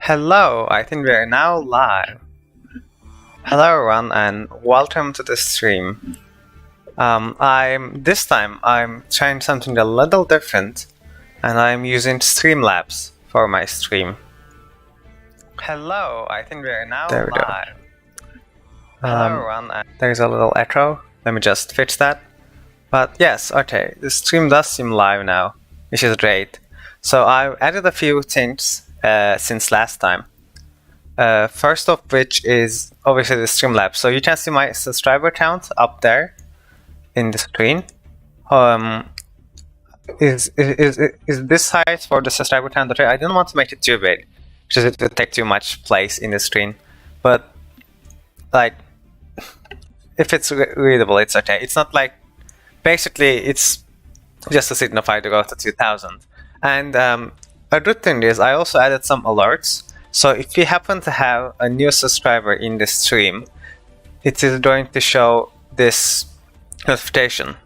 Hello, I think we are now live. Hello everyone and welcome to the stream. This time I'm trying something a little different and I'm using Streamlabs for my stream. Hello, I think we are now live. Hello everyone, and there's a little echo. Let me just fix that. But yes, okay, the stream does seem live now, which is great. So I've added a few things since last time. First of which is obviously the Streamlabs. So you can see my subscriber count up there in the screen. Is this size for the subscriber count? Okay, I didn't want to make it too big because it would take too much place in the screen. But like, if it's readable, it's okay. It's not like, basically, it's just to signify the growth to 2000. And a good thing is I also added some alerts. So if you happen to have a new subscriber in the stream, it is going to show this notification.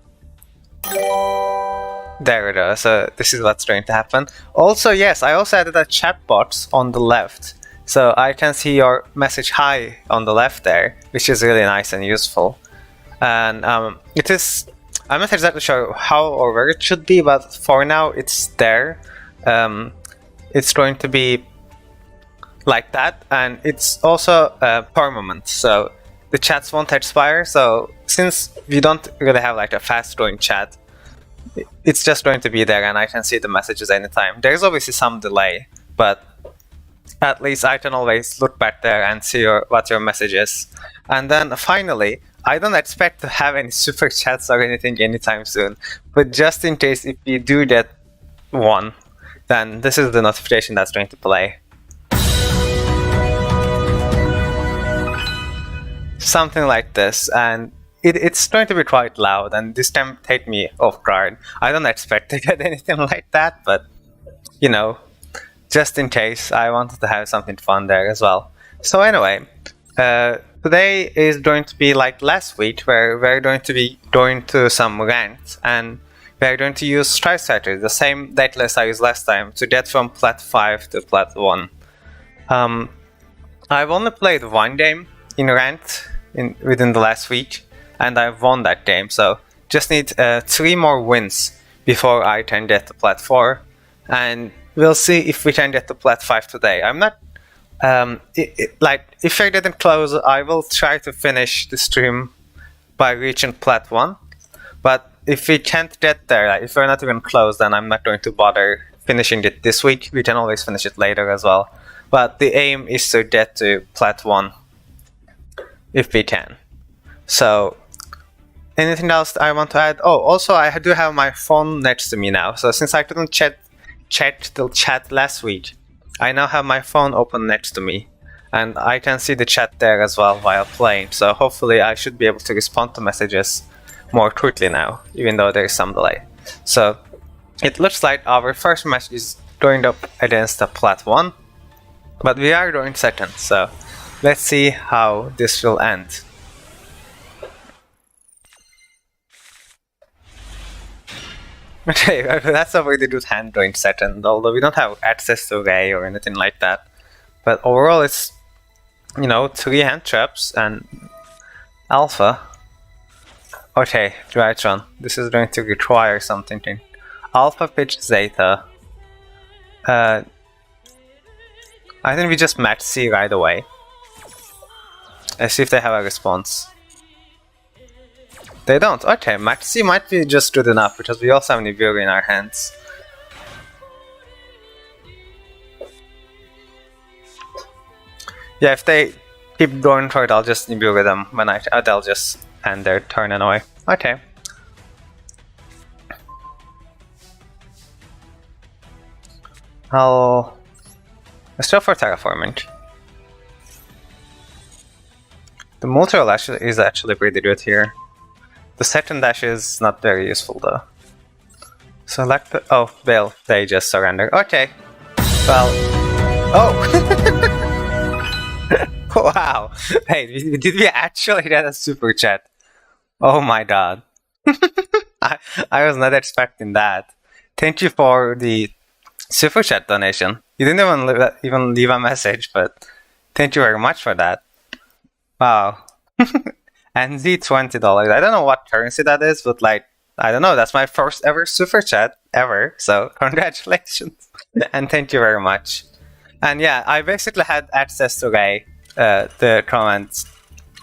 There it is. So this is what's going to happen. Also, yes, I also added a chat box on the left. So I can see your message hi on the left there, which is really nice and useful. And it is, I'm not exactly sure how or where it should be, but for now it's there. It's going to be like that, and it's also permanent, so the chats won't expire. So since we don't really have like a fast growing chat, it's just going to be there and I can see the messages anytime. There's obviously some delay, but at least I can always look back there and see what your message is. And then finally, I don't expect to have any super chats or anything anytime soon, but just in case if you do get one, then this is the notification that's going to play. Something like this, and it's going to be quite loud, and this can take me off guard. I don't expect to get anything like that, but you know, just in case, I wanted to have something fun there as well. So anyway, today is going to be like last week, where we're going to be going to some ranked, and we're going to use strike strategy, the same date list I used last time, to get from Plat I to Plat I. I've only played one game in ranked within the last week, and I've won that game, so just need 3 more wins before I can get to Plat 4, and we'll see if we can get to Plat 5 today. I'm not like, if I didn't close, I will try to finish the stream by reaching Plat 1, but if we can't get there, like if we're not even close, then I'm not going to bother finishing it this week. We can always finish it later as well, but the aim is to get to Plat 1 if we can. So anything else I want to add? Oh, also I do have my phone next to me now, so since I couldn't check the chat last week, I now have my phone open next to me, and I can see the chat there as well while playing, so hopefully I should be able to respond to messages more quickly now, even though there is some delay. So it looks like our first match is going up against the Plat 1, but we are going second, so let's see how this will end. Okay, that's a really good hand going second, although we don't have access to Ray or anything like that. But overall it's, you know, 3 hand traps and Alpha. Okay, Drytron, this is going to require something. Alpha pitch Zeta. I think we just match C right away. Let's see if they have a response. They don't. Okay, match C might be just good enough because we also have Nibiru in our hands. Yeah, if they keep going for it, I'll just Nibiru them when they'll just end their turn anyway. Okay. Let's go for terraforming. The multi-roll is actually pretty good here. The second dash is not very useful though. Select the... oh, they just surrender. Okay. Well... oh! Wow! Hey, did we actually get a super chat? Oh my god. I was not expecting that. Thank you for the Super chat donation. You didn't even leave a message, but thank you very much for that. Wow. And the $20. I don't know what currency that is, but like, I don't know. That's my first ever super chat ever. So congratulations. And thank you very much. And yeah, I basically had access to the comments,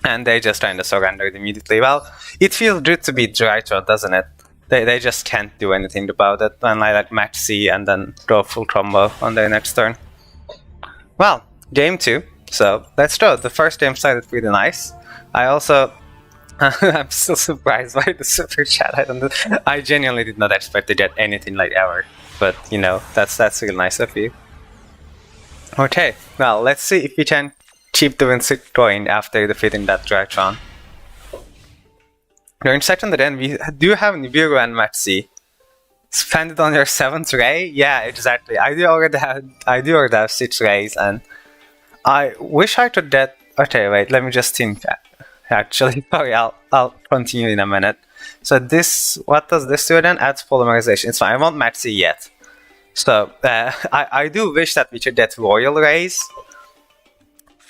and they just kind of surrendered immediately. Well, it feels good to be Drytron, doesn't it? They just can't do anything about it, and I like match C and then draw full combo on their next turn. Well, game 2. So let's draw. The first game started pretty nice. I also I'm still surprised by the super chat. I genuinely did not expect to get anything like ever. But you know, that's really nice of you. Okay, well, let's see if we can keep the win streak going after defeating that Drytron. During second then we do have Nibiru and match C. Spend it on your 7th ray? Yeah, exactly. I do already have 6 rays, and I wish I could get. Okay, wait, let me just think. Actually, sorry, I'll continue in a minute. So this, what does this do then? Adds polymerization. It's fine. I won't match C yet. So I do wish that we could get royal rays.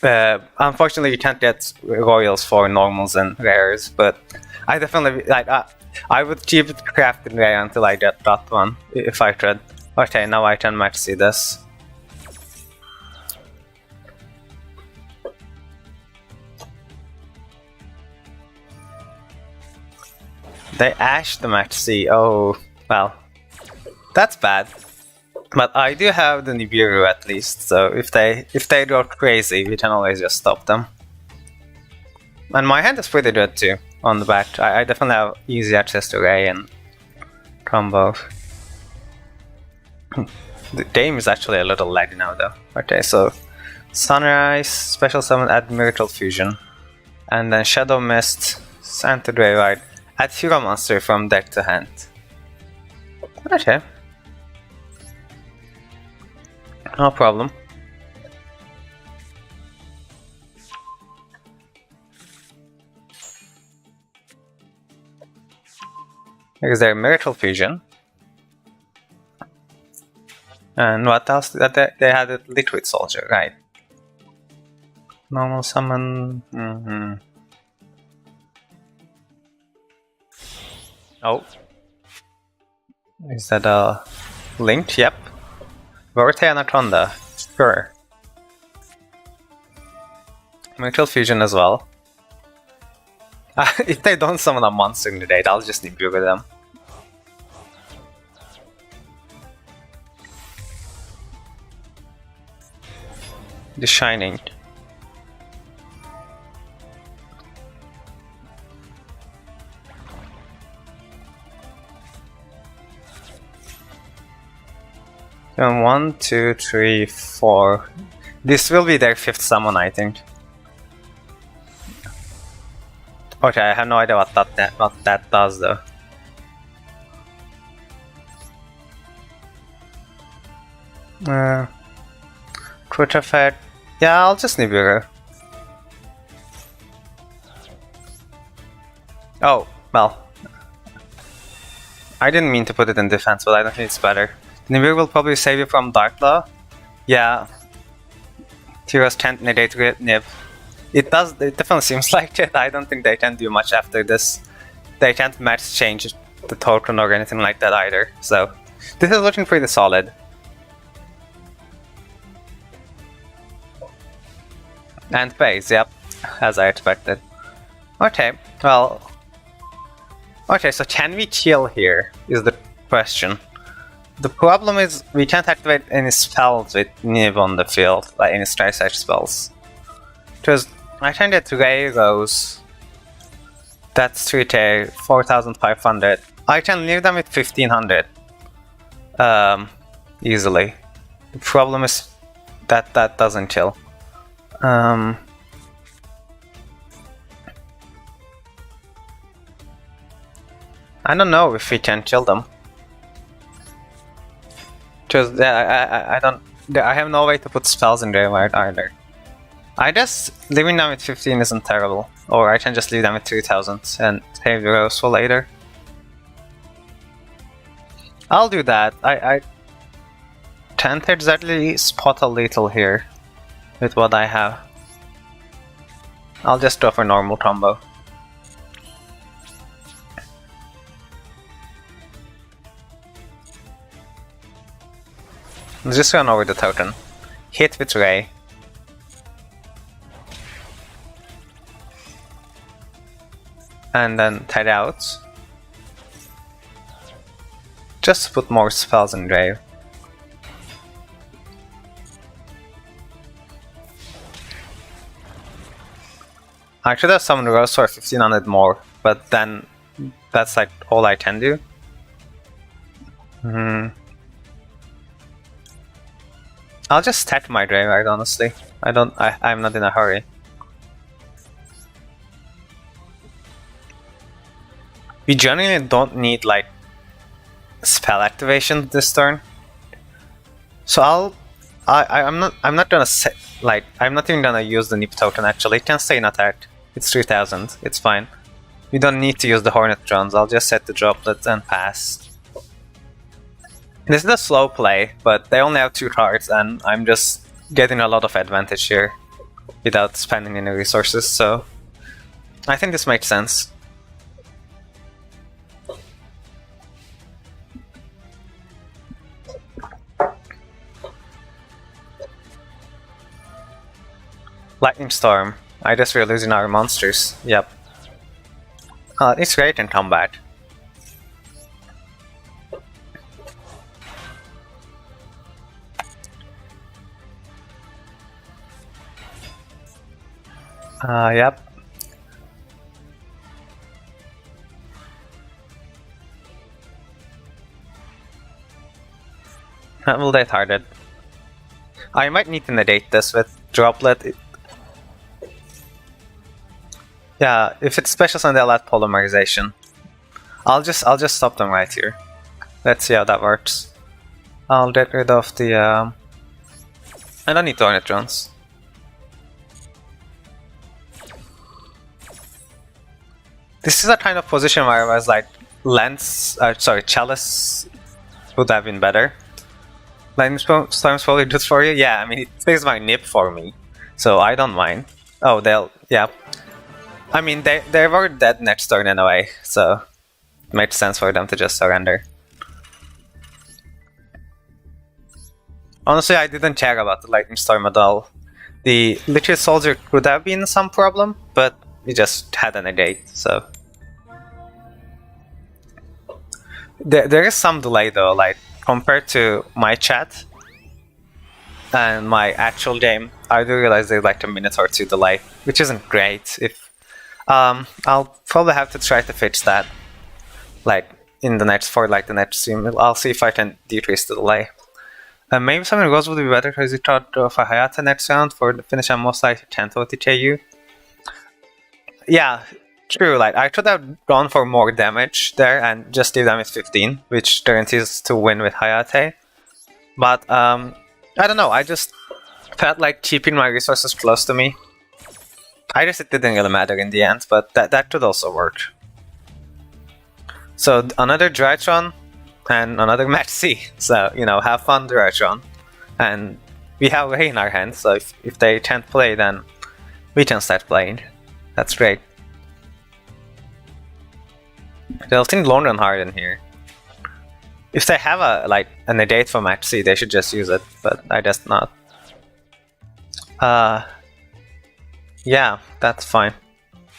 Unfortunately, you can't get royals for normals and rares, but I definitely like. I would keep it crafted ray until I get that one, if I could. Okay, now I can match see this. They ashed the match C. Oh, well, that's bad. But I do have the Nibiru at least, so if they go crazy, we can always just stop them. And my hand is pretty good too on the back. I definitely have easy access to Ray and combo. The game is actually a little laggy now though. Okay, so Sunrise, Special Summon, add Miracle Fusion. And then Shadow Mist, Santa Graveyard, add Hero Monster from deck to hand. Okay. No problem. Here's their Miracle Fusion. And what else? They had a Liquid Soldier, right? Normal summon. Oh. Is that a Link? Yep. Vorte Anaconda. Sure. Miracle Fusion as well. If they don't summon a monster in the date, I'll just Nibiru them. The Shining. And 1, 2, 3, 4. This will be their 5th summon, I think. Okay, I have no idea what that does though. Quick effect. Yeah, I'll just Nibiru. Oh, well. I didn't mean to put it in defense, but I don't think it's better. Nibiru will probably save you from Dark Law. Yeah. Heroes can't negate Nib. It definitely seems like it. I don't think they can do much after this. They can't match change the token or anything like that either. So this is looking pretty solid. And pays, yep, as I expected. Okay, well... Okay, so can we kill here, is the question. The problem is we can't activate any spells with Nib on the field, like any strike edge spells. Because I can get Ray Rose. That's 3k, 4,500. I can leave them with 1,500. Easily. The problem is that that doesn't kill. I don't know if we can kill them. Because I have no way to put spells in graveyard either. I guess leaving them with 15 isn't terrible. Or I can just leave them with 3,000 and save the rose for later. I'll do that. can't exactly spot a lethal here with what I have. I'll just go for normal combo. Just run over the token. Hit with Ray. And then tide out. Just put more spells in grave. I should have summoned Rose for 1500 more, but then that's like all I can do. I'll just stack my graveyard, honestly. I'm not in a hurry. We generally don't need like spell activation this turn. So I'm not gonna set, like, I'm not even gonna use the Nip token actually. It can stay in attack. It's 3000, it's fine. We don't need to use the Hornet drones, I'll just set the droplet and pass. This is a slow play, but they only have 2 cards and I'm just getting a lot of advantage here without spending any resources, so I think this makes sense. Lightning Storm. I guess we're losing our monsters. Yep. It's great in combat. Yep. Will they target? I might need to negate this with droplet. Yeah, if it's special summon, they'll add polymerization. I'll just stop them right here. Let's see how that works. I'll get rid of the I don't need Hornet drones. This is a kind of position where I was like, Chalice would have been better. Lightning Storm's probably good for you? Yeah, I mean, it saves my Nip for me, so I don't mind. Oh, yeah. I mean, they were dead next turn anyway, so it makes sense for them to just surrender. Honestly, I didn't care about the Lightning Storm at all. The Literate Soldier could have been some problem, but we just had a negate, so... There is some delay though, like, compared to my chat and my actual game, I do realize there's like a minute or 2 delay, which isn't great. If I'll probably have to try to fix that, like in the next stream. I'll see if I can decrease the delay. Maybe Summon Rose would be better because you thought of a Hayata next round for the finish. I'm most likely can't OTKU. Yeah, true. Like I could have gone for more damage there and just leave them with 15, which guarantees to win with Hayate. But I don't know. I just felt like keeping my resources close to me. I guess it didn't really matter in the end, but that could also work. So another Drytron and another match C. So, you know, have fun, Drytron. And we have Ray in our hands, so if they can't play, then we can start playing. That's great. They'll think Lone and Hard in here. If they have a negate for match C, they should just use it, but I guess not. Yeah, that's fine.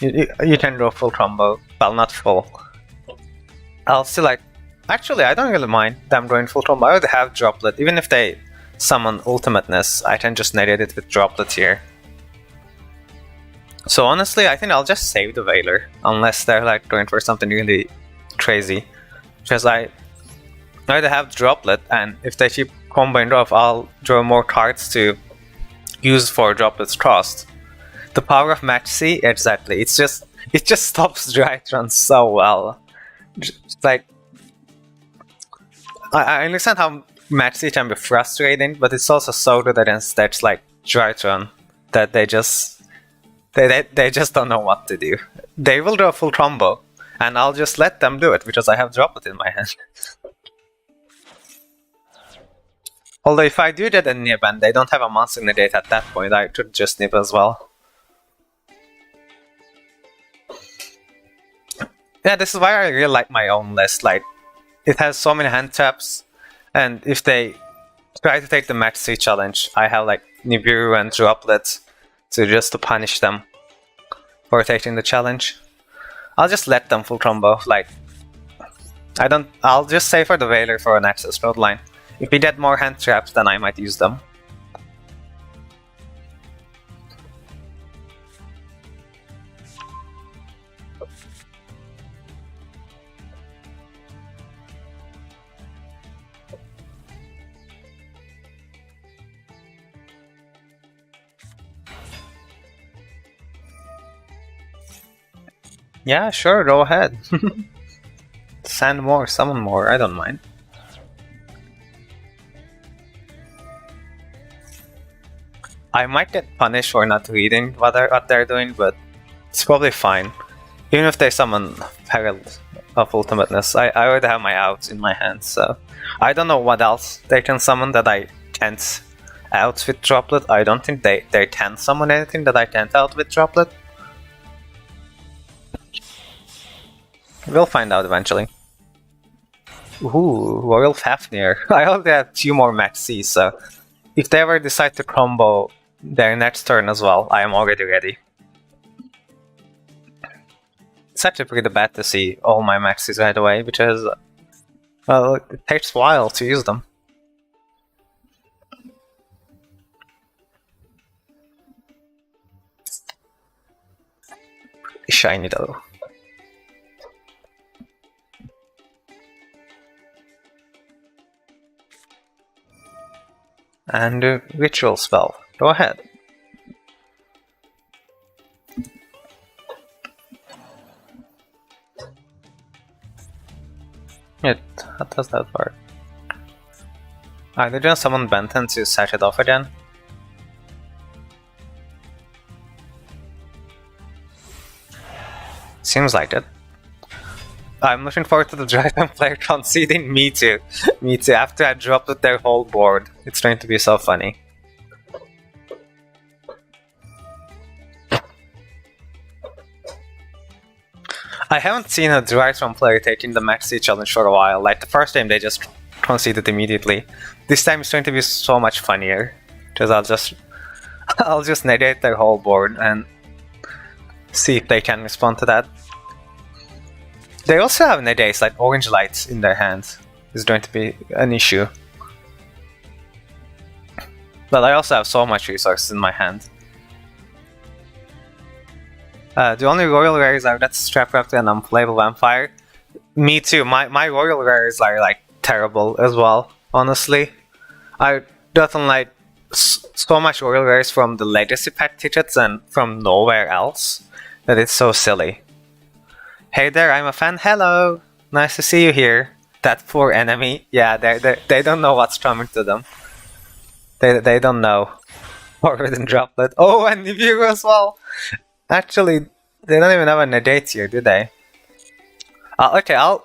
You can go full combo. Well, not full. I'll still actually, I don't really mind them going full combo. I would have Droplet. Even if they summon Ultimateness, I can just negate it with Droplet here. So honestly, I think I'll just save the Veiler, unless they're like going for something really crazy. Because I either have Droplet, and if they keep comboing off, I'll draw more cards to use for Droplet's cost. The power of match C, exactly. It just stops Drytron so well. Just, like, I understand how match C can be frustrating, but it's also so good against decks like Drytron that they just don't know what to do. They will draw a full combo, and I'll just let them do it because I have Droplet in my hand. Although if I do that and nib and they don't have a monster negate at that point, I could just nib as well. Yeah, this is why I really like my own list. Like, it has so many hand traps, and if they try to take the match C challenge, I have like Nibiru and Droplet to punish them for taking the challenge. I'll just let them full combo. Like, I'll just say for the Veiler for an access road line. If we get more hand traps, then I might use them. Yeah, sure, go ahead. Send more, summon more, I don't mind. I might get punished for not reading what they're doing, but it's probably fine. Even if they summon Herald of Ultimateness, I already have my outs in my hand, so I don't know what else they can summon that I can't out with Droplet. I don't think they can summon anything that I can't out with Droplet. We'll find out eventually. Ooh, Royal Fafnir. I already have 2 more max C, so if they ever decide to combo their next turn as well, I am already ready. It's actually pretty bad to see all my maxes right away, because, well, it takes a while to use them. Pretty shiny though. And a ritual spell. Go ahead. How does that work? They're just summon Benton to set it off again. Seems like it. I'm looking forward to the Drytron player conceding. Me too. Me too. After I dropped with their whole board. It's going to be so funny. I haven't seen a Drytron player taking the Maxi challenge for a while. Like, the first game they just conceded immediately. This time it's going to be so much funnier. Because I'll just negate their whole board and see if they can respond to that. They also have negates, like orange lights in their hands. Is going to be an issue. But I also have so much resources in my hand. The only royal rares are that Strap Raptor and Unplayable Vampire. Me too, my royal rares are like terrible as well, honestly. I gotten like so much royal rares from the legacy pack tickets and from nowhere else that it's so silly. Hey there, I'm a fan. Hello! Nice to see you here. That poor enemy. Yeah, they don't know what's coming to them. They don't know. Forbidden Droplet. Oh, and Nibiru as well! Actually, they don't even have a negate here, do they? Okay, I'll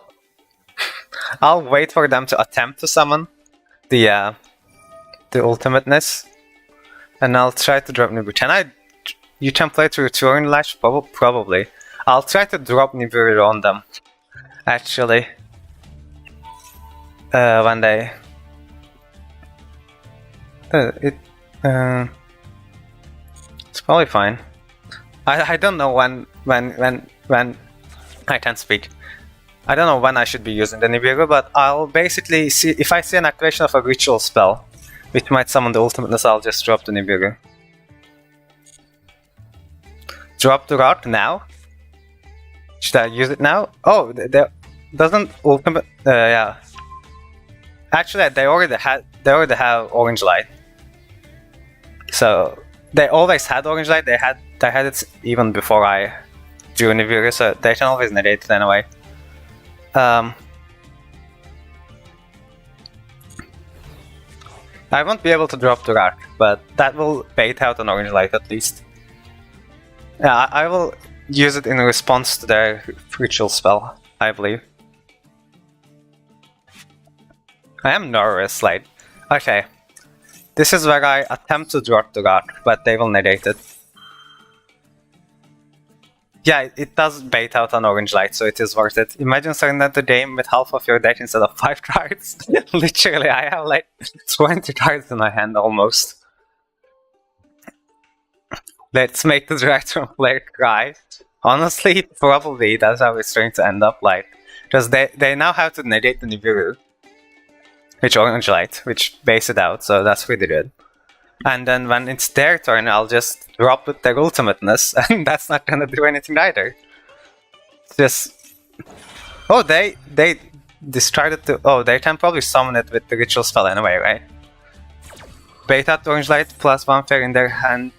wait for them to attempt to summon the ultimateness. And I'll try to drop Nibiru. You can play through Turing Lash? Probably. I'll try to drop Nibiru on them, actually, when they... it's probably fine. I don't know when I can't speak. I don't know when I should be using the Nibiru, but I'll basically see if I see an activation of a ritual spell, which might summon the ultimateness. I'll just drop the Nibiru. Drop the rock now. Should I use it now? Oh, doesn't ultimate? Yeah. Actually, they already have orange light. So they always had orange light. They had it even before I drew Nibiru, so they can always negate it anyway. I won't be able to drop the rock, but that will bait out an orange light at least. Yeah, I will use it in response to their ritual spell, I believe. I am nervous, like... Okay, This is where I attempt to drop the god, but they will negate it. Yeah, it does bait out an orange light, so it is worth it. Imagine starting at the game with half of your deck instead of 5 cards. Literally, I have like 20 cards in my hand almost. Let's make the Drytron player cry. Honestly, probably that's how it's going to end up like. Because they now have to negate the Nibiru. Which orange light, which base it out, so that's pretty good. And then when it's their turn, I'll just drop with their ultimateness, and that's not gonna do anything either. It's just... Oh, they decided to... Oh, they can probably summon it with the ritual spell anyway, right? Bait out orange light, plus 1 fair in their hand.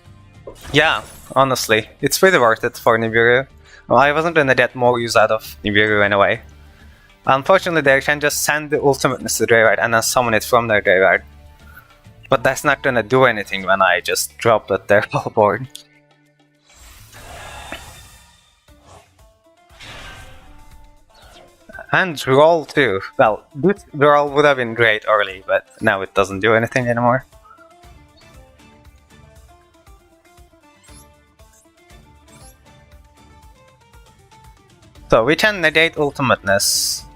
Yeah, honestly, it's pretty worth it for Nibiru. Well, I wasn't gonna get more use out of Nibiru anyway. Unfortunately, they can just send the ultimateness to graveyard and then summon it from their graveyard. But that's not gonna do anything when I just drop it their whole board. And roll too. Well, this roll would have been great early, but now it doesn't do anything anymore. So we can negate ultimateness.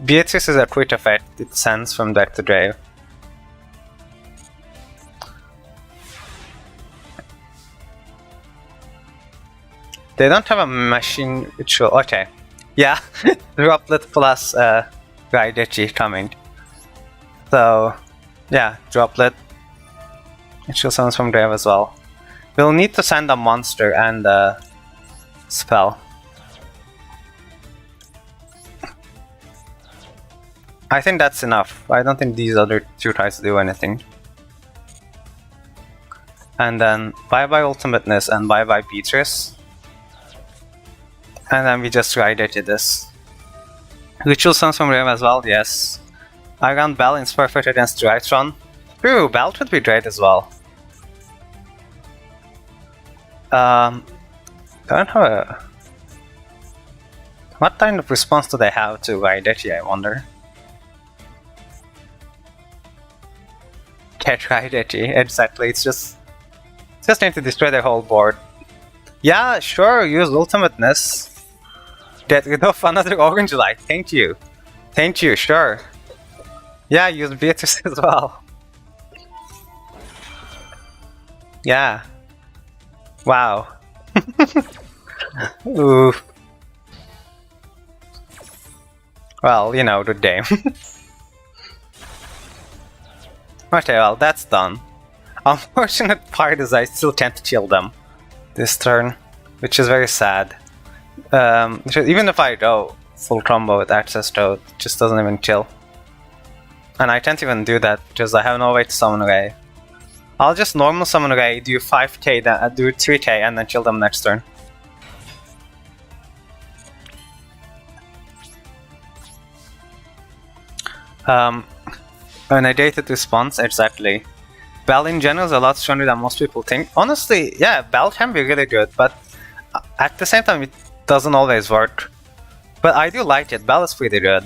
Beatrice is a crit effect, it sends from deck to grave. They don't have a machine ritual. Okay. Yeah, droplet plus Raidechi coming. So, yeah, droplet. Ritual summons from grave as well. We'll need to send a monster and a spell. I think that's enough. I don't think these other two tries to do anything. And then bye-bye ultimateness and bye-bye Beatrice. And then we just Raidechi this. Ritual Suns from Grave as well, yes. I ran Bell in perfect against Drytron. True, Bell would be great as well. I don't have a... What kind of response do they have to Raidechi, I wonder? Get Raidechi, exactly, it's just going to destroy their whole board. Yeah, sure, use ultimateness. Get rid of another orange light, thank you. Thank you, sure. Yeah, use Beatrice as well. Yeah. Wow. Ooh. Well, you know, good game. Okay, well, that's done. Unfortunate part is I still can't kill them this turn, which is very sad. Even if I go full combo with access to it just doesn't even kill. And I can't even do that because I have no way to summon Ray. I'll just normal summon Ray, do 5k, then do 3k, and then kill them next turn. A negated response, exactly. Bell in general is a lot stronger than most people think. Honestly, yeah, Bell can be really good, but at the same time it doesn't always work. But I do like it, Bell is pretty good.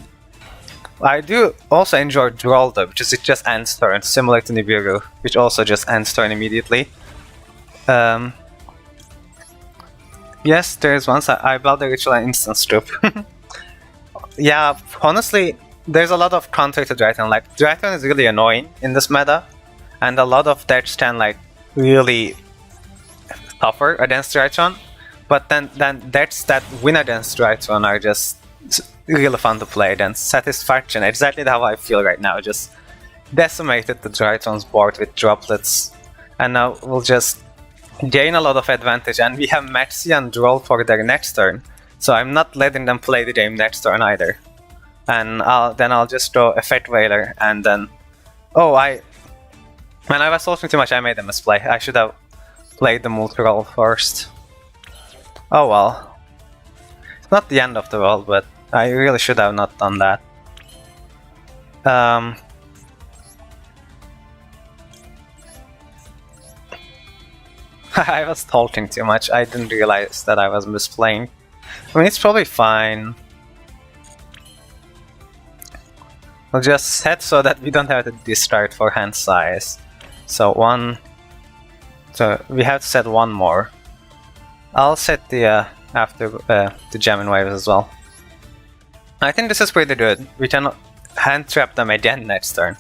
I do also enjoy Droll though, because it just ends turn, similar to Nibiru, which also just ends turn immediately. Yes, there is once I built the ritual and instant strip. Yeah, honestly, there's a lot of counter to Drytron. Like, Drytron is really annoying in this meta, and a lot of decks can like really tougher against Drytron. But then decks that win against Drytron are just really fun to play against. Satisfaction, exactly how I feel right now. Just decimated the Drytron's board with droplets, and now we'll just gain a lot of advantage. And we have Maxi and Droll for their next turn, so I'm not letting them play the game next turn either. And then I'll just go Effect Wailer, and then... Oh, when I was talking too much, I made a misplay. I should have played the multi-roll first. Oh well. It's not the end of the world, but I really should have not done that. I was talking too much. I didn't realize that I was misplaying. I mean, it's probably fine. We'll just set so that we don't have to discard for hand size. So one. So we have to set one more. I'll set the after the Gemin waves as well. I think this is pretty good. We can hand trap them again next turn.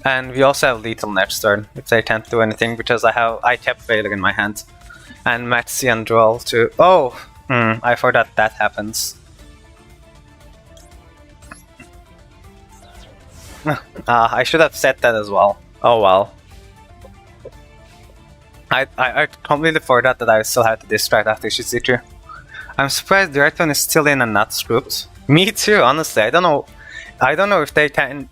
And we also have lethal next turn if they can't do anything because I kept Veiler in my hand. And Match C and Droll too. Oh! I forgot that happens. I should have set that as well. Oh well. I completely forgot that I still had to distract after Shizuku. I'm surprised Drytron is still in and not scooped. Me too, honestly. I don't know if they think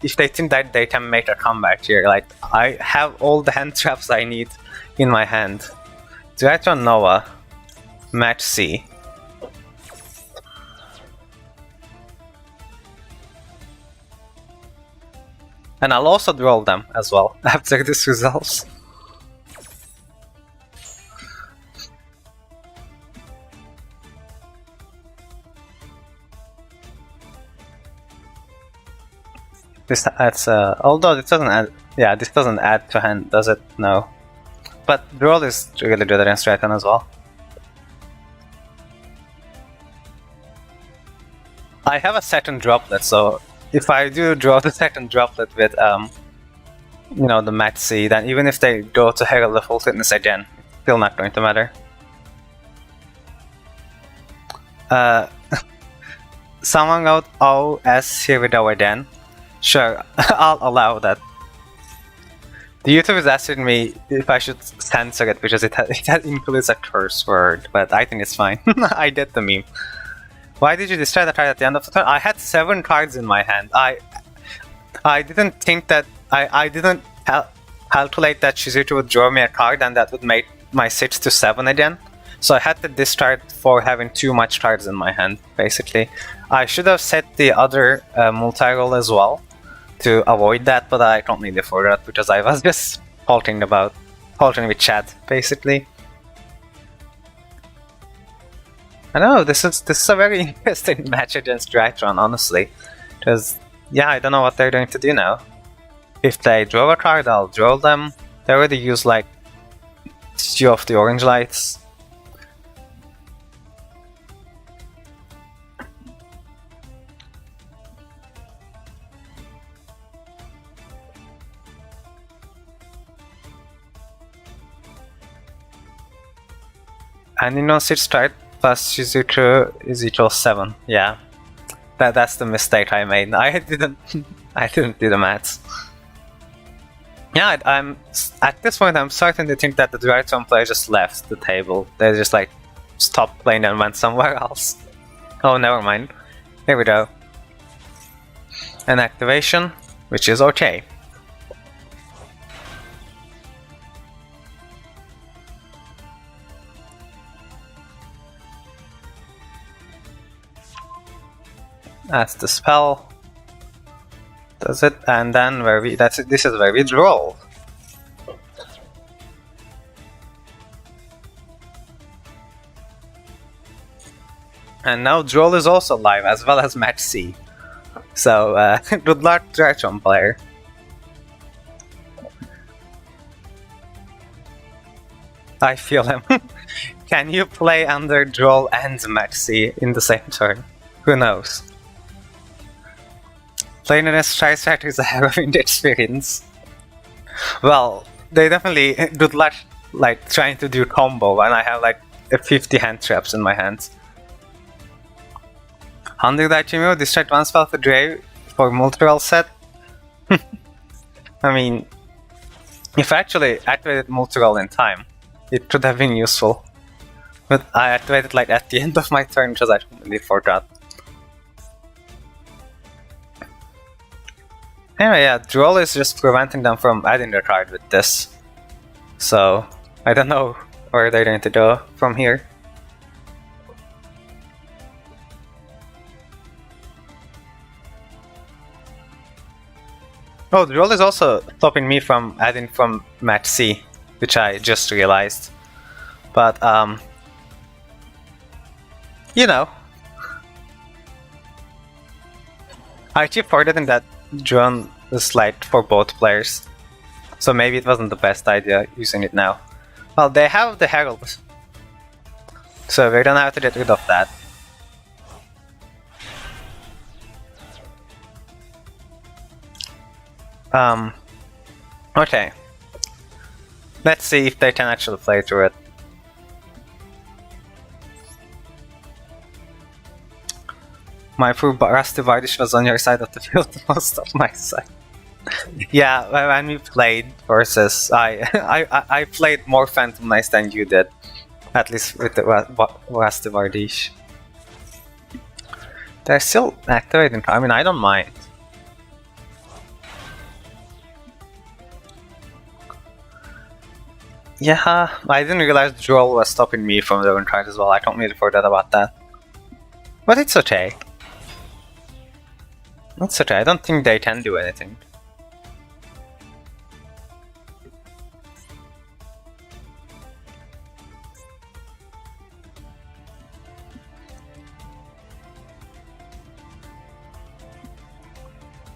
that they can make a comeback here. Like, I have all the hand traps I need in my hand. Drytron Nova. Match C. And I'll also roll them as well after this resolves. This adds, although this doesn't add, yeah, this doesn't add to hand, does it? No. But roll is really good against Drytron as well. I have a second droplet, so if I do draw the second droplet with, you know, the Match C, then even if they go to Herald the Full Fitness again, it's still not going to matter. Someone out OS here with our den. Sure, I'll allow that. The YouTube is asking me if I should censor it because it includes a curse word, but I think it's fine. I get the meme. Why did you destroy the card at the end of the turn? I had 7 cards in my hand. I didn't think that I didn't calculate that Shizuku would draw me a card and that would make my 6 to 7 again. So I had to discard for having too much cards in my hand, basically. I should have set the other multi-roll as well to avoid that, but I completely forgot because I was just halting with chat, basically. I know this is a very interesting match against Drytron, honestly, because yeah, I don't know what they're going to do now. If they draw a card, I'll draw them. They already use like 2 of the orange lights. And you know, 6 card plus Shizuku is equals 7. Yeah, that's the mistake I made. I didn't do the maths. Yeah, I'm at this point. I'm starting to think that the Drytron player just left the table. They just like stopped playing and went somewhere else. Oh, never mind. Here we go. An activation, which is okay. That's the spell. Does it? And then this is where we draw. And now Droll is also live, as well as Match C. So, good luck, Drytron player. I feel him. Can you play under Droll and Match C in the same turn? Who knows? Playing against Tri-Strike is a harrowing experience. Well, they definitely good luck like trying to do combo and I have like 50 hand traps in my hands. 100 IQ, distract one spell for Dre for multi-roll set. I mean, if I actually activated multi-roll in time, it could have been useful. But I activated like at the end of my turn because I completely forgot. Anyway, yeah, Droll is just preventing them from adding their card with this. So, I don't know where they're going to go from here. Oh, Droll is also stopping me from adding from Match C, which I just realized. But, you know. I actually forgetting that drone is light for both players. So maybe it wasn't the best idea using it now. Well, they have the Herald. So we don't have to get rid of that. Okay. Let's see if they can actually play through it. My poor Rusty Vardish was on your side of the field, most of my side. Yeah, when we played versus, I played more Phantom Knights than you did. At least with the Rusty Vardish. They're still activating. I mean, I don't mind. Yeah, I didn't realize the Droll was stopping me from doing tries as well. I completely forgot about that. But it's okay. It's okay, I don't think they can do anything.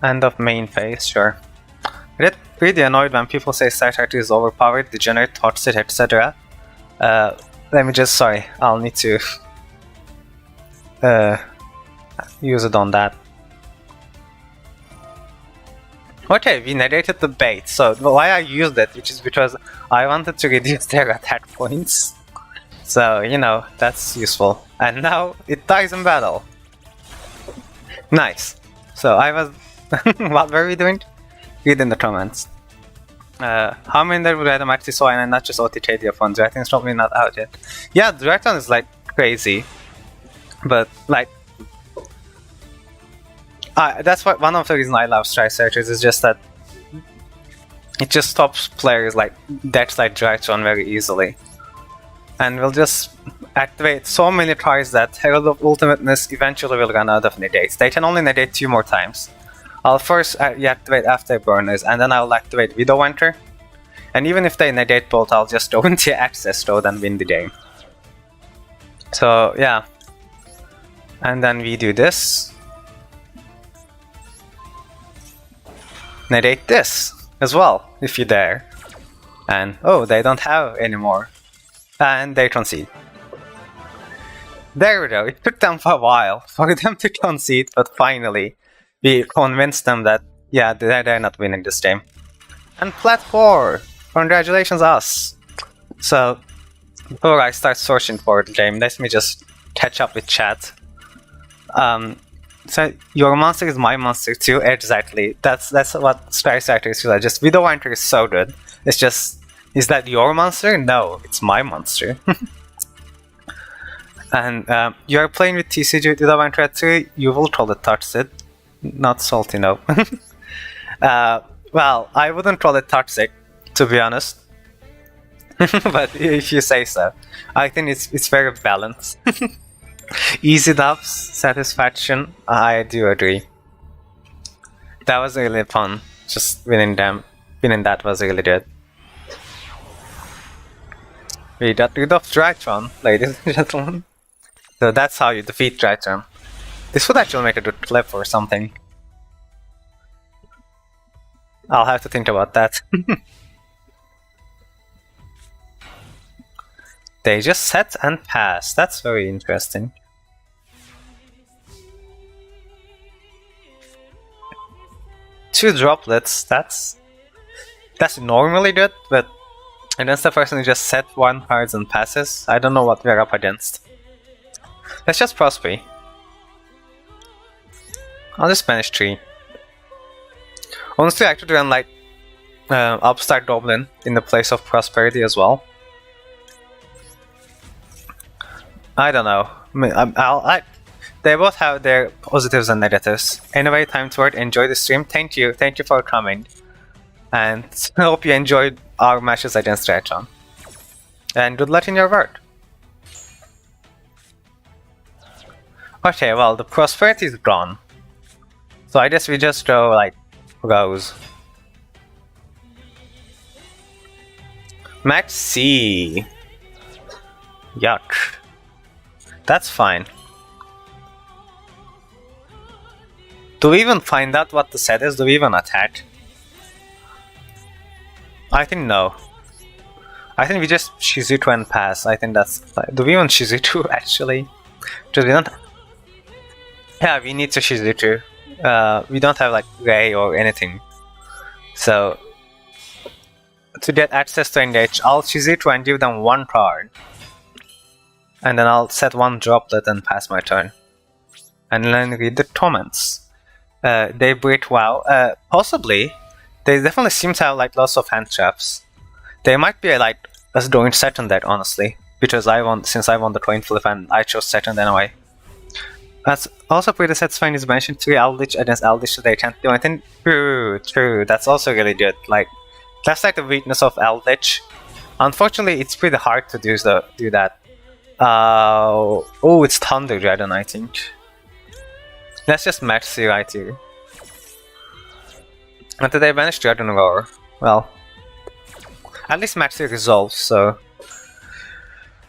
End of main phase, sure. I get pretty annoyed when people say Starfighter is overpowered, degenerate, toxic, etc. Let me just, sorry, I'll need to use it on that. Okay, we negated the bait, so why I used it, which is because I wanted to reduce their attack points. So, you know, that's useful. And now it dies in battle. Nice. So I was... what were we doing? Read in the comments. How many there would I actually saw and not just OTK funds? I think it's probably not out yet. Yeah, Drytron is like crazy. But like... that's what one of the reasons I love Strike Searchers is just that it just stops players like decks like Drytron very easily. And we'll just activate so many tries that Herald of Ultimateness eventually will run out of negates. They can only negate 2 more times. I'll first activate after Burners, and then I'll activate Widowhunter. And even if they negate both, I'll just go into Access Road and win the game. So yeah. And then we do this. Negate this as well, if you dare. And oh, they don't have any more. And they concede. There we go, it took them for a while for them to concede, but finally we convinced them that, yeah, they're not winning this game. And Plat 4! Congratulations us! So, before I start searching for the game, let me just catch up with chat. So, your monster is my monster too, exactly. That's what Strike Starters feel like. Just Widowhunter is so good. It's just, is that your monster? No, it's my monster. And you are playing with TCG Widowhunter 2, you will call it Toxic. Not salty, no. Well, I wouldn't call it toxic, to be honest. But if you say so. I think it's very balanced. Easy dubs, satisfaction, I do agree. That was really fun. Just winning that was really good. We got rid of Drytron, ladies and gentlemen. So that's how you defeat Drytron. This would actually make a good clip or something. I'll have to think about that. They just set and pass. That's very interesting. Two droplets, that's normally good, but against the person who just set 1 cards and passes, I don't know what we're up against. Let's just Prosper. I'll just banish 3. Honestly, I could run like Upstart Goblin in the place of Prosperity as well. I don't know. They both have their positives and negatives. Anyway, time to work. Enjoy the stream. Thank you for coming. And I hope you enjoyed our matches against Drytron. And good luck in your work. Okay, well, the Prosperity is gone. So I guess we just go like Rose. Match C. Yuck. That's fine. Do we even find out what the set is? Do we even attack? I think no. I think we just Shizuto and pass. I think that's... Do we even Shizuto actually? Because we don't... Yeah, we need to Shizuto. We don't have like Ray or anything. So... To get access to engage, I'll Shizuto and give them one card. And then I'll set one droplet and pass my turn. And then read the comments. They break WoW. Possibly. They definitely seem to have like lots of hand traps. They might be like us doing second deck, honestly. Because since I won the coin flip and I chose second anyway. That's also pretty satisfying is mentioned 3 Eldritch against Eldritch, so they can't do anything. True. That's also really good. Like, that's like the weakness of Eldritch. Unfortunately, it's pretty hard to do that. Oh, it's Thunder Dragon, I think. Let's just match C right here. And did they banish Dragon Roar? Well, at least match C resolves, so...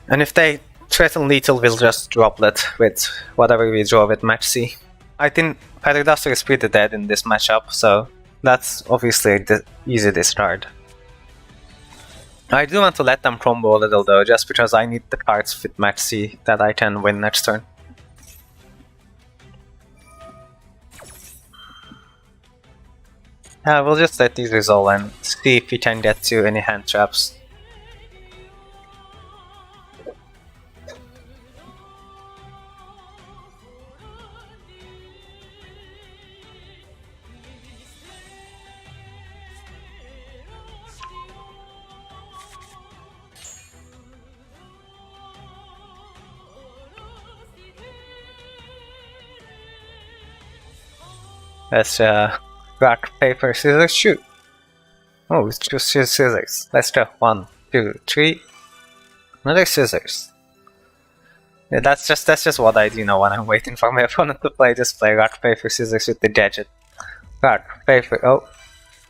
And if they threaten lethal, we'll just droplet with whatever we draw with match C. I think Paradoxer is pretty dead in this matchup, so that's obviously the easy discard. I do want to let them combo a little though, just because I need the cards with match C that I can win next turn. We'll just let these resolve and see if we can get to any hand traps. Let's rock, paper, scissors, shoot. Oh, it's just scissors. Let's go. 1, 2, 3. Another scissors. Yeah, that's just what I do now when I'm waiting for my opponent to play. Just play rock, paper, scissors with the gadget. Rock, paper. Oh,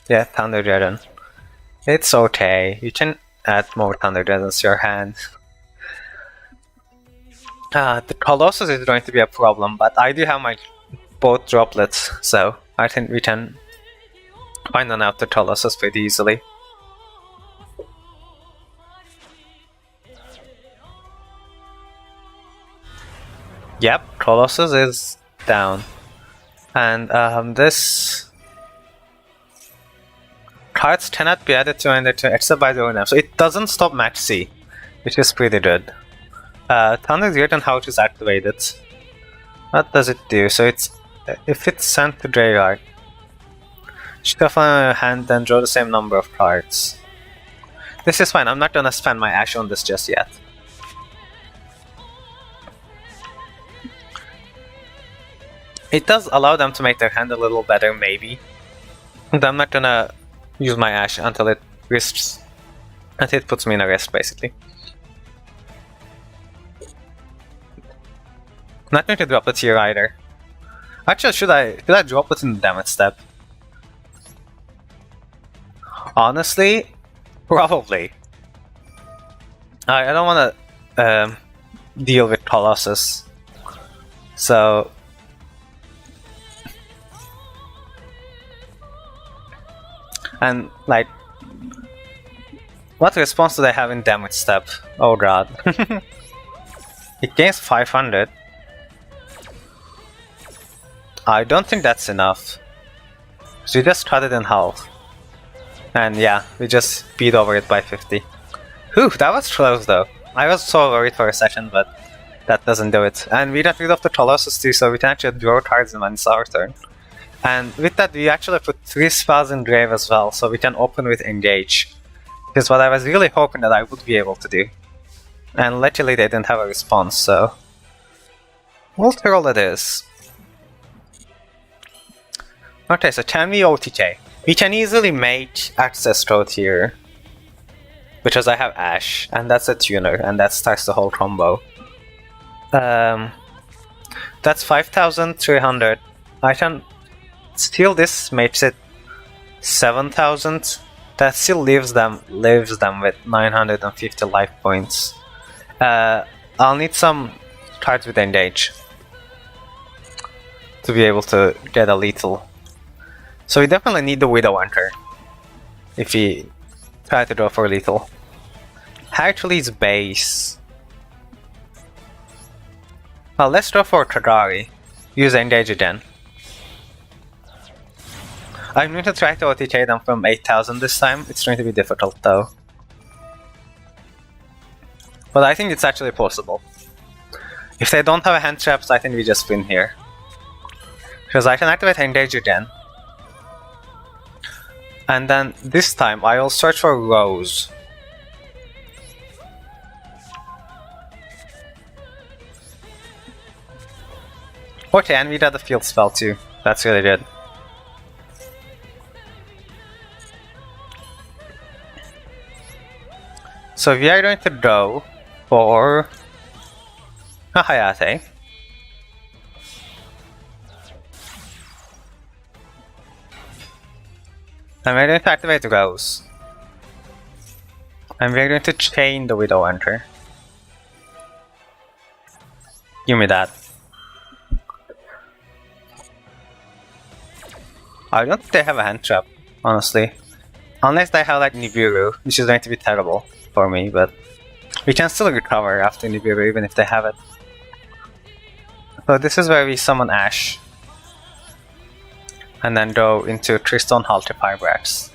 yeah, Thunder Dragon. It's okay. You can add more Thunder Dragons to your hand. The Colossus is going to be a problem, but I do have my both droplets, so I think we can find an out the Colossus pretty easily. Yep, Colossus is down. And this... Cards cannot be added to an except by the owner, so it doesn't stop match C, which is pretty good. Thunder Dragon House is activated. What does it do? So it's... If it's sent to graveyard, shuffle a hand and draw the same number of cards. This is fine, I'm not gonna spend my ash on this just yet. It does allow them to make their hand a little better, maybe. But I'm not gonna use my ash until it risks, until it puts me in a risk, basically. Not going to drop it here either. Actually, should I drop it in the damage step? Honestly, probably. I don't want to deal with Colossus, so and like, what response do they have in damage step? Oh god, it gains 500. I don't think that's enough. So we just cut it in half. And yeah, we just beat over it by 50. Whew, that was close though. I was so worried for a second, but that doesn't do it. And we got rid of the Colossus too, so we can actually draw cards when it's our turn. And with that, we actually put 3 spells in grave as well, so we can open with engage. Which is what I was really hoping that I would be able to do. And luckily they didn't have a response, so... Multi-roll it is. Okay, so can we OTK? We can easily make access code here. Because I have Ash, and that's a tuner, and that starts the whole combo. That's 5,300. I can steal this, makes it 7,000. That still leaves them with 950 life points. I'll need some cards with engage. to be able to get a lethal. So we definitely need the Widow Hunter if we try to draw for lethal. Hercules base. Well, let's draw for Tadari. Use Engage again. I'm going to try to OTK them from 8000 this time. It's going to be difficult though. But I think it's actually possible. If they don't have a hand traps, I think we just win here. Because I can activate Engage again. And then this time I will search for Rose. Okay, and we got the field spell too. That's really good. So we are going to go for a Hayate. And we're going to activate Rose. And we're going to chain the Widow Hunter. Give me that. I don't think they have a hand trap, honestly. Unless they have like Nibiru, which is going to be terrible for me, but we can still recover after Nibiru even if they have it. So this is where we summon Ash. And then go into Tristan Halter Fibrax.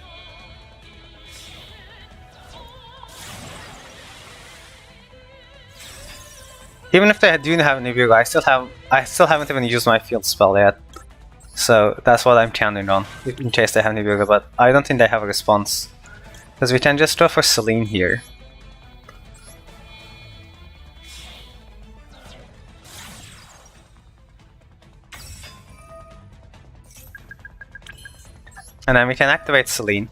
Even if they do have Nibiru, I still haven't even used my field spell yet. So that's what I'm counting on, in case they have Nibiru, but I don't think they have a response. Because we can just draw for Celine here. And then we can activate Celine.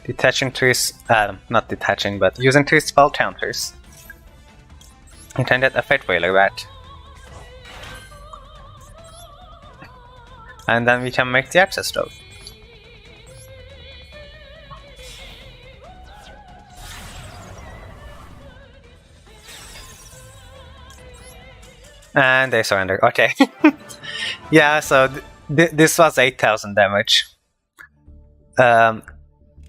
Detaching 3, not detaching, but using 3 spell counters. And can get a Fate Whaler back. And then we can make the access drop. And they surrender. Okay. Yeah, so this was 8000 damage.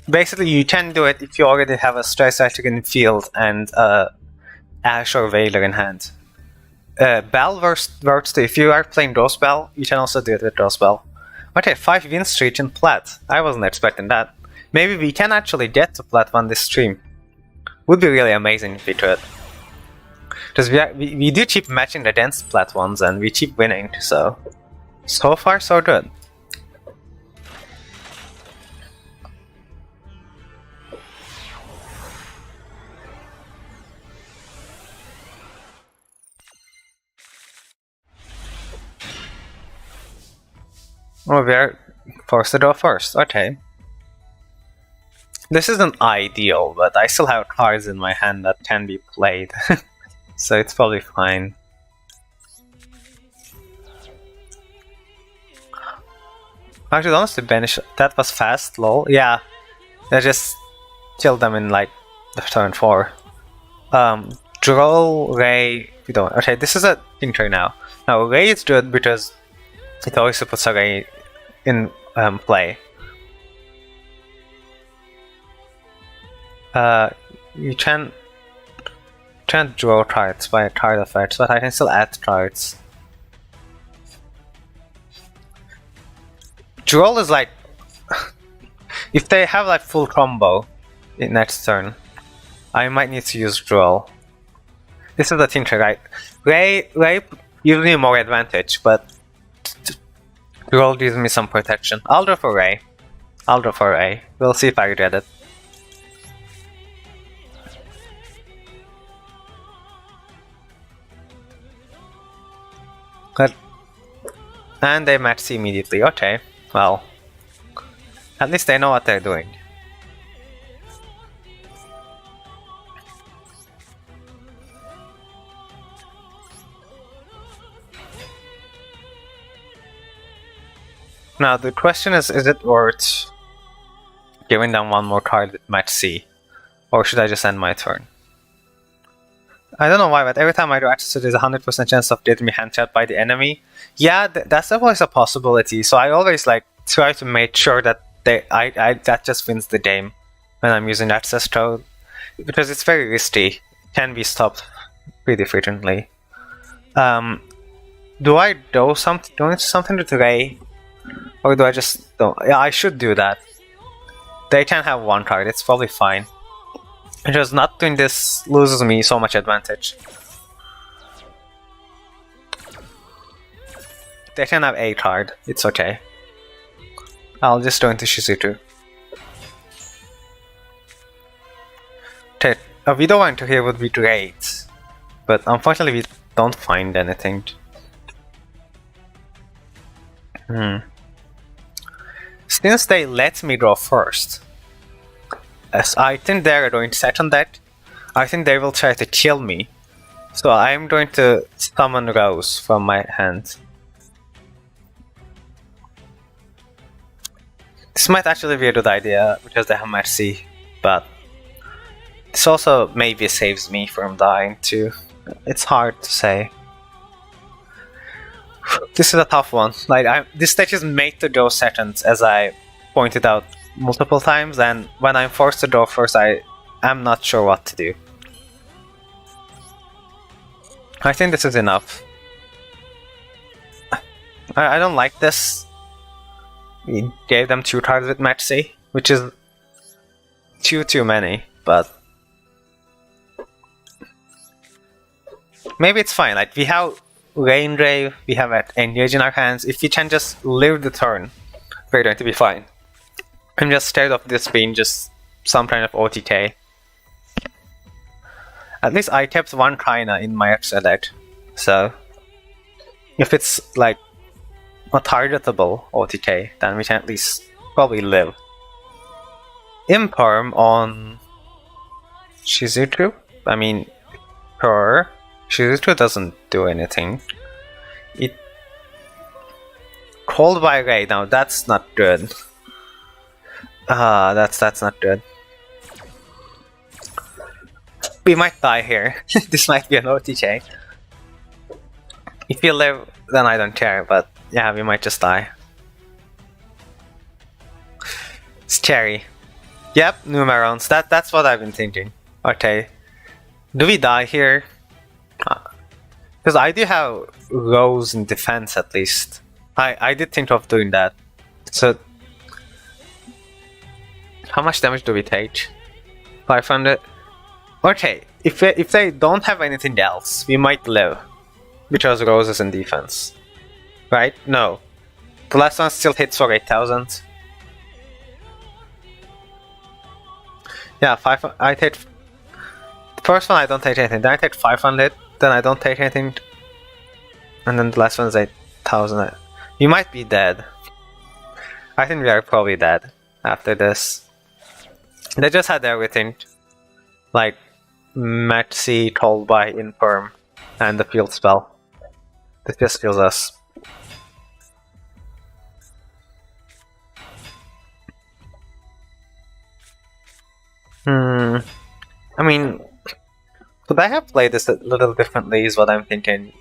Basically, you can do it if you already have a Strike Striker in the field and Ash or Veiler in hand. Bell works too. If you are playing Draw Spell, you can also do it with Draw Spell. Okay, 5 win streak in Plat. I wasn't expecting that. Maybe we can actually get to Plat 1 this stream. Would be really amazing if we could. Because we do keep matching against Plat 1s and we keep winning, so far so good. Oh, we're forced to draw first, okay. This isn't ideal, but I still have cards in my hand that can be played. So it's probably fine. I should honestly banish. That was fast, lol. Yeah, I just killed them in like the turn 4. Droll, Ray, we don't. Okay, this is a thing right now. Now Ray is good because it always puts a Ray in play. You can't draw cards by card effects, but I can still add cards. Droll is like if they have like full combo in next turn, I might need to use Droll. This is the thing, right? Ray gives me more advantage, but Droll gives me some protection. I'll draw for Ray. We'll see if I get it. Good. And they match C immediately. Okay, well, at least they know what they're doing. Now the question is it worth giving them one more card with match C? Or should I just end my turn? I don't know why, but every time I do access, there's a 100% chance of getting me handshot by the enemy. Yeah, that's always a possibility. So I always like try to make sure that that just wins the game when I'm using access code, because it's very risky. It can be stopped pretty frequently. Do I do something with Ray, or do I just don't? Yeah, I should do that. They can have one card. It's probably fine. Because not doing this loses me so much advantage. They can have a card. It's okay. I'll just go into Shizuku. Okay, a video into here would be great, but unfortunately we don't find anything. Since they let me draw first, as I think they're going to set on that, I think they will try to kill me. So I'm going to summon Rose from my hand. This might actually be a good idea because they have Mercy, but this also maybe saves me from dying too. It's hard to say. This is a tough one. Like, this stage is made to go second, as I pointed out multiple times, and when I'm forced to go first, I am not sure what to do. I think this is enough. I don't like this. We gave them 2 cards with Match C, which is too many, but maybe it's fine. Like, we have Raingrave, we have Engage in our hands. If we can just live the turn, we're going to be fine. I'm just scared of this being just some kind of OTK. At least I kept 1 China in my extra deck, so if it's like a targetable OTK, then we can at least probably live. Imperm on Shizuku? I mean, her. Shizuku doesn't do anything. It called by Ray. Now that's not good. That's not good. We might die here. This might be an OTK. If you live, then I don't care, but yeah, we might just die. Scary. Yep, Numerons. That's what I've been thinking. Okay. Do we die here? Because I do have Rose in defense at least. I did think of doing that. So how much damage do we take? 500? Okay, if they don't have anything else, we might live. Because Rose is in defense. Right? No. The last one still hits for 8,000. Yeah, I take... The first one I don't take anything, then I take 500, then I don't take anything. And then the last one is 8,000. You might be dead. I think we are probably dead after this. They just had everything. Like, Match C, Told by, Infirm, and the field spell. This just kills us. I mean, could I have played this a little differently is what I'm thinking.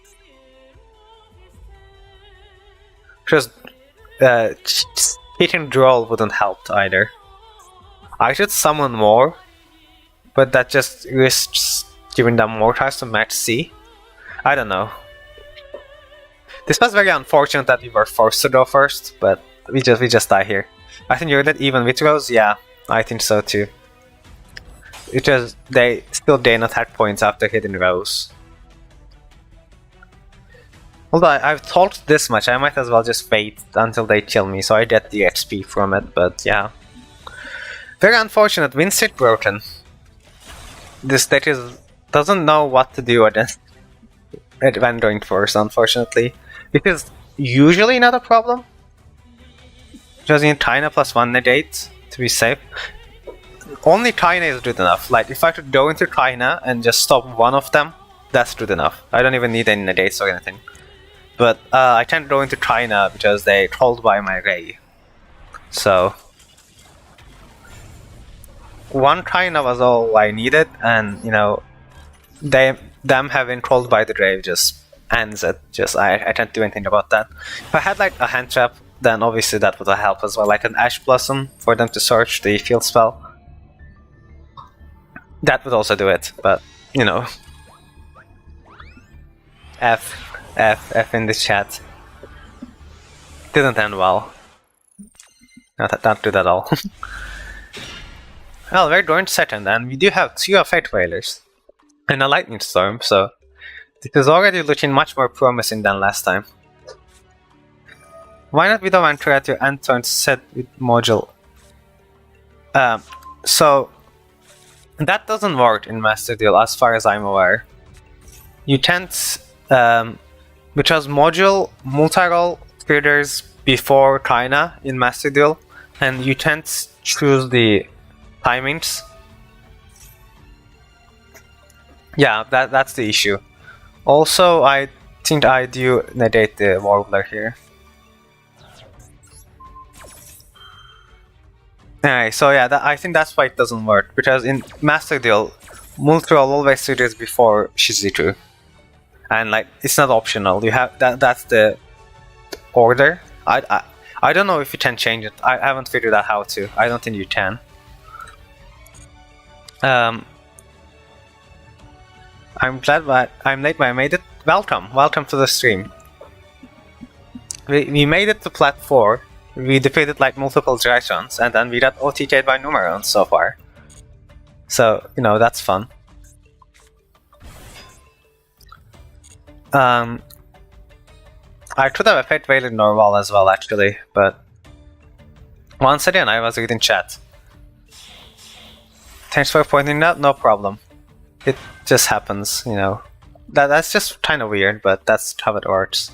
Because hitting Droll wouldn't help either. I should summon more, but that just risks giving them more cards to Match C. I don't know. This was very unfortunate that we were forced to go first, but we just die here. I think you're dead even with Rose? Yeah, I think so too. It just they still gain attack points after hitting Rose. Although I've talked this much, I might as well just wait until they kill me so I get the XP from it, but yeah. Very unfortunate, win streak broken. This deck doesn't know what to do against when going first, unfortunately. Which is usually not a problem. Just need China plus 1 negate to be safe. Only China is good enough. Like, if I could go into China and just stop one of them, that's good enough. I don't even need any negates or anything. But I can't go into China because they trolled by my Ray. So 1 China was all I needed, and you know, them having trolled by the grave just ends it. Just I can't do anything about that. If I had like a hand trap, then obviously that would help as well, like an Ash Blossom for them to search the field spell. That would also do it, but you know. F in the chat. Didn't end well. Not good at all. Well, we're going to second, and we do have 2 Fate Whalers and a Lightning Storm, so this is already looking much more promising than last time. Why not with a venture at your end turn set with module? So that doesn't work in Master Duel as far as I'm aware. You can't, because module multi-roll triggers before Kaina in Master Duel, and you can't choose the timings. Yeah, that's the issue. Also, I think I do negate the Warbler here. Anyway, so yeah, I think that's why it doesn't work, because in Master Duel, multi-roll always triggers before Shizuku. And like, it's not optional, you have that's the order. I don't know if you can change it. I haven't figured out how to. I don't think you can. I'm glad that I'm late, but I made it. Welcome to the stream. We made it to Plat 4. We defeated like multiple Drytrons, and then we got OTK'd by Numerons so far. So, you know, that's fun. I could have a Fate Whaler Norval as well, actually, but once again, I was reading chat. Thanks for pointing out, no problem. It just happens, you know. That's just kind of weird, but that's how it works.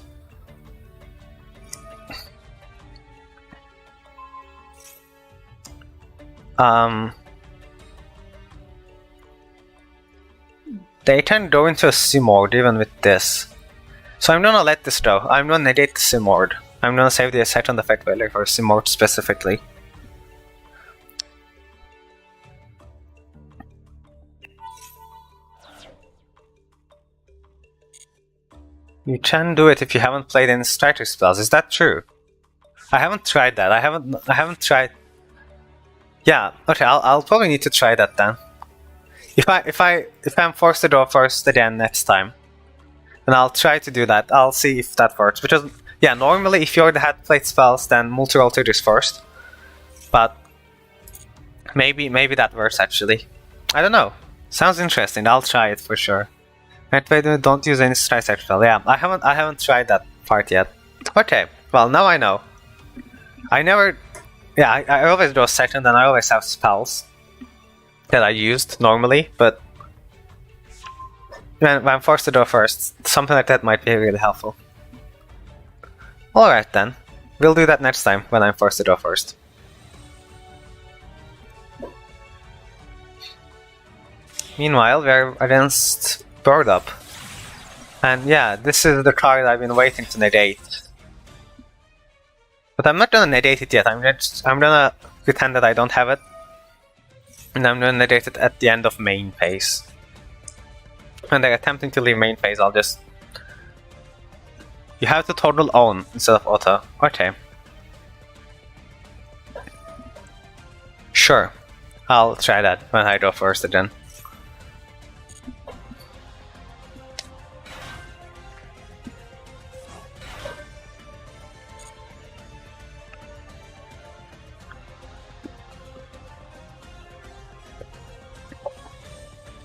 They can go into a Simord even with this. So I'm gonna let this go. I'm gonna negate the Simord. I'm gonna save the effect on the Fate Whaler for Simord specifically. You can do it if you haven't played any striker spells. Is that true? I haven't tried that. I haven't tried. Yeah. Okay. I'll probably need to try that then. If I'm forced to go first again next time, then I'll try to do that. I'll see if that works. Because yeah, normally if you already had played spells, then multi-roll triggers first. But maybe that works actually. I don't know. Sounds interesting. I'll try it for sure. And don't use any strike spell. Yeah, I haven't tried that part yet. Okay. Well, now I know. I never. Yeah, I always go second, and I always have spells that I used normally, but when I'm forced to go first, something like that might be really helpful. Alright then, we'll do that next time when I'm forced to go first. Meanwhile, we're against Bird Up. And yeah, this is the card I've been waiting to negate. But I'm not gonna negate it yet, I'm gonna pretend that I don't have it. And I'm gonna negate it at the end of main phase. When they're attempting to leave main phase, I'll just... You have to total own instead of auto. Okay. Sure. I'll try that when I go first again.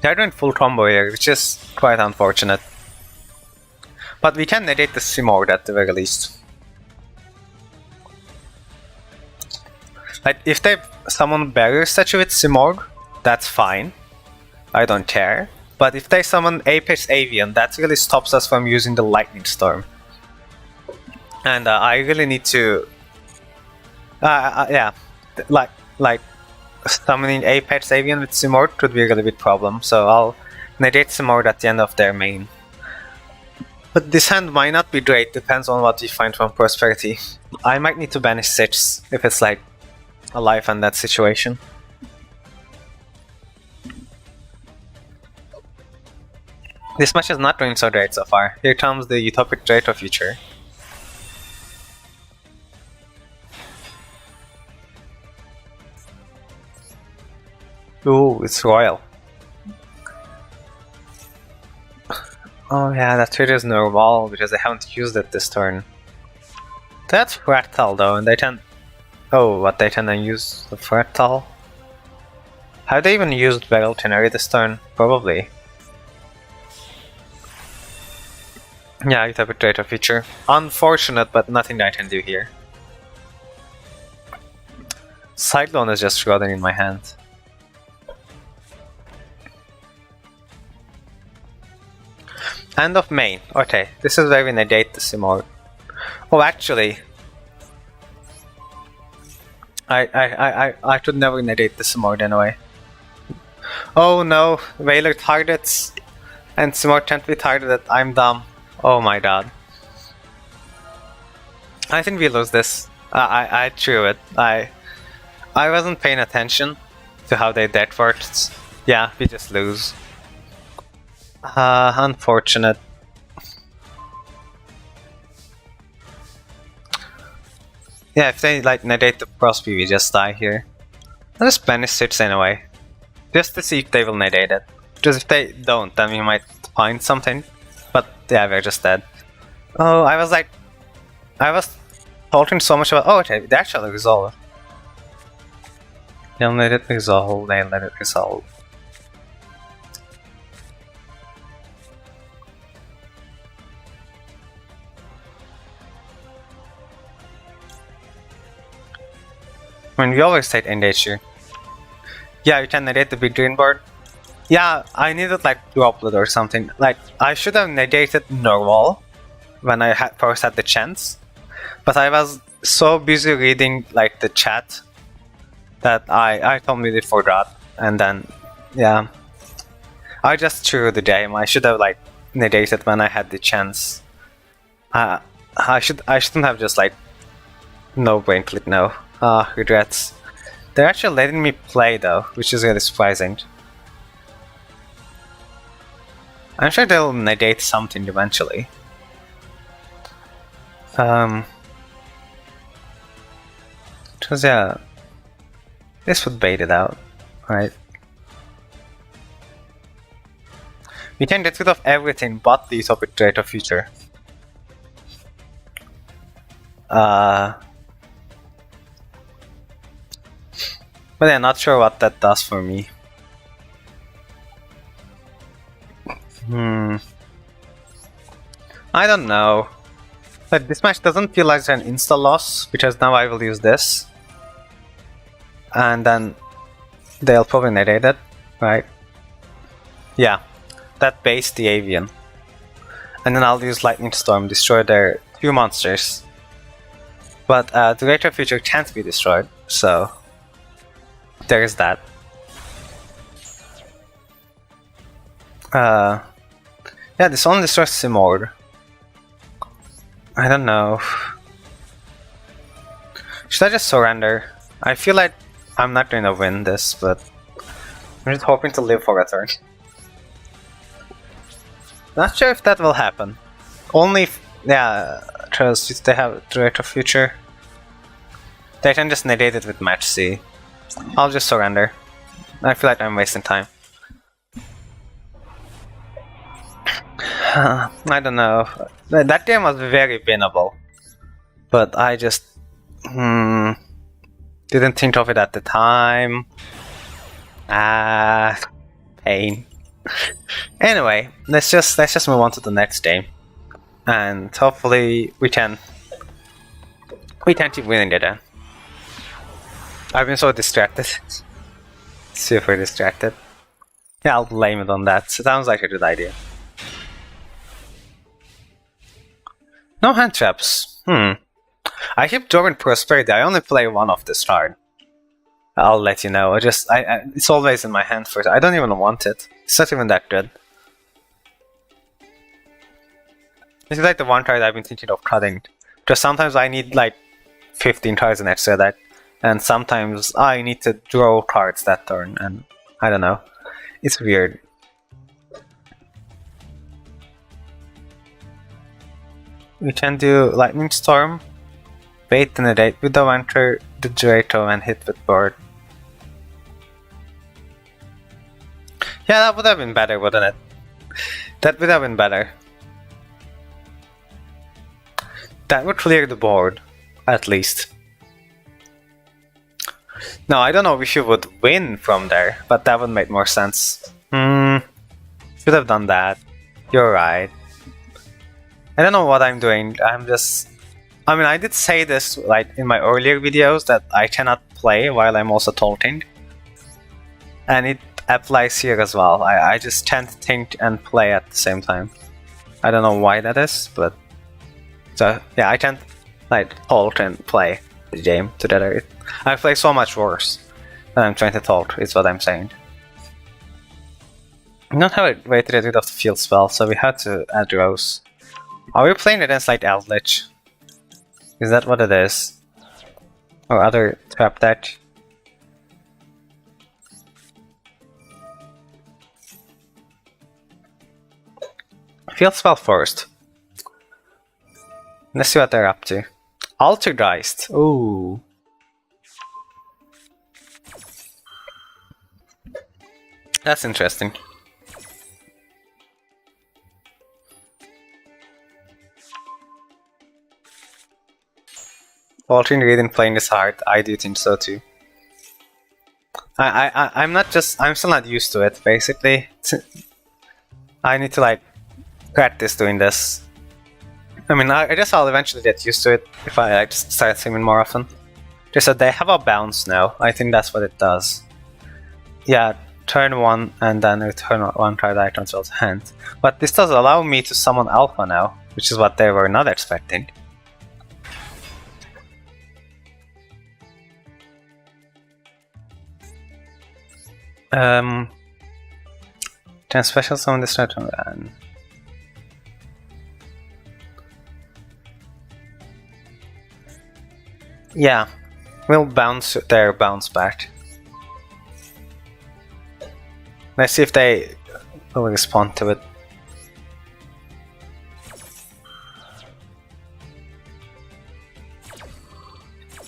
They're doing full combo here, which is quite unfortunate. But we can negate the Simord at the very least. Like, if they summon Barrier Statue with Simord, that's fine. I don't care. But if they summon Apex Avian, that really stops us from using the Lightning Storm. And I really need to... yeah, like summoning Apex Avian with Simord could be a really big problem, so I'll negate Simord at the end of their main. But this hand might not be great, depends on what we find from Prosperity. I might need to banish 6 if it's like a life and that situation. This match is not doing so great so far. Here comes the Utopic Drytron future. Ooh, it's royal. Oh yeah, that triggers no wall because I haven't used it this turn. That's fractal though, and they tend. Oh, what they tend to use the fractal? Have they even used Battletonary this turn? Probably. Yeah, Utopic Drytron feature. Unfortunate, but nothing I can do here. Cyclone is just rotting in my hand. End of main. Okay, this is where we negate the Simord. Oh, actually, I could never negate the Simord anyway. Oh no, Whaler targets, and Simord can't be targeted. I'm dumb. Oh my god. I think we lose this. I threw it. I wasn't paying attention to how they deck worked. Yeah, we just lose. Unfortunate. Yeah, if they like negate the Prosby, we just die here. I'll just banish Sits anyway. Just to see if they will negate it. Because if they don't, then we might find something. But yeah, we're just dead. Oh, I was talking so much about. Oh, okay, they actually resolve. They'll let it resolve, they'll let it resolve. I mean, we always take engage here. Yeah, you can negate the big green board. Yeah, I needed like Droplet or something. Like, I should have negated Normal when I first had the chance. But I was so busy reading like the chat that I completely forgot. And then, yeah. I just threw the game. I should have like negated when I had the chance. I shouldn't have just like no brain click no. Regrets. They're actually letting me play though, which is really surprising. I'm sure they'll negate something eventually. Because yeah, this would bait it out, right? We can get rid of everything but the Utopic Drytron future. But I'm not sure what that does for me. I don't know. But this match doesn't feel like an insta loss, because now I will use this. And then they'll probably negate it, right? Yeah, that base the Avian. And then I'll use Lightning Storm, destroy their 2 monsters. But the Drytron feature can't be destroyed, so there is that. Yeah, this only destroys Simord. I don't know. Should I just surrender? I feel like I'm not going to win this, but I'm just hoping to live for a turn. Not sure if that will happen. Only if, yeah, because if they have Drytron future, they can just negate it with match C. I'll just surrender. I feel like I'm wasting time. I don't know. That game was very winnable, but I just didn't think of it at the time. Pain. Anyway, let's just move on to the next game, and hopefully we can keep winning it. I've been so distracted. Super distracted. Yeah, I'll blame it on that. Sounds like a good idea. No hand traps. I keep drawing Prosperity. I only play one of this card. I'll let you know. It's always in my hand first. I don't even want it. It's not even that good. It's like the one card I've been thinking of cutting. Because sometimes I need like 15 cards in extra deck, and sometimes I need to draw cards that turn, and I don't know. It's weird. We can do Lightning Storm, bait and negate with the Winter, the Drytron, and hit with Bird. Yeah, that would have been better, wouldn't it? That would have been better. That would clear the board, at least. No, I don't know if you would win from there, but that would make more sense. Should have done that. You're right. I don't know what I'm doing. I mean, I did say this like in my earlier videos that I cannot play while I'm also talking. And it applies here as well. I just can't think and play at the same time. I don't know why that is, but... So, yeah, I can't like talk and play the game together. I play so much worse when I'm trying to talk, is what I'm saying. We don't have a way to get rid of the field spell, so we had to add rows. Are we playing against like Eldritch? Is that what it is? Or other trap deck? Field spell first. Let's see what they're up to. Altergeist. Ooh. That's interesting. Altering reading playing is hard. I do think so too. I'm still not used to it, basically. I need to like practice doing this. I mean, I guess I'll eventually get used to it if I like start streaming more often. Just that they have a bounce now. I think that's what it does. Yeah, turn 1 and then return 1 card item to hand. But this does allow me to summon Alpha now, which is what they were not expecting. Can special summon this Drytron? Yeah, we'll bounce their bounce back. Let's see if they will respond to it.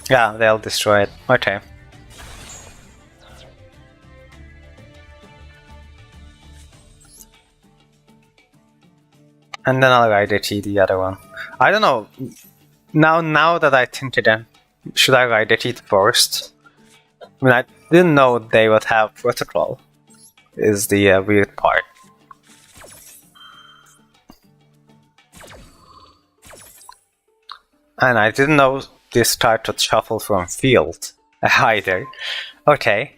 Yeah, they'll destroy it. Okay. And then I'll ride it the other one. I don't know. Now that I think again, should I ride it first? I mean, I didn't know they would have protocol. Is the weird part. And I didn't know this card would shuffle from field either. Okay.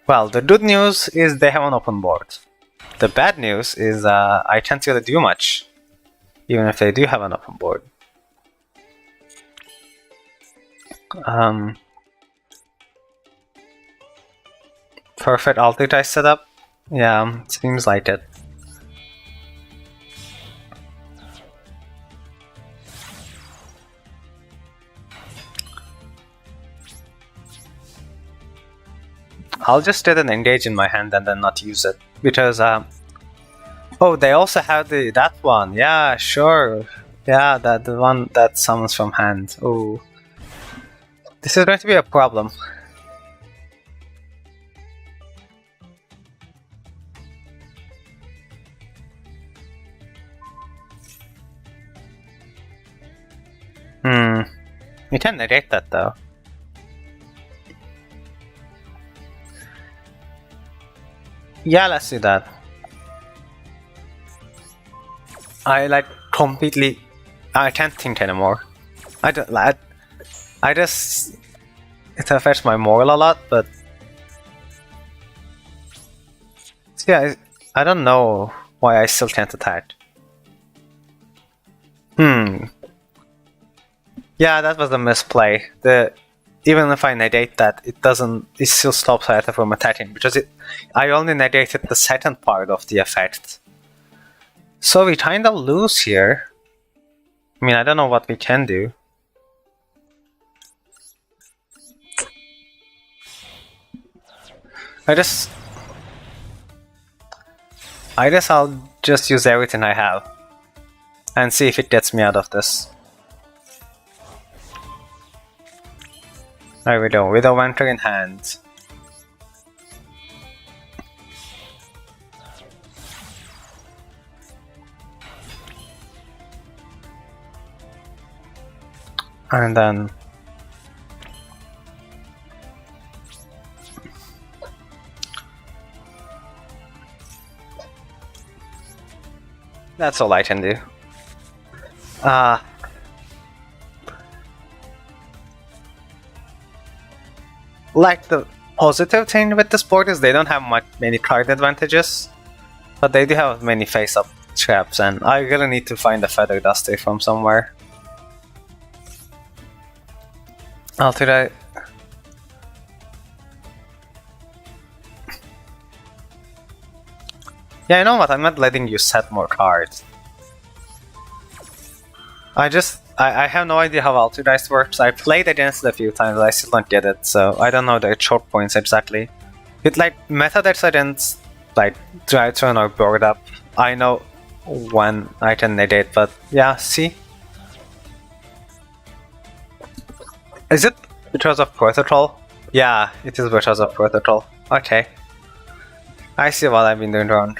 Well, the good news is they have an open board. The bad news is I can't really do much, even if they do have an open board. Perfect Altergeist setup? Yeah, seems like it. I'll just get an engage in my hand and then not use it, because oh, they also have that one. Yeah, sure. Yeah, the one that summons from hand. Oh, this is going to be a problem. You can negate that though. Yeah, let's do that. I like completely. I can't think anymore. I don't like. I just. It affects my moral a lot, but. Yeah, I don't know why I still can't attack. Yeah, that was a misplay. Even if I negate that, it still stops Aether from attacking, because I only negated the second part of the effect. So we kinda lose here. I mean, I don't know what we can do. I guess I'll just use everything I have and see if it gets me out of this. There we go, with a Winter in hand. And then that's all I can do. Like, the positive thing with this board is they don't have many card advantages, but they do have many face-up traps, and I really need to find a Feather Duster from somewhere. Altergeist. Yeah, you know what? I'm not letting you set more cards. I have no idea how Altergeist works. I played against it a few times, but I still don't get it, so I don't know the choke points exactly. It like meta decks against like Drytron or Board Up. I know when I can negate, but yeah, see? Is it because of Protocol? Yeah, it is because of Protocol. Okay. I see what I've been doing wrong.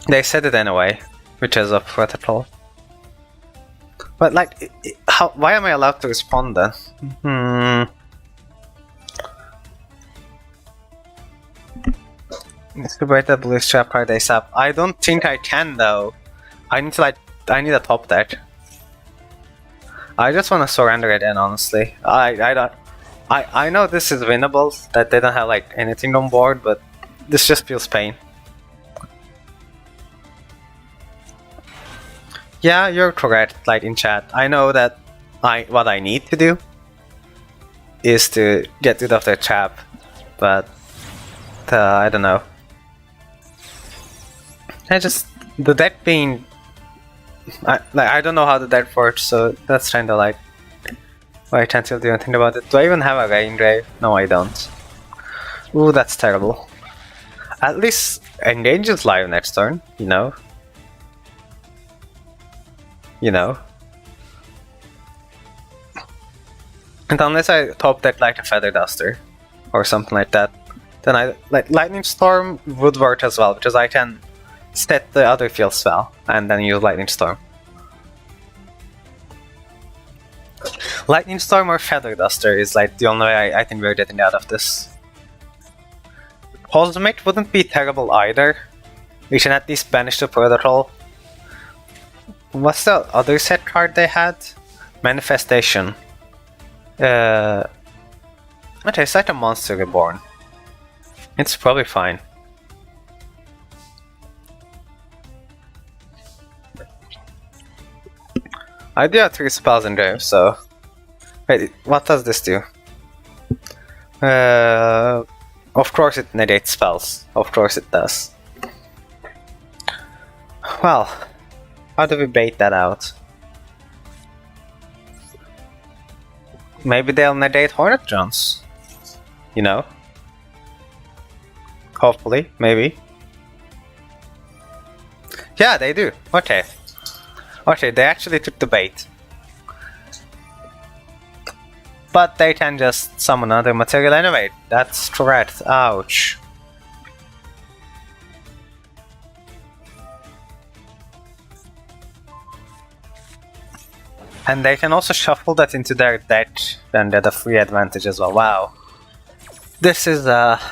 They said it anyway, which is a Protocol. But like, why am I allowed to respond then? Let's break the blue trap card ASAP. I don't think I can though. I need a top deck. I just want to surrender it in, honestly. I know this is winnable, that they don't have like anything on board, but this just feels pain. Yeah, you're correct, like in chat. I know that what I need to do is to get rid of the trap, but I don't know. The deck being... I don't know how the deck works, so that's kinda like why I can't do anything about it. Do I even have a Rain Grave? No, I don't. Ooh, that's terrible. At least Engage is live next turn, you know? You know? And unless I top deck like a Feather Duster or something like that, then Lightning Storm would work as well, because I can set the other field spell and then use Lightning Storm. Lightning Storm or Feather Duster is like the only way I think we're getting out of this. Cosmic wouldn't be terrible either. We can at least banish the Protocol. What's the other set card they had? Manifestation. Okay, it's like a Monster Reborn. It's probably fine. I do have 3 spells in there, so... Wait, what does this do? Of course it negates spells. Of course it does. Well, how do we bait that out? Maybe they'll negate Hornet Drones. You know? Hopefully, maybe. Yeah, they do. Okay. Okay, they actually took the bait. But they can just summon other material anyway. That's correct. Ouch. And they can also shuffle that into their deck and get a free advantage as well. Wow. This is not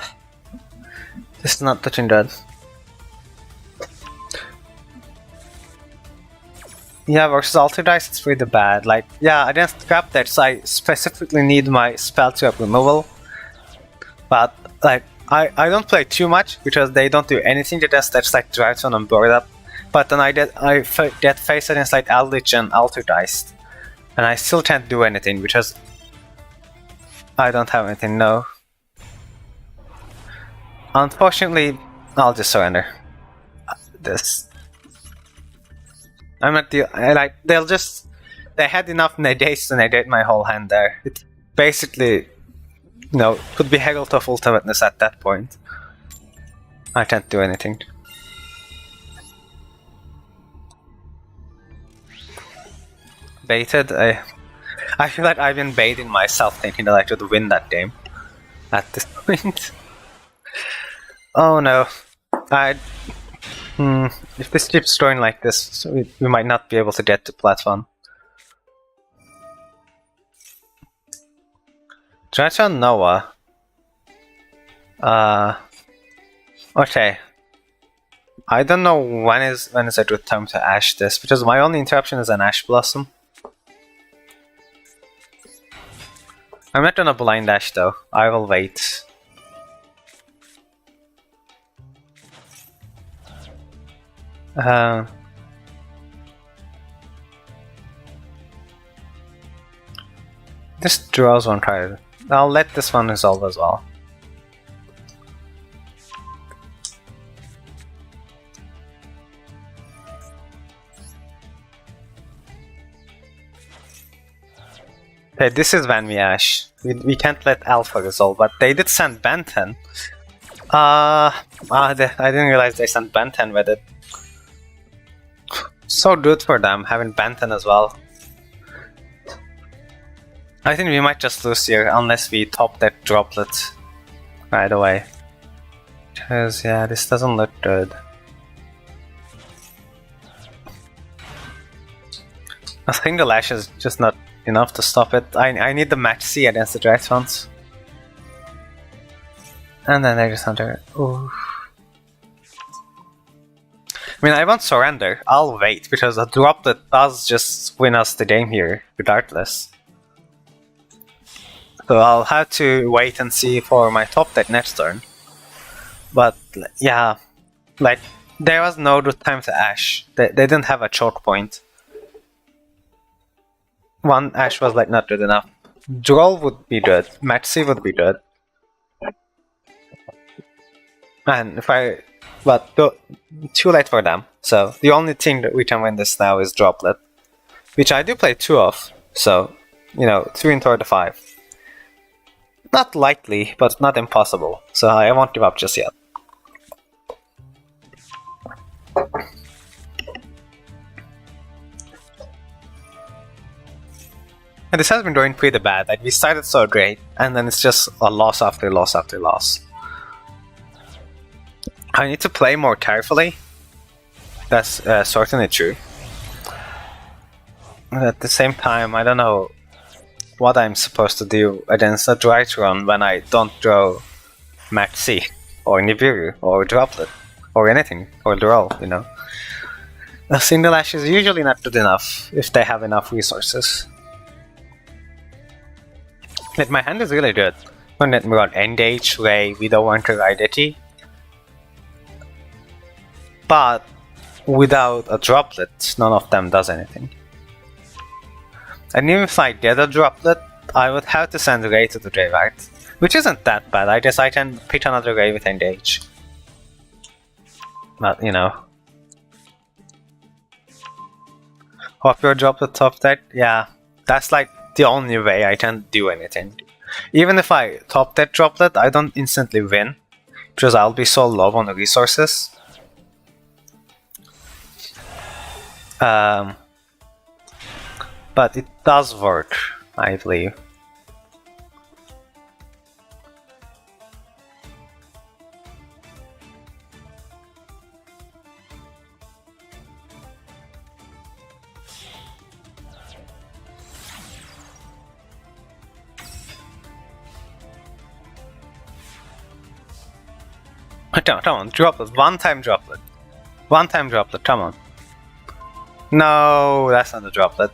touching good. Yeah, versus Altergeist it's really bad. Like, yeah, against trap decks I specifically need my spell trap removal. But, like, I don't play too much because they don't do anything against decks like Drytron and Board Up. But then I get faced against like Eldritch and Altergeist. And I still can't do anything because I don't have anything, no. Unfortunately, I'll just surrender. This. I'm not they had enough negates to negate my whole hand there. It basically, you know, could be Herald of Ultimateness at that point. I can't do anything. Baited? I feel like I've been baiting myself thinking that I could win that game at this point. Oh no. If this keeps going like this, we might not be able to get to Plat I. Drytron Noah. Okay. I don't know when is a good time to ash this, because my only interruption is an Ash Blossom. I'm not gonna blind ash though. I will wait. This draws one card. I'll let this one resolve as well. Okay, this is when we ash. We can't let Alpha resolve, but they did send Benton. I didn't realize they sent Benton with it. So good for them, having Benton as well. I think we might just lose here, unless we top that droplet right away. Because, yeah, this doesn't look good. I think the Lash is just not enough to stop it. I need the match C against the Drytrons. And then I just Hunter. Ooh. I mean, I won't surrender. I'll wait, because a droplet does just win us the game here, regardless. So I'll have to wait and see for my top deck next turn. But, yeah, like, there was no good time to ash. They didn't have a choke point. One ash was like not good enough. Droll would be good. Match C would be good. And but too late for them. So the only thing that we can win this now is droplet, which I do play 2 of. So, you know, 3 into the 5. Not likely, but not impossible. So I won't give up just yet. And this has been going pretty bad. Like, we started so great, and then it's just a loss after loss after loss. I need to play more carefully. That's certainly true. At the same time, I don't know what I'm supposed to do against a Drytron when I don't draw Match C, or Nibiru, or Droplet, or anything, or Droll, you know. A single Ash is usually not good enough if they have enough resources. But my hand is really good. When we got Engage, Ray, Widowmaker, Identity. But without a droplet, none of them does anything. And even if I get a droplet, I would have to send Ray to the graveyard. Which isn't that bad, I guess I can pick another Ray with Engage. But, you know. Hope your droplet top deck? Yeah, that's like the only way I can do anything. Even if I top that droplet, I don't instantly win. Because I'll be so low on the resources. But it does work, I believe. Come on, droplet, one time droplet. One time droplet, come on. No, that's not a droplet.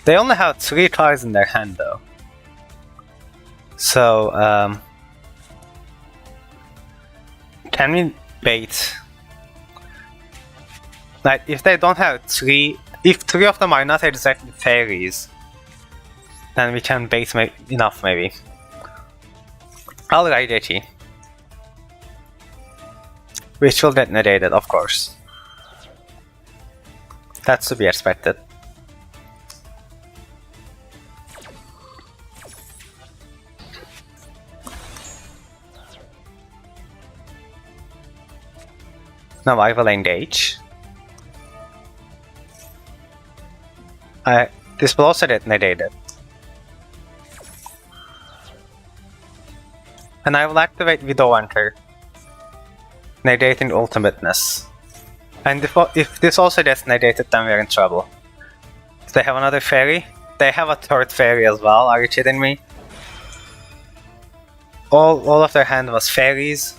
They only have 3 cards in their hand though. So, can we bait? Like, if they don't have 3, if 3 of them are not exactly fairies, then we can bait enough maybe. I'll write 80. Which will get negated, of course. That's to be expected. Now I will engage. This will also negate it. And I will activate Widow Hunter, negating ultimateness. And if this also gets negated, then we're in trouble. So they have another fairy. They have a third fairy as well. Are you kidding me? All of their hand was fairies.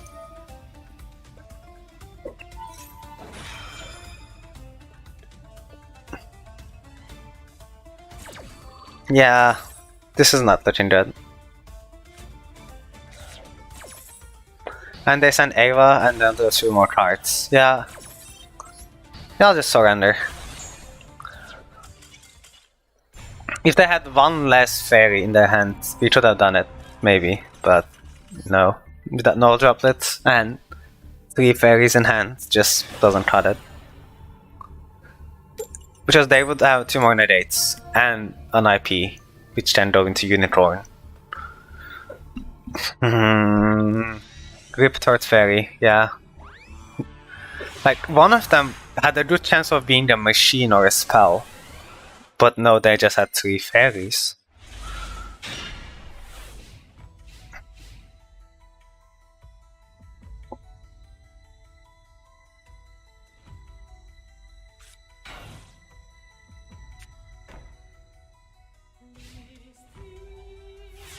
Yeah, this is not looking good. And they send Ava and then do 2 more cards. Yeah. I'll just surrender. If they had 1 less fairy in their hand, we should have done it, maybe. But no. No droplets and 3 fairies in hand just doesn't cut it. Because they would have 2 more negates and an IP, which then go into Unicorn. Grip third fairy, yeah. Like, one of them had a good chance of being a machine or a spell. But no, they just had 3 fairies.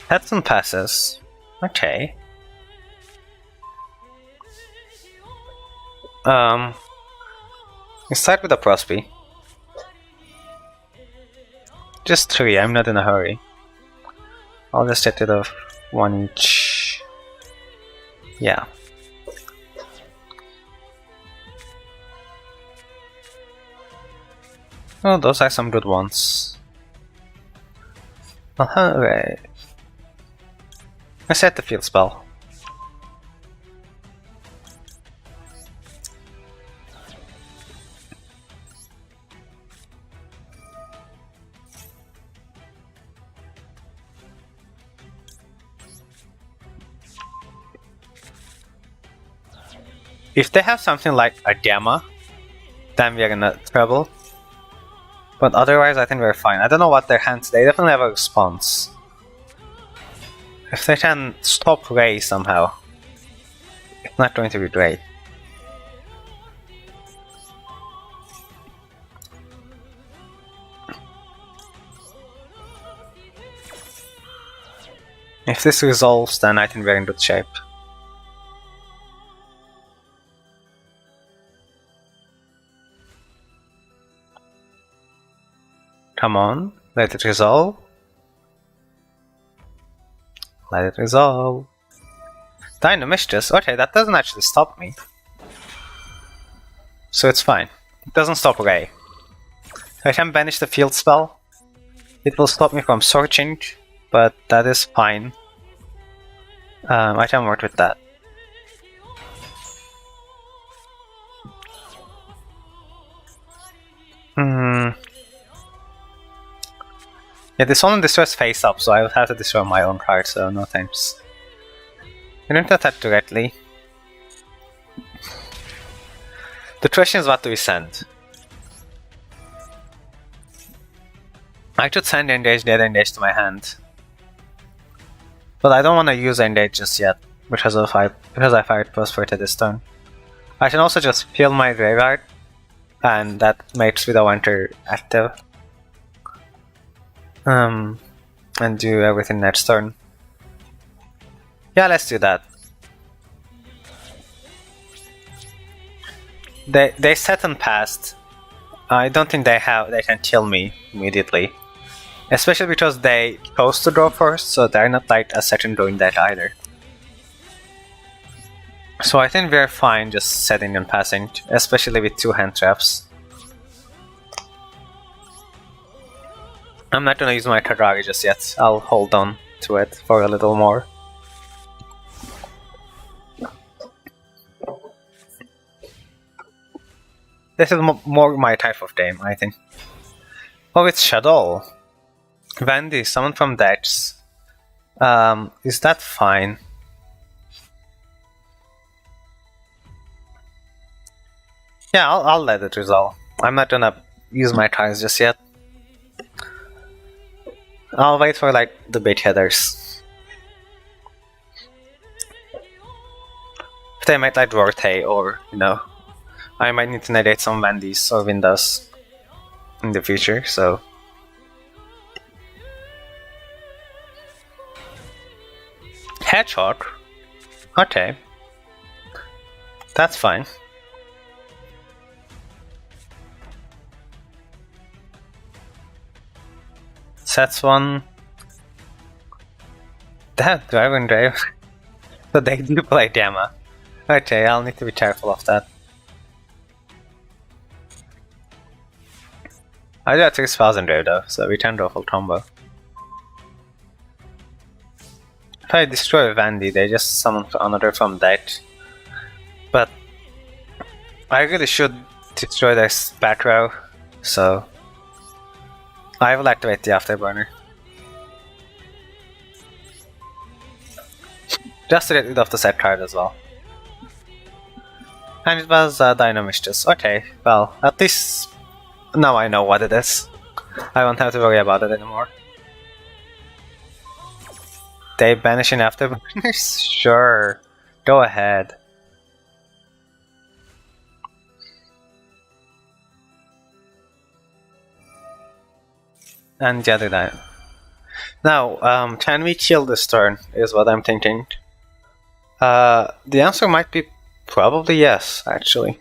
Had some passes. Okay. Let's start with a Prosby. Just 3, I'm not in a hurry. I'll just get rid of 1 each. Yeah. Oh, those are some good ones. Alright. I set the field spell. If they have something like a Gamma, then we're in trouble. But otherwise, I think we're fine. I don't know what their hands. They definitely have a response. If they can stop Ray somehow, it's not going to be great. If this resolves, then I think we're in good shape. Come on, let it resolve. Let it resolve. Dino Mistress. Okay, that doesn't actually stop me. So it's fine. It doesn't stop Ray. I can banish the field spell. It will stop me from searching, but that is fine. I can work with that. Yeah, this one destroys face up, so I will have to destroy my own card, so no thanks. I don't attack directly. The question is, what do we send? I should send Engage, get Engage to my hand. But I don't want to use Engage just yet, because I fired Prosperity this turn. I can also just fill my graveyard, and that makes Widow Hunter active. And do everything next turn. Yeah, let's do that. They set and passed. I don't think they can kill me immediately. Especially because they chose to go first, so they're not like a second doing that either. So I think we're fine just setting and passing, especially with 2 hand traps. I'm not gonna use my Kagari just yet. I'll hold on to it for a little more. This is more my type of game, I think. Oh, it's Shadow. Vandy, someone from Dex. Is that fine? Yeah, I'll let it resolve. I'm not gonna use my tries just yet. I'll wait for like the big hitters. If they might like rotate, or you know, I might need to negate some Wendy's or Windows in the future, so. Hedgehog? Okay. That's fine. Sets one. That Dragon Drive. So they do play Gamma. Okay, I'll need to be careful of that. I do have 6,000 Drive though, so we can go full combo. If I destroy Vandy, they just summon another from deck. But I really should destroy their back row, so I will activate the Afterburner. Just to get rid of the set card as well. And it was Dino Mistress. Okay, well, at least now I know what it is. I won't have to worry about it anymore. They banish in Afterburners? Sure, go ahead. And the other Dino. Now, can we kill this turn, is what I'm thinking. The answer might be probably yes, actually.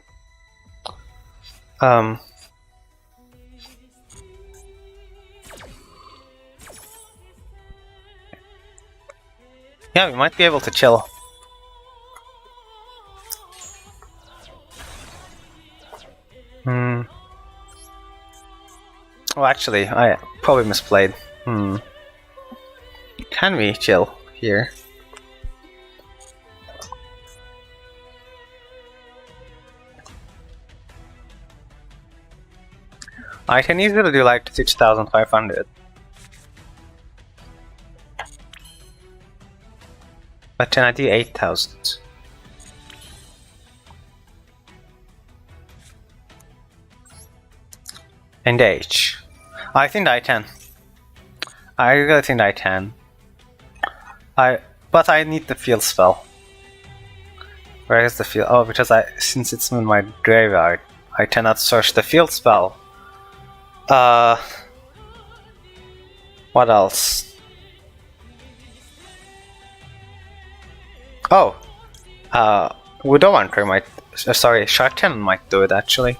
Yeah, we might be able to chill. Well, actually, I probably misplayed. Can we chill here? I can easily do like 6,500. But can I do 8,000? Engage. I think I can. I really think I can. But I need the field spell. Where is the field? Oh, because since it's in my graveyard, I cannot search the field spell. What else? Oh, Widowhunter might. Sorry, Shark Cannon might do it actually.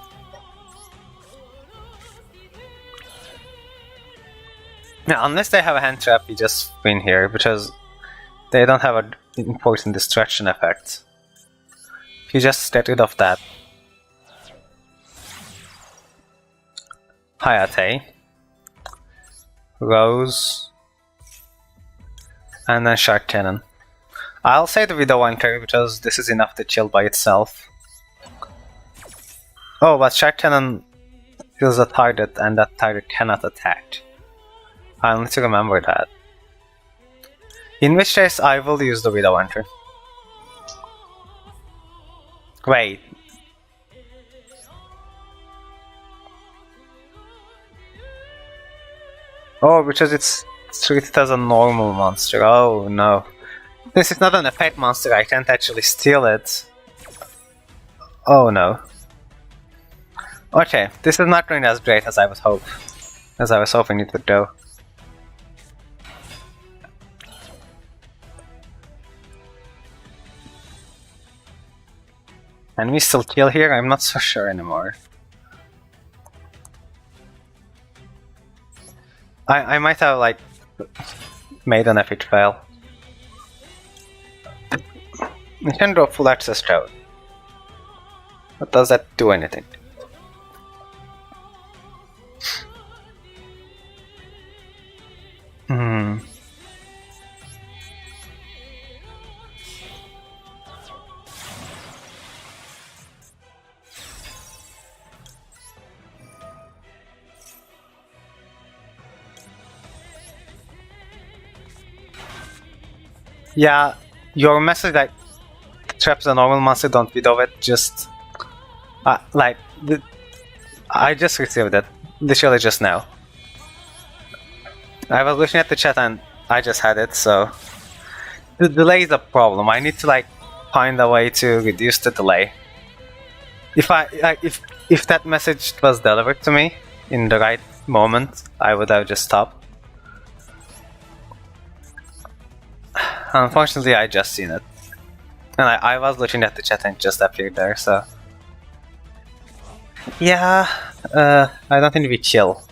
Now, unless they have a hand trap, we just win here because they don't have an important distraction effect. If you just get rid of that. Hayate, Rose, and then Shark Cannon. I'll say the Widowhunter because this is enough to chill by itself. Oh, but Shark Cannon kills a target and that target cannot attack. I'll need to remember that. In which case, I will use the Widowhunter. Wait. Oh, because it's treated as a normal monster. Oh no. This is not an effect monster, I can't actually steal it. Oh no. Okay, this is not going as great as I was hoping it would go. Can we still kill here? I'm not so sure anymore. I might have like made an epic fail. We can draw full access code. But does that do anything? Yeah, your message like traps a normal monster, don't widow it, just Like, I just received it, literally just now. I was looking at the chat and I just had it, so... The delay is a problem. I need to, like, find a way to reduce the delay. If that message was delivered to me in the right moment, I would have just stopped. Unfortunately, I just seen it. And I was looking at the chat and it just appeared there, so... Yeah, I don't think we chill.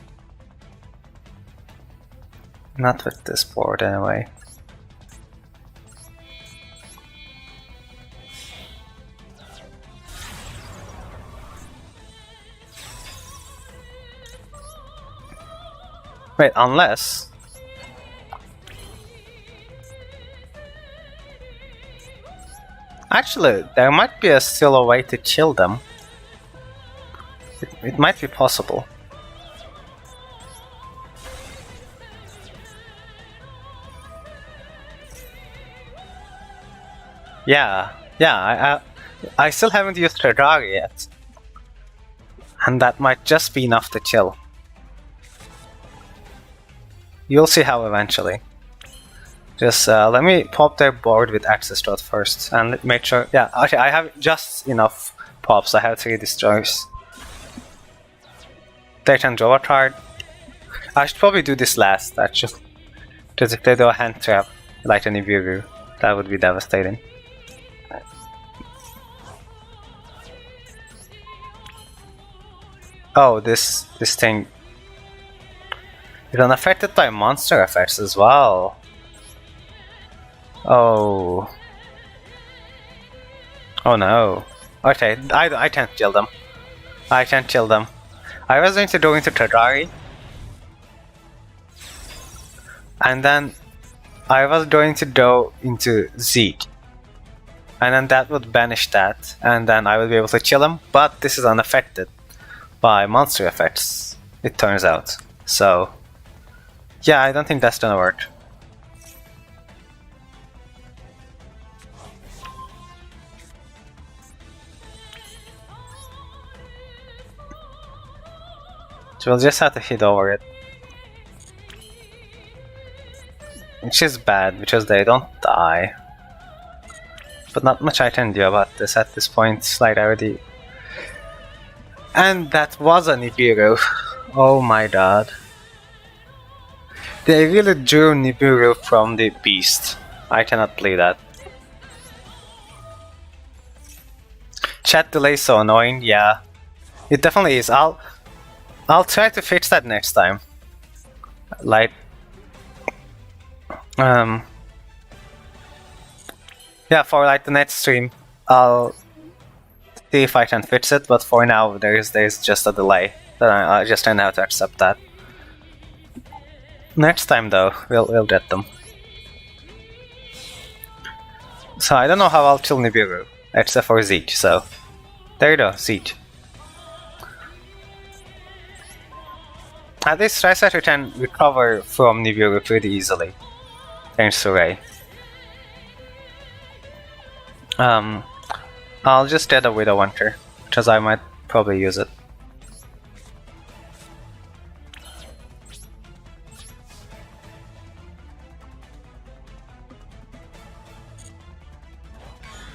Not with this board, anyway. Wait, unless... Actually, there might be still a way to chill them. It might be possible. Yeah, I still haven't used Radar yet. And that might just be enough to chill. You'll see how eventually. Just let me pop their board with access to it first and make sure. Yeah, actually, I have just enough pops. I have 3 destroys. They can draw a card. I should probably do this last, actually. Because if they do a hand trap, like a Nibiru, that would be devastating. Oh, this thing is unaffected by monster effects as well. Oh. Oh no. Okay, I can't kill them. I can't kill them. I was going to go into Tadari. And then I was going to go into Zeke. And then that would banish that. And then I would be able to kill him. But this is unaffected by monster effects, it turns out. So, yeah, I don't think that's gonna work. So we'll just have to hit over it. Which is bad, because they don't die. But not much I can do about this at this point, like I already... And that was a Nibiru. Oh my god. They really drew Nibiru from the beast. I cannot believe that. Chat delay is so annoying, yeah. It definitely is. I'll try to fix that next time. Like... Yeah, for like the next stream, I'll see if I can fix it, but for now there's just a delay. Then I just don't have to accept that. Next time though, we'll get them. So I don't know how I'll kill Nibiru, except for Zeke, so... There you go, Zeke. At least Triceratops can recover from Nibiru pretty easily. Thanks to Ray. I'll just get a Widow Hunter, because I might probably use it.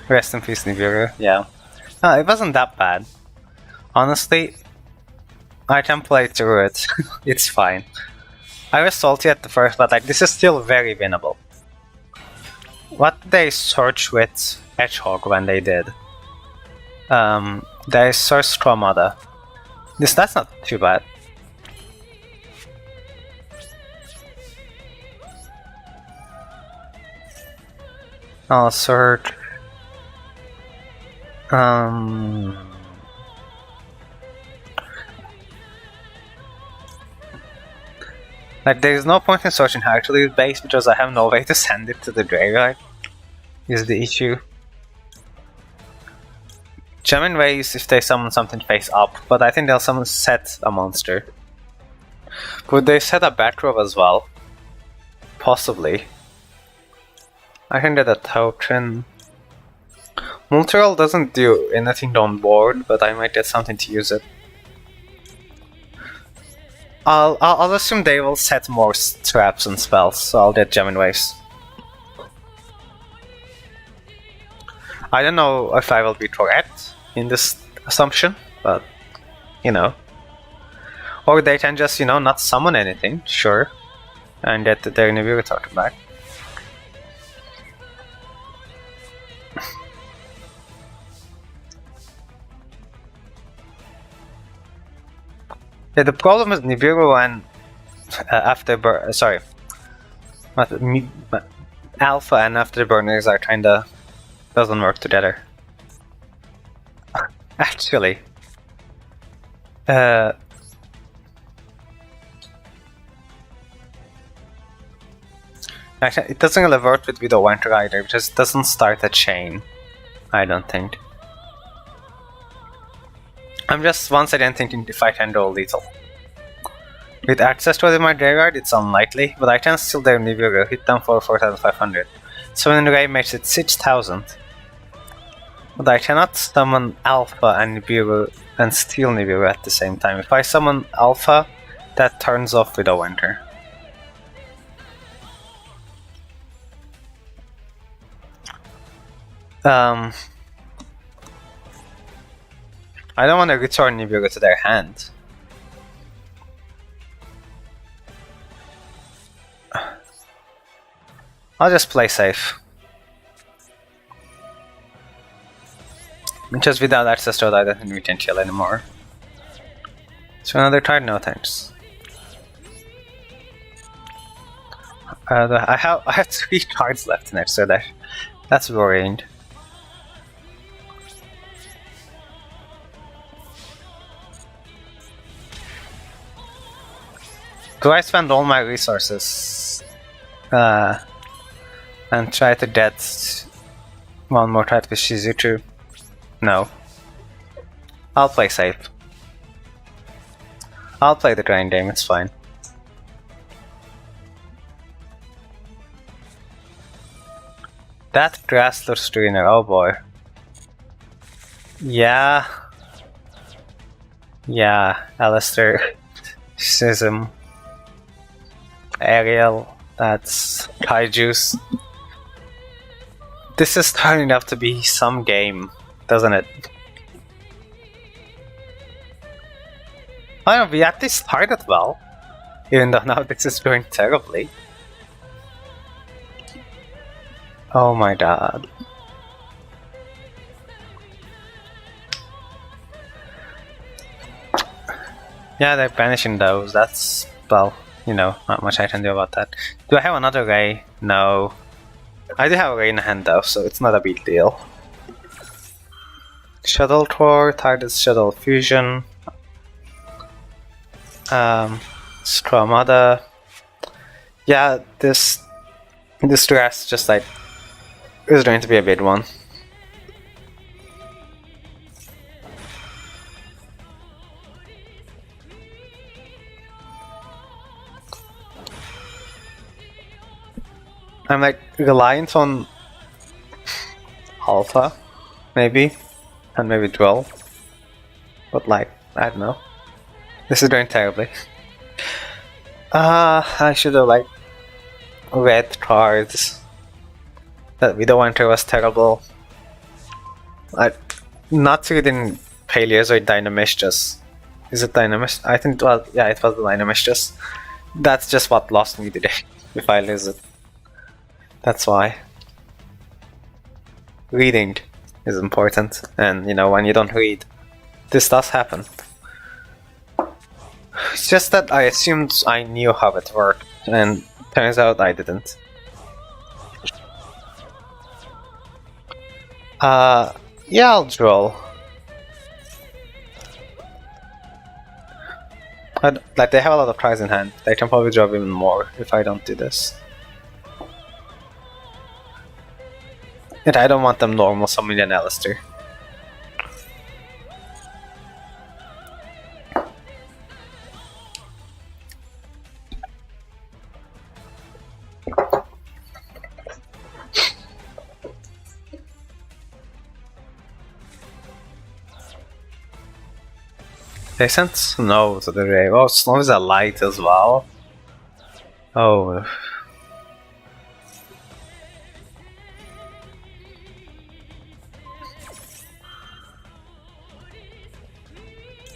Rest in peace, Nibiru. Yeah. No, it wasn't that bad. Honestly, I can play through it. It's fine. I was salty at the first, but like this is still very winnable. What did they search with Hedgehog when they did? They searched Stromada. That's not too bad. I'll search. Like, there is no point in searching Hercules base because I have no way to send it to the graveyard, is the issue. Gemin ways if they summon something face up, but I think they'll summon set a monster. Could they set a Batrov as well? Possibly. I can get a token. Multi-roll doesn't do anything on board, but I might get something to use it. I'll assume they will set more traps and spells, so I'll get Jamming Waves. I don't know if I will be correct in this assumption, but you know. Or they can just, you know, not summon anything, sure, and get their Nibiru token back. Yeah, the problem with Nibiru and Alpha and Afterburners are kinda doesn't work together. Actually, actually, it doesn't really work with Widow Winter either, because it doesn't start a chain. I don't think. I'm just once again thinking if I can go lethal. With access to my graveyard, it's unlikely, but I can steal their Nibiru, hit them for 4,500. Summon Ray makes it 6,000. But I cannot summon Alpha and Nibiru and steal Nibiru at the same time. If I summon Alpha, that turns off Widow Winter. I don't want to return Nibiru to their hand. I'll just play safe. Just without access to it, I don't think we can kill anymore. So another card? No thanks. I have 3 cards left in it, so that's worrying. Do I spend all my resources and try to get one more type with Shizuku? No. I'll play safe. I'll play the grind game, it's fine. That Grassler Streamer, oh boy. Yeah. Yeah, Alistair. Sism. Ariel, that's Kaiju's. This is turning out to be some game, doesn't it? I don't know, we at least started well, even though now this is going terribly. Oh my god. Yeah, they're banishing those, that's, well, you know, not much I can do about that. Do I have another Ray? No. I do have a Ray in hand though, so it's not a big deal. Shuttle Core, targets Shuttle Fusion. Stramada. Yeah, this stress just like is going to be a big one. I'm like reliant on Alpha, maybe, and maybe Dwell, but like, I don't know. This is going terribly. I should have like read cards. That Widow Winter was terrible. Not reading Paleos or Dynamistus. Is it Dynamistus? I think, well, yeah, it was the Dynamistus. That's just what lost me today, if I lose it. That's why. Reading is important, and you know, when you don't read, this does happen. It's just that I assumed I knew how it worked, and turns out I didn't. Yeah, I'll draw. Like, they have a lot of cards in hand. They can probably draw even more if I don't do this. And I don't want them normal summoning an Alistair. They sent snow to the grave. Oh, snow is a light as well. Oh.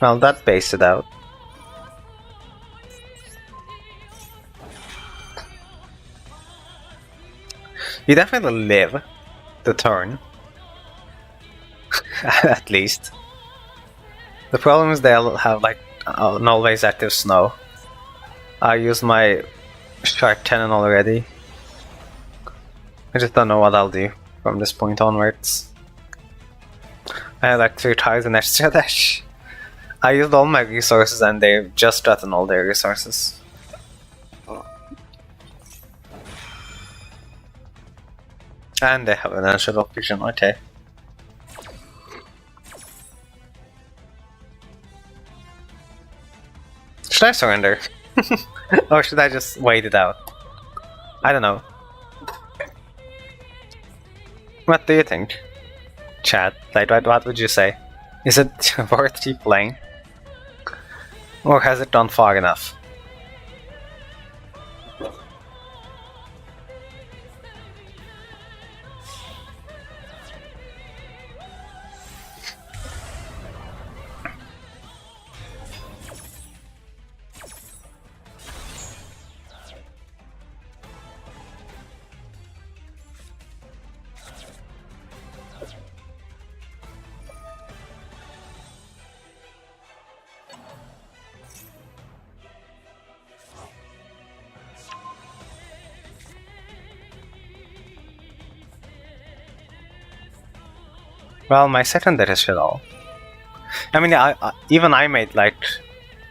Well, that based it out. You definitely live the turn. At least. The problem is they'll have like an always active snow. I used my shark cannon already. I just don't know what I'll do from this point onwards. I had like 3 times an extra dash. I used all my resources and they just threatened all their resources. And they have an ancient vision, okay. Should I surrender? Or should I just wait it out? I don't know. What do you think? Chat, like what would you say? Is it worth keep playing? Or has it gone far enough? Well, my second deck is Shadow. I mean, even I made like...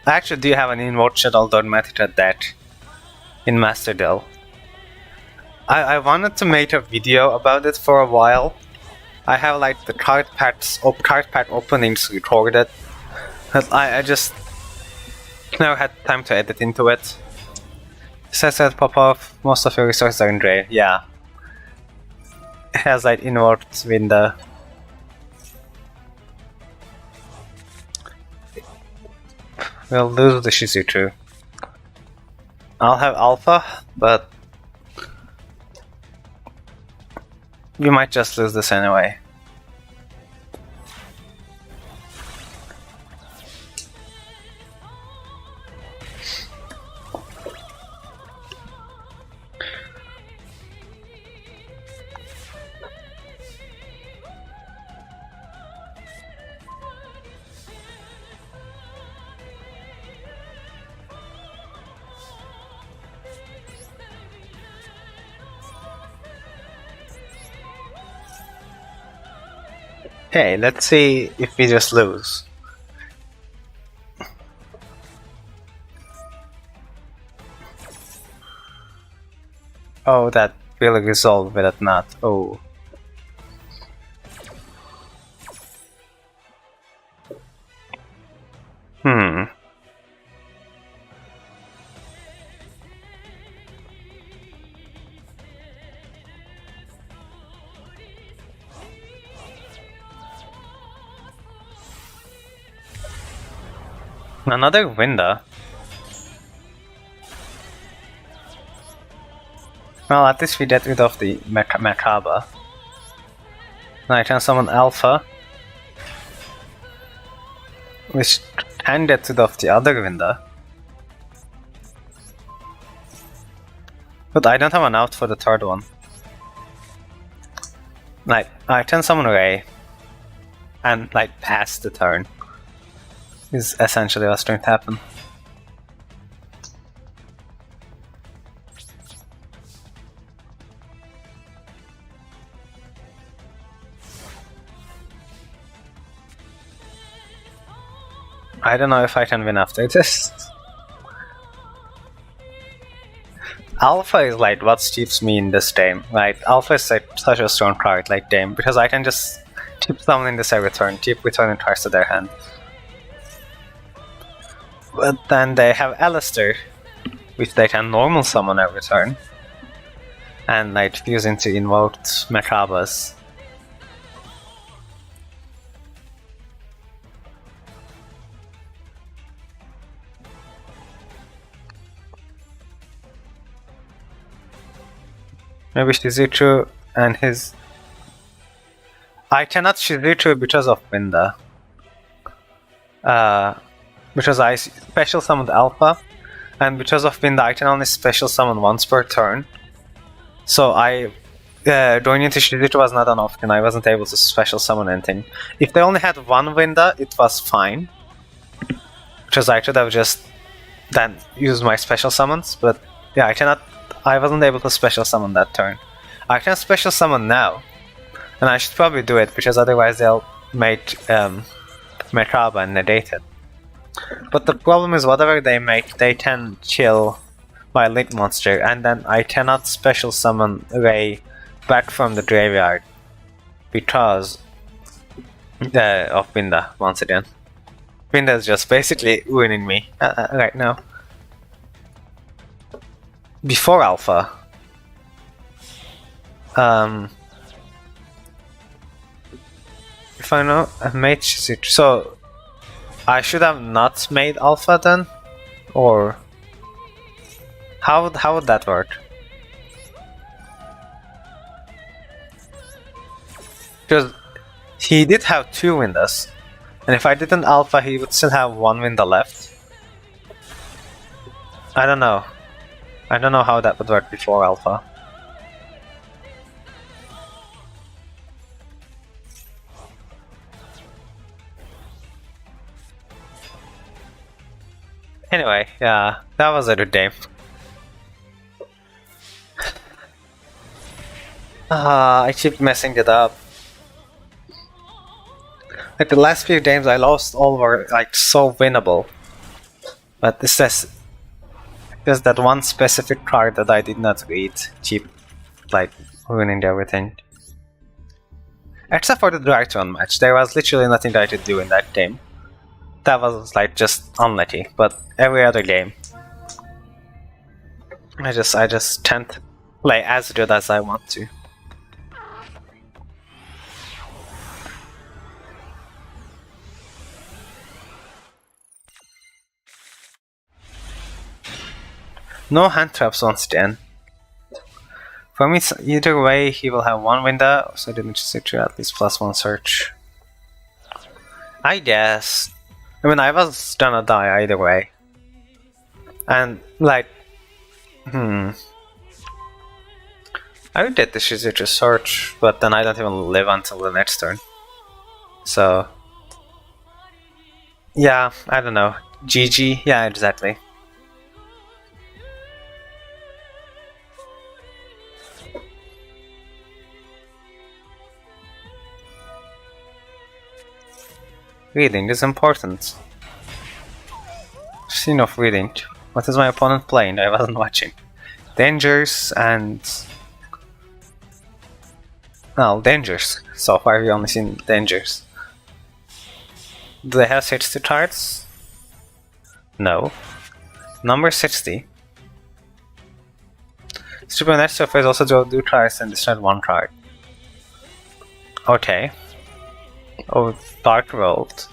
I actually do have an Invoke Shadow Dogmatica deck in Master Duel. I wanted to make a video about it for a while. I have like the card pack openings recorded, but I just never had time to edit into it. Says that pop off, most of your resources are in gray. Yeah. It has like invoked window. We'll lose the Shizuku. I'll have Alpha, but we might just lose this anyway. Okay, let's see if we just lose. Oh, that will resolve with that knot. Oh. Another window. Well, at least we get rid of the Macabre. Now I can summon Alpha, which can get rid of the other window. But I don't have an out for the third one. Like, I can summon Ray and like pass the turn. Is essentially what's going to happen. I don't know if I can win after this. Alpha is like what keeps me in this game. Like, Alpha is like such a strong card, like game, because I can just keep summoning this every turn, keep returning cards to their hand. But then they have Alistair, which they can normal summon every turn, and like fuse into invoked Macabres. Maybe Shizuchu and his... I cannot Shizuchu because of Winda. Because I special summoned Alpha, and because of Winda I can only special summon once per turn. So going into Shizuchu was not an option, I wasn't able to special summon anything. If they only had one Winda, it was fine. Because I could have just then used my special summons, but yeah, I wasn't able to special summon that turn. I can special summon now, and I should probably do it, because otherwise they'll make Merkaba and negate it. But the problem is, whatever they make, they can kill my Link monster, and then I cannot special summon Ray back from the graveyard because of Winda once again. Winda is just basically ruining me right now. Before Alpha, if I know, I made Shizuchu. So I should have not made Alpha then, or how would that work? Because he did have 2 Windas, and if I didn't Alpha, he would still have 1 Winda left. I don't know. I don't know how that would work before Alpha. Anyway, yeah, that was a good game. I keep messing it up. Like the last few games I lost, all were like so winnable. But this is just that one specific card that I did not read keep like ruining everything. Except for the Drytron match, there was literally nothing I could do in that game. That was like just unlucky, but every other game I just can't play as good as I want to. No hand traps once again. For me, either way, he will have 1 window, so I didn't just at least +1 search. I guess. I mean, I was gonna die either way. And, like, I would get the Shizuchu search, but then I don't even live until the next turn. So, yeah, I don't know. GG? Yeah, exactly. Reading is important. Scene of reading. What is my opponent playing? I wasn't watching. Dangers and... well, dangers. So far we've only seen dangers. Do they have 60 cards? No. Number 60. Supernatural Phase also draw 2 cards and discard 1 card. Okay. Oh, Dark World.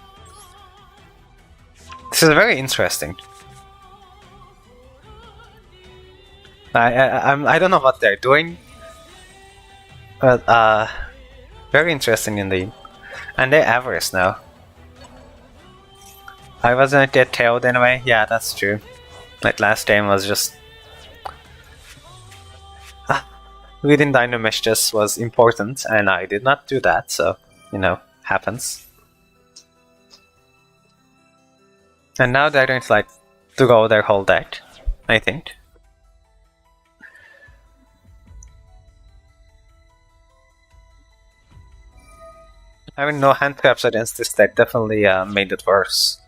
This is very interesting. I don't know what they're doing, but very interesting indeed. And they're avarice now. I wasn't get KO'd anyway. Yeah, that's true. Like last game was just reading Dino Mesh just was important, and I did not do that. So you know, happens. And now they're going to like to go their whole deck, I think. Having no hand traps against this deck definitely made it worse.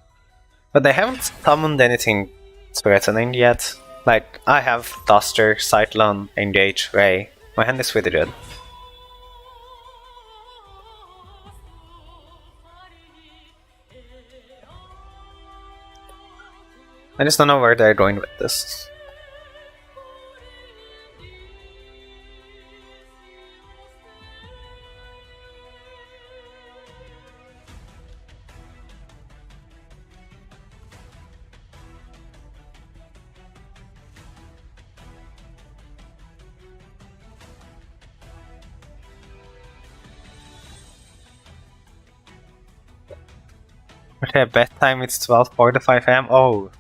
But they haven't summoned anything threatening yet. Like, I have Duster, Cyclone, Engage, Ray. My hand is pretty good. I just don't know where they're going with this. Okay, bedtime it's 12:45 am. Oh,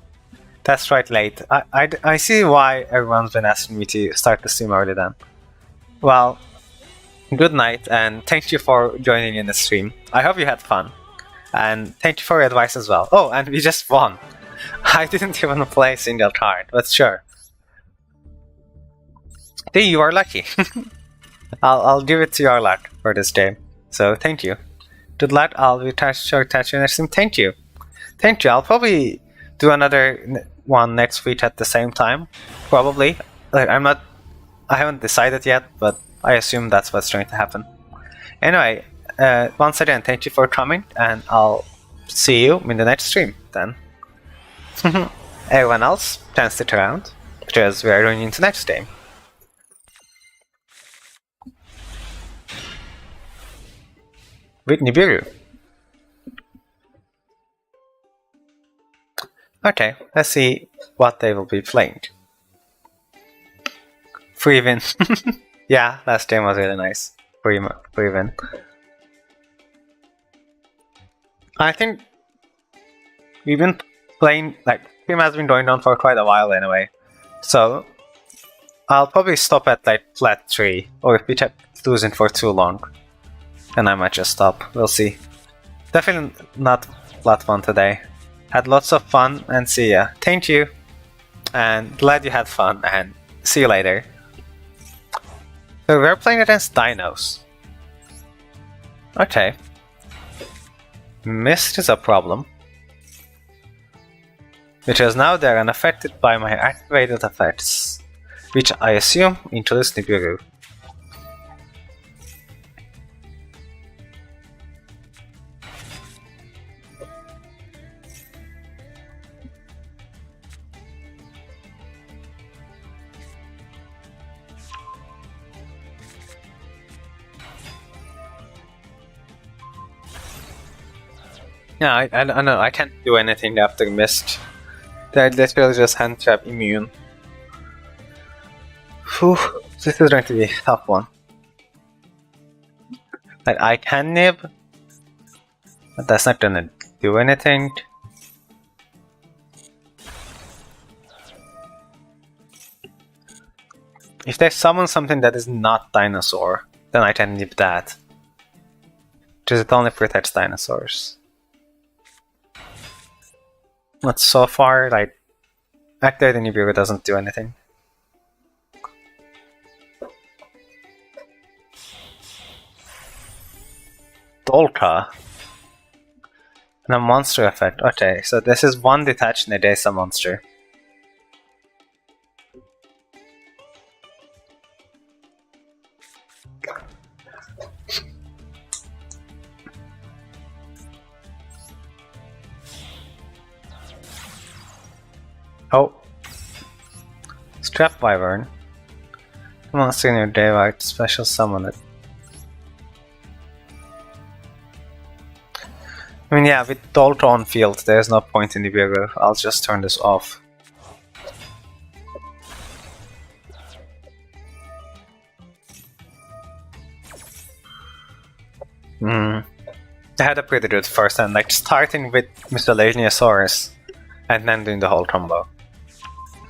that's right late. I see why everyone's been asking me to start the stream early then. Well, good night and thank you for joining in the stream. I hope you had fun. And thank you for your advice as well. Oh, and we just won. I didn't even play a single card, but sure. Hey, you are lucky. I'll give it to your luck for this game. So thank you. Good luck. I'll be sure to touch you next time. Thank you. Thank you. I'll probably do another one next week at the same time. Probably. Like I haven't decided yet, but I assume that's what's going to happen. Anyway, once again, thank you for coming, and I'll see you in the next stream then. Everyone else, can stick around, because we are going into the next game. With Nibiru. Okay, let's see what they will be playing. Free win. Yeah, last game was really nice. Free win. I think we've been playing, like, game has been going on for quite a while anyway. So, I'll probably stop at like Plat I, or if we keep losing for too long, then I might just stop. We'll see. Definitely not Plat I today. Had lots of fun, and see ya. Thank you, and glad you had fun, and see you later. So we're playing against Dinos. Okay. Mist is a problem, because now they're unaffected by my activated effects, which I assume introduce Nibiru. Yeah, I don't know, I can't do anything after Mist. They're literally just hand trap immune. Whew, this is going to be a tough one. Like, I can nib, but that's not gonna do anything. If they summon something that is not dinosaur, then I can nib that. Because it only protects dinosaurs. But so far, like, activating Nibiru doesn't do anything. Dolka. And a monster effect. Okay, so this is one detached Nedesa monster. Oh. Strap Wyvern. Monster in your daylight, special summon it. I mean, yeah, with Dolto on field, there's no point in Nibiru. I'll just turn this off. I had a pretty good first hand, like starting with Miscellaneousaurus and then doing the whole combo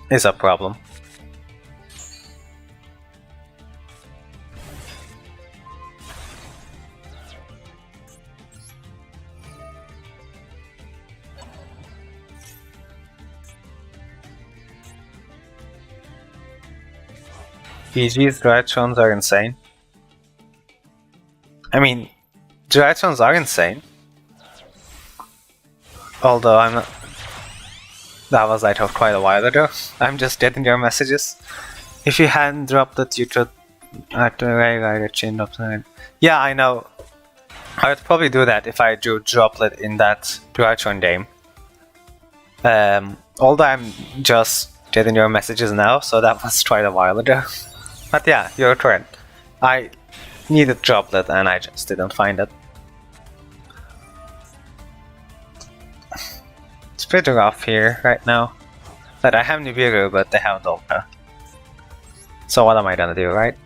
is a problem. GG's Drytrons are insane. I mean, Drytrons are insane. Although I'm not... That was like quite a while ago. I'm just getting your messages. If you hadn't dropped it, you could activate a chain up. Yeah, I know. I would probably do that if I do droplet in that Drytron game. Although I'm just getting your messages now, so that was quite a while ago. But yeah, you're correct. I needed droplet and I just didn't find it. It's pretty rough here right now. But I have Nibiru, but they have Dolka. So what am I gonna do, right?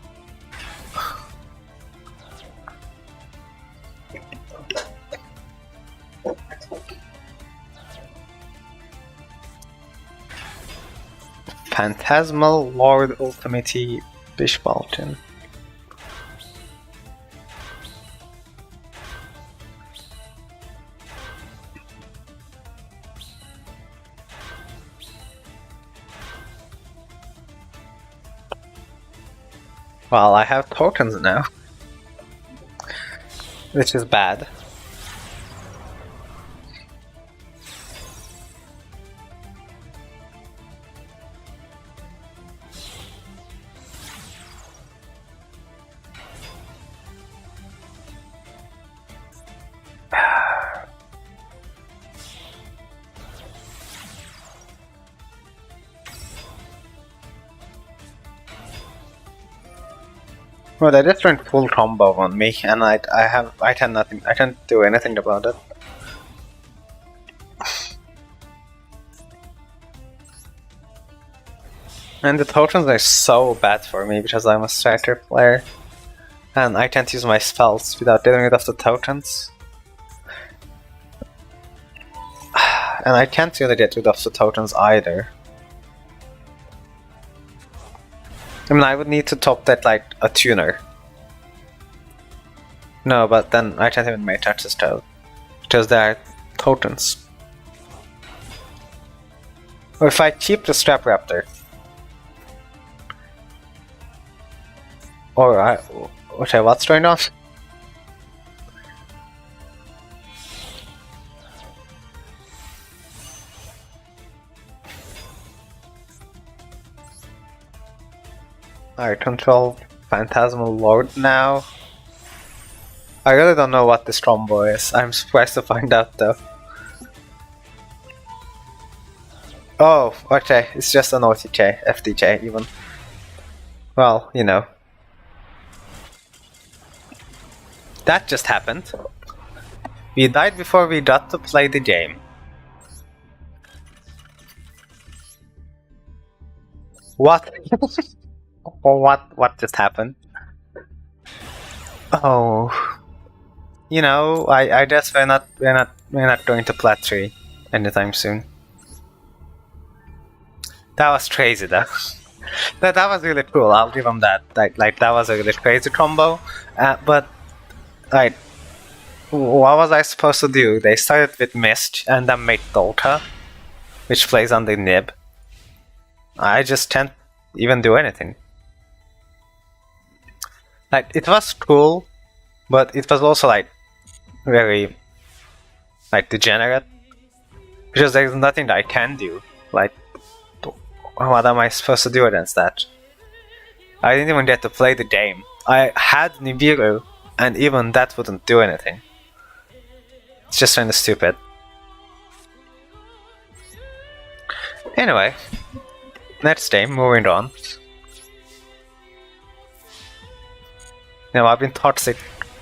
Phantasmal Lord Ultimate Bishbaltin. Well, I have tokens now, which is bad. Well, they just went full combo on me, and I can't do anything about it. And the tokens are so bad for me because I'm a striker player, and I can't use my spells without getting rid of the tokens. And I can't really get rid of the tokens either. I mean, I would need to top that like a tuner. No, but then I can't even make touches though, because there are tokens. Or if I keep the Strap Raptor. Okay, what's going on? I control Phantasmal Lord now. I really don't know what this combo is. I'm surprised to find out though. Oh, okay, it's just an OTK, FTK even. Well, you know. That just happened. We died before we got to play the game. What? What just happened? Oh, you know, I guess we're not going to Plat I anytime soon. That was crazy though. that was really cool. I'll give them that. Like that was a really crazy combo. But like, what was I supposed to do? They started with Mist and then made Dolka, which plays on the nib. I just can't even do anything. Like, it was cool, but it was also like very like degenerate, because there's nothing that I can do. Like, what am I supposed to do against that? I didn't even get to play the game. I had Nibiru, and even that wouldn't do anything. It's just kind of stupid. Anyway, next game, moving on. Now, I've been toxic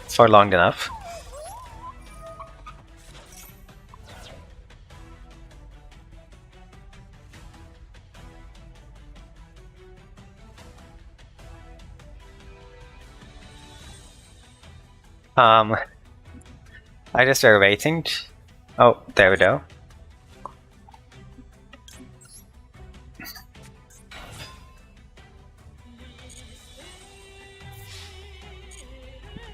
for long enough. I just were waiting. Oh, there we go.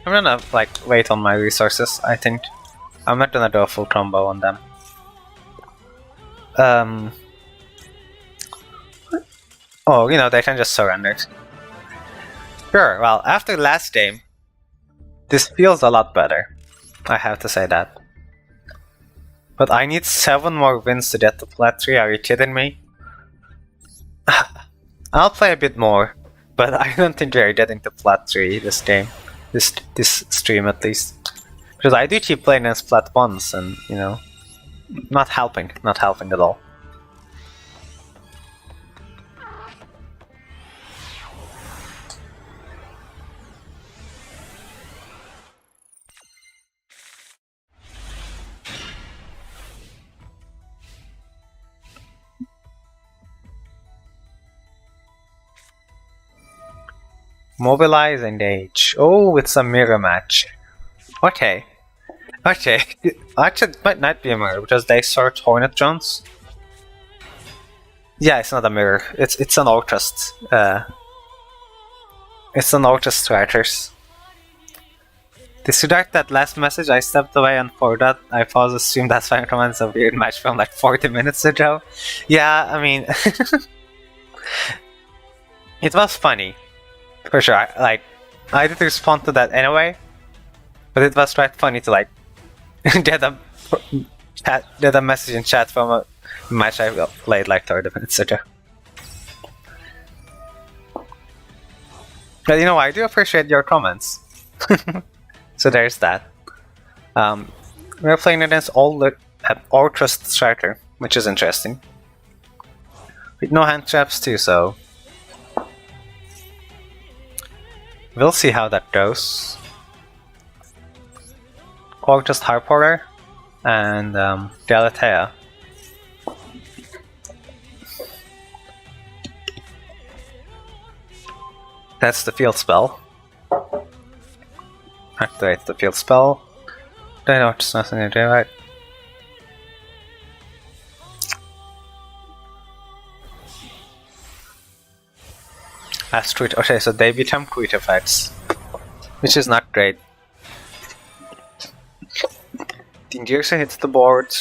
I'm gonna like wait on my resources, I think. I'm not gonna do a full combo on them. Oh, you know, they can just surrender. Sure, well, after last game, this feels a lot better. I have to say that. But I need 7 more wins to get to Plat 3, are you kidding me? I'll play a bit more, but I don't think we're getting to Plat 3 this game. This stream at least. Because I do keep playing as Plat 1s and, you know, not helping at all. Mobilize, engage. Oh, it's a mirror match. Okay. Actually, it might not be a mirror because they sort Hornet drones. Yeah, it's not a mirror. It's an Ultrust. It's an Ultrust writers. Disregard that last message. I stepped away, and for that, I paused the stream. That's fine. Comments a weird match from like 40 minutes ago. Yeah, I mean, it was funny, for sure. I did respond to that anyway, but it was quite funny to like get a message in chat from a match I played like 30 minutes ago. But you know, I do appreciate your comments. So there's that. We're playing against all the Ultrust Striker, which is interesting. With no hand traps too, so we'll see how that goes. Ultrust Harporter and Galatea. That's the field spell. Activate the field spell. Don't know what's nothing to do, right? As tweet. Okay, so they become tweet effects, which is not great. Dindirsa hits the board.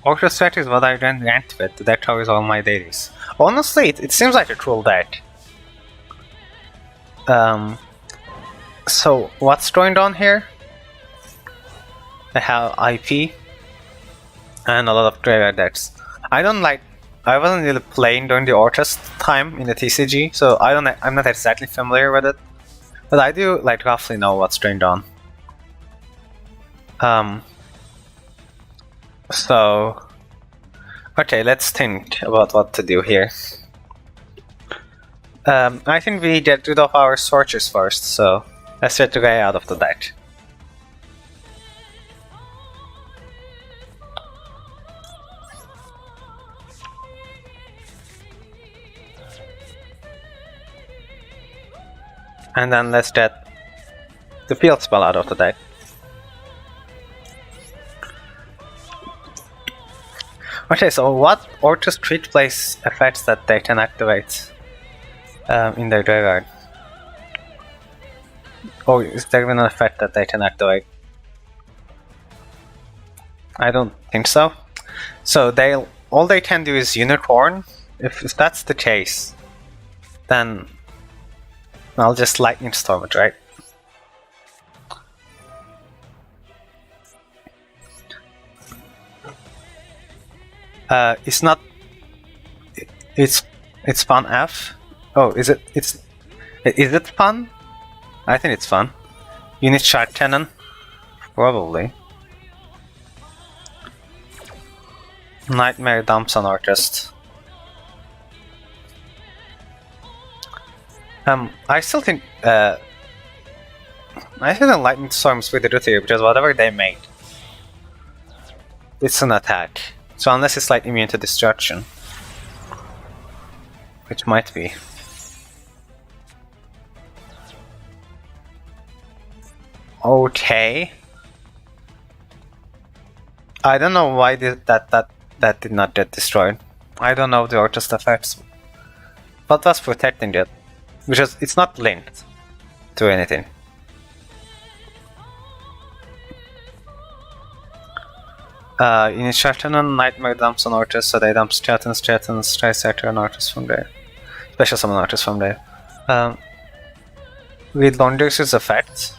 Orchestrate is what I then rant with. The deck covers all my deities. Honestly, it seems like a cool deck. So what's going on here? I have IP and a lot of graveyard decks. I wasn't really playing during the Orchest time in the TCG, so I'm not exactly familiar with it. But I do like roughly know what's going on. So, okay, let's think about what to do here. I think we get rid of our Sorchers first, so let's get the guy out of the deck. And then let's get the field spell out of the deck. Okay, so what Orchest Treat plays effects that they can activate in their graveyard? Oh, is there even an effect that they can activate? I don't think so. So all they can do is Unicorn. If that's the case, then I'll just Lightning Storm it, right? It's not. It's fun F. Oh, is it? Is it fun? I think it's fun. Unit Shark Cannon, probably. Nightmare dumps on Orchest. I still think Lightning Storms with the root here because whatever they made, it's an attack. So unless it's like immune to destruction, which might be. Okay. I don't know why that did not get destroyed. I don't know the Orchest effects. What was protecting it? Because it's not linked to anything. In Shatteron, Nightmare dumps on Orchest, so they dump Chattons, Trisector, and Orchest from there. Special summon Orchest from there. With Launder's effect,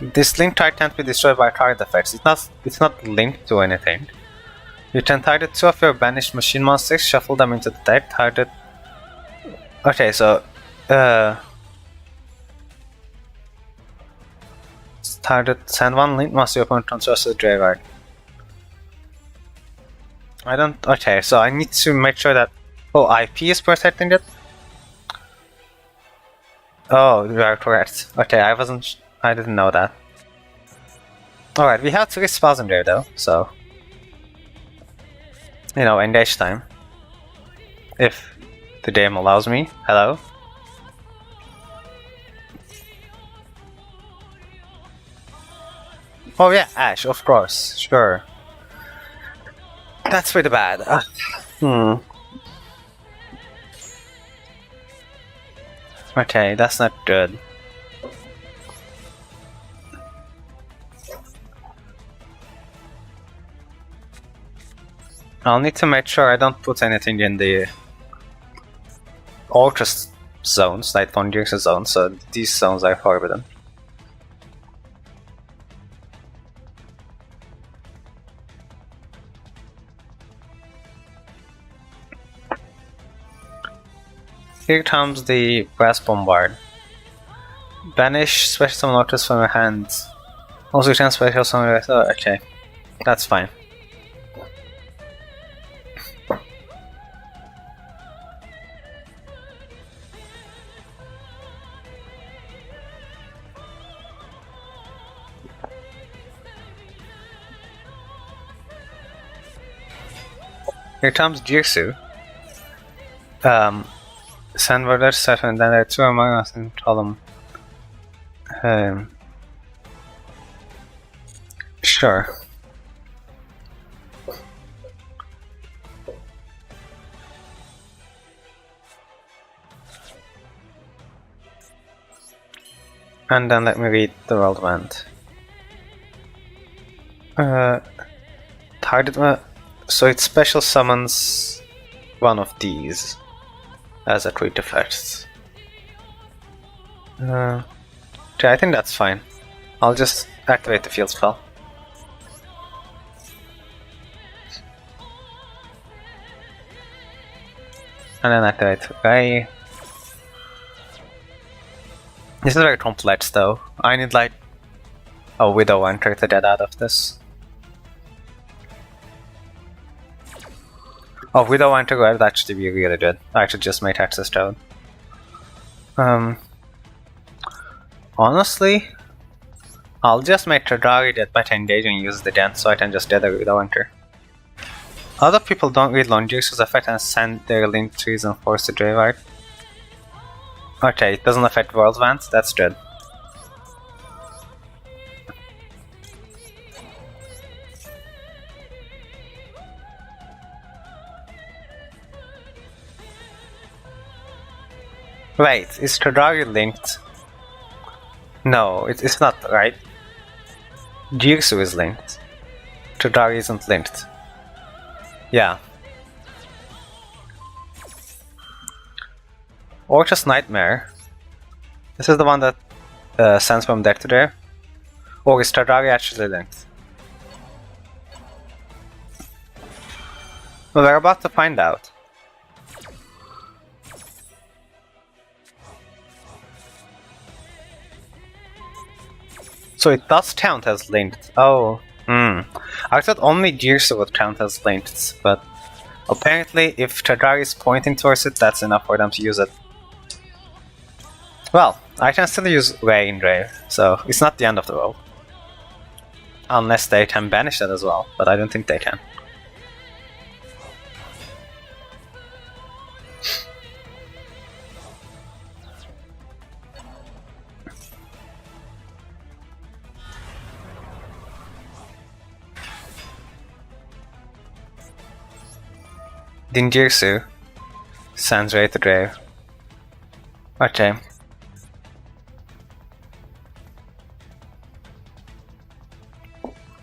this link tag can't be destroyed by target effects. It's not linked to anything. You can target 2 of your banished machine monsters, shuffle them into the deck, target. Okay, so target send 1 link monster your opponent transfers to the graveyard. I don't. Okay, so I need to make sure that. Oh, IP is protecting it? Oh, you are correct. Okay, I didn't know that. Alright, we have 3 spells in there though, so. You know, engage time. if the game allows me. Hello? Oh yeah, Ash, of course, sure. That's pretty bad. Okay, that's not good. I'll need to make sure I don't put anything in the Ultra zones, like Thunder's zone, so these zones are forbidden. Here comes the Brass Bombard. Banish special summon Ultras from your hand. Also return special summon. Oh, okay, that's fine. Here comes Jirsu. Send word set and then there are two among us and tell them. Sure. And then let me read the world event. Target. So it special summons one of these as a crit effect. Okay, I think that's fine. I'll just activate the field spell. And then activate Ray. This is very complex though. I need like a Widow Anchor to get out of this. Oh, Widow Anchor would actually be really good. I should just make access down. Honestly, I'll just make Tradari get better engage and use the dance so I can just get a Widow Anchor. Other people don't read Longjix's effect and send their linked trees and force the graveyard. Okay, it doesn't affect World Vans, that's good. Wait, is Tradari linked? No, it's not, right? Jirsu is linked. Tradari isn't linked. Yeah. Or just Nightmare. This is the one that sends from deck to there. Or is Tradari actually linked? Well, we're about to find out. So it does count as linked. Oh, I thought only Jirsu would count as linked, but apparently if Tradari is pointing towards it, that's enough for them to use it. Well, I can still use Ray in Grave, so it's not the end of the world. Unless they can banish that as well, but I don't think they can. Dinjirsu sends Ray to Grave. Okay.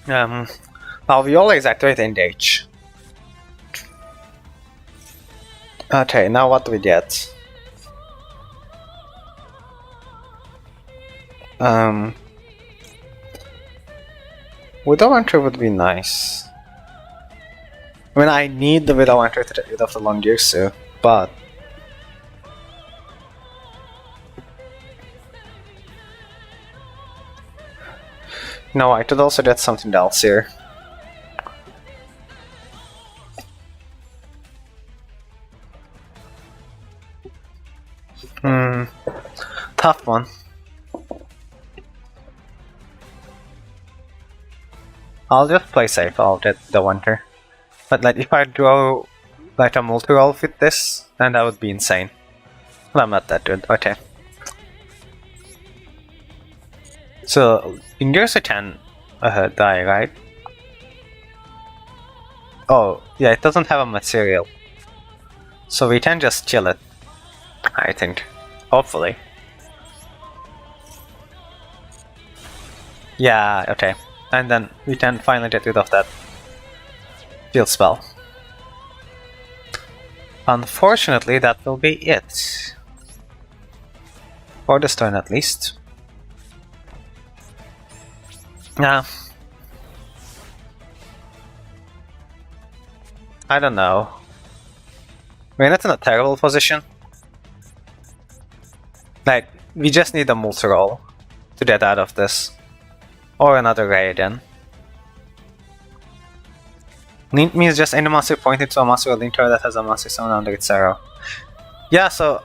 Well, we always activate Engage. Okay, now what do we get? Widow Entry would be nice. I mean, I need the Widow Entry to get rid of the Longjutsu, but... No, I could also get something else here. Tough one. I'll just play safe, I'll get the Winter. But like, if I draw like a multi-roll with this, and that would be insane. Well, I'm not that good. Okay. So, in yours I can die, right? Oh, yeah, it doesn't have a material. So we can just kill it, I think. Hopefully. Yeah, okay. And then we can finally get rid of that field spell. Unfortunately, that will be it. For this turn at least. Yeah. I don't know. We're not in a terrible position. Like, we just need a multi-roll to get out of this. Or another ray again. Lint means just any monster pointed to a monster or linker that has a monster summon under its arrow. Yeah, so...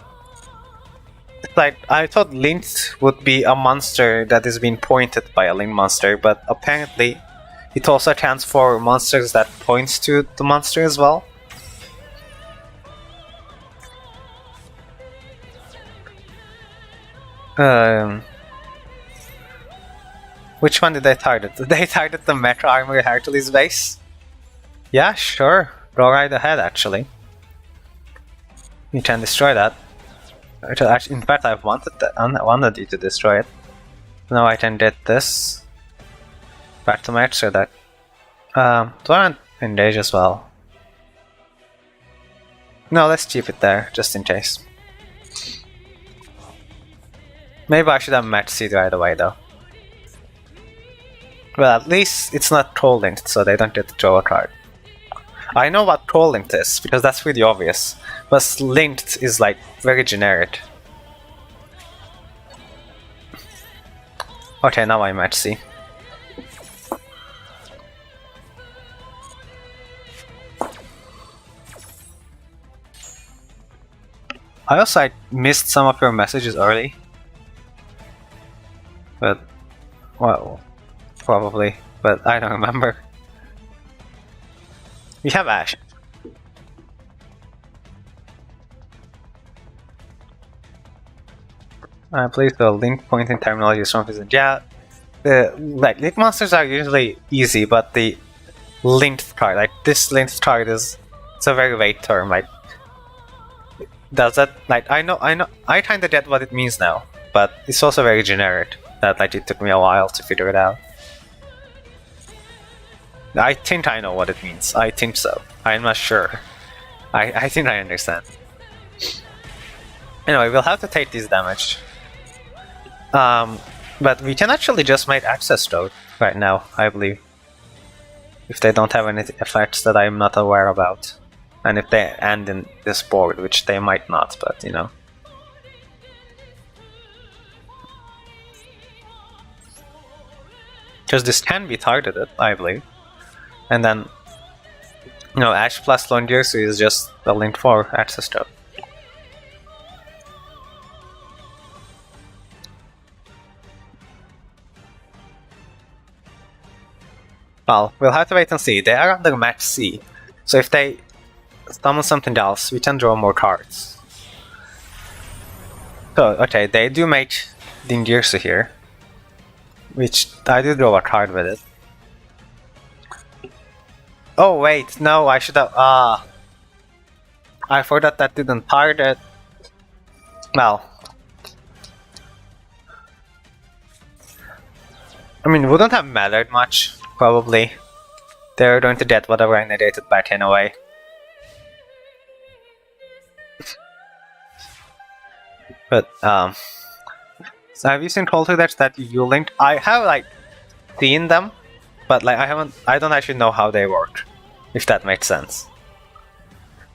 like, I thought Lint would be a monster that is being pointed by a Lint monster, but apparently it also accounts for monsters that points to the monster as well. Which one did they target? Did they target the Metro Armory Hercules base? Yeah, sure. Go right ahead, actually. You can destroy that. In fact, I wanted you to destroy it. Now I can get this back to my extra deck. Do I want engage as well? No, let's keep it there, just in case. Maybe I should have match seed right away, though. Well, at least it's not troll linked, so they don't get to draw a card. I know what troll linked is, because that's really obvious. But linked is like very generic. Okay, now I match see. I also missed some of your messages early. But, well, probably, but I don't remember. We have Ash. Please, the link pointing terminology is confusing. Yeah, the link monsters are usually easy, but the linked card, like this linked card it's a very vague term. Like, does that I kinda get what it means now, but it's also very generic. That like it took me a while to figure it out. I think I know what it means. I think so. I'm not sure. I think I understand. Anyway, we'll have to take this damage. But we can actually just make access code right now, I believe. If they don't have any effects that I'm not aware about. And if they end in this board, which they might not, but you know. Because this can be targeted, I believe. And then, you know, Ash plus Longears is just a link for access code. Well, we'll have to wait and see. They are under match C, so if they summon something else, we can draw more cards. So, okay, they do make Dingirsu here, which I do draw a card with it. Oh wait, no, I should have. I forgot that didn't target. Well, I mean, wouldn't have mattered much. Probably. They're going to get whatever I negated back anyway. But, so have you seen Culture decks that you linked? I have, like, seen them, but, like, I don't actually know how they work, if that makes sense.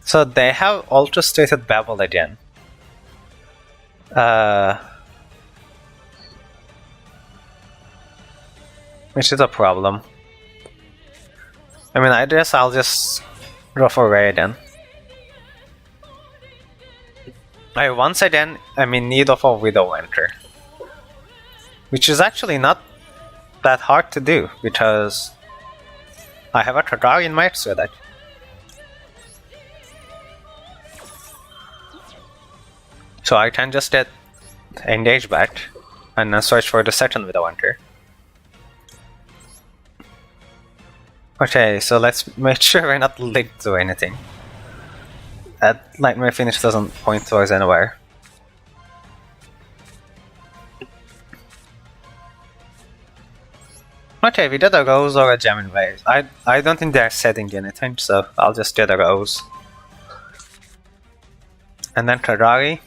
So they have Ultra-Stated Babble again. Which is a problem. I mean, I guess I'll just go for Ray then. Once again, I'm in need of a Widow Enter. Which is actually not that hard to do, because I have a Kagari in my extra deck. So I can just get engage back and then search for the second Widow Hunter. Okay, so let's make sure we're not linked to anything. That Nightmare Finish doesn't point towards anywhere. Okay, we did a Rose or a Gem in Waves. I don't think they're setting anything, so I'll just get a Rose. And then Kagari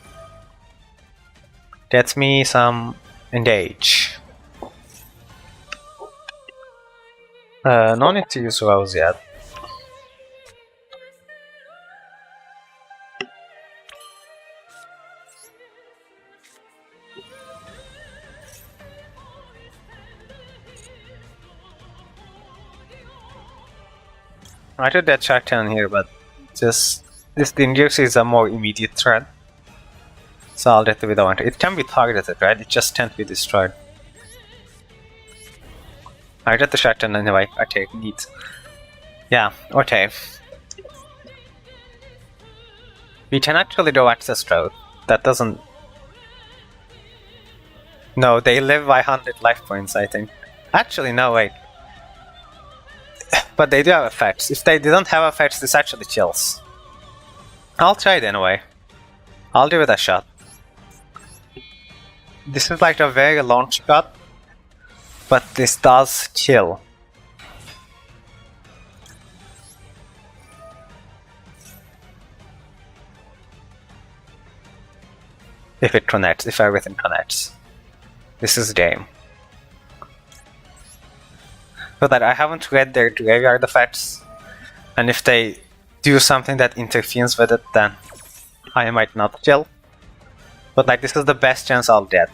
gets me some Engage. No need to use Rose yet. I did that Sharktan here, but just this Dingyux is a more immediate threat. So I'll get the Widow Hunter. It can be targeted, right? It just can't be destroyed. I get the Sharktan anyway. Okay, neat. Yeah, okay. We can actually go Access Road. That doesn't... No, they live by 100 life points, I think. Actually, no, wait. But they do have effects. If they didn't have effects, this actually kills. I'll try it anyway. I'll give it a shot. This is like a very long shot, but this does kill. If it connects, if everything connects. This is game. But that I haven't read their graveyard effects, and if they do something that interferes with it, then I might not kill. But like, this is the best chance I'll get,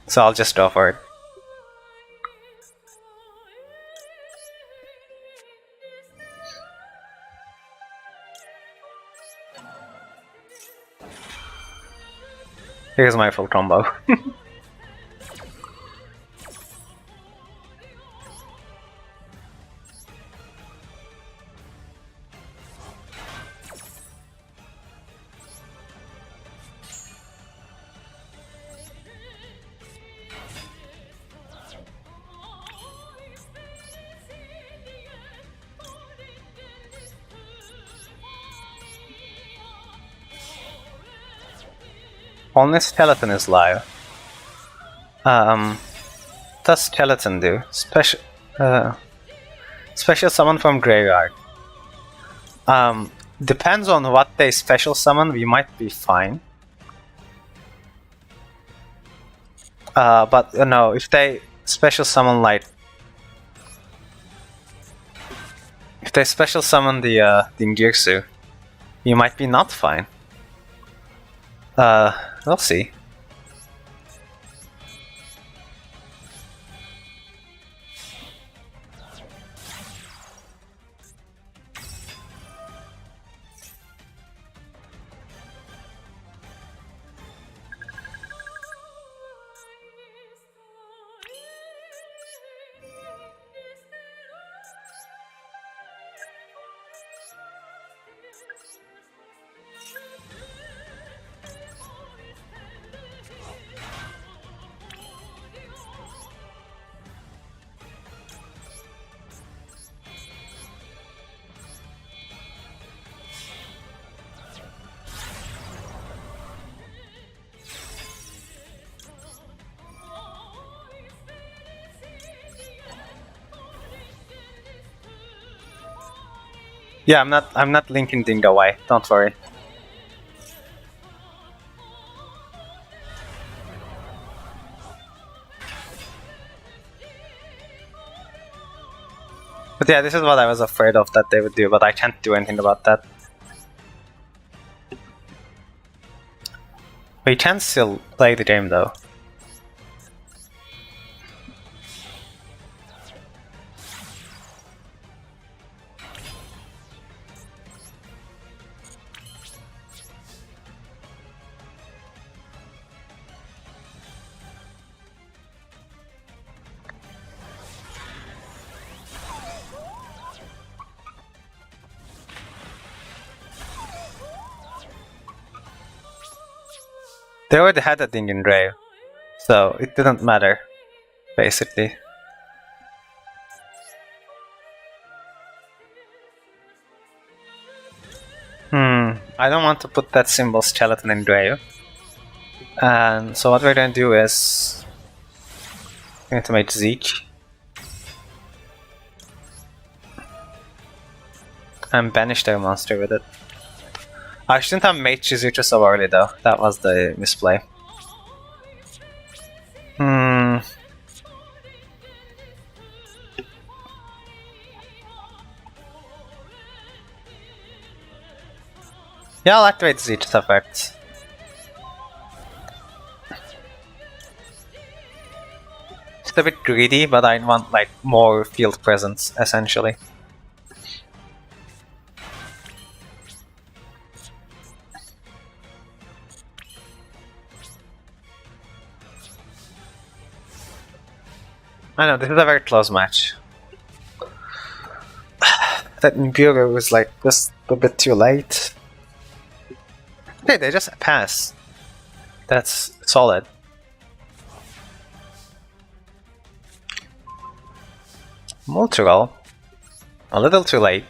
so I'll just go for it. Here's my full combo. Only Skeleton is live. Does Skeleton do? Special summon from Graveyard. Depends on what they special summon, we might be fine. But no, if they special summon like... If they special summon the Dingirsu, you might be not fine. We'll see. Yeah, I'm not linking Dingo away, don't worry. But yeah, this is what I was afraid of that they would do, but I can't do anything about that. We can still play the game though. They already had a thing in Ray, so it didn't matter, basically. I don't want to put that symbol skeleton in Ray. And so what we're going to do is we're going to make Zeke and banish their monster with it. I shouldn't have made Shizutra so early though, that was the misplay. Yeah, I'll activate Zeke's effect. It's a bit greedy, but I want like more field presence, essentially. I know, this is a very close match. That Imbuger was like just a bit too late. Okay, they just pass. That's solid. Multi-roll. A little too late.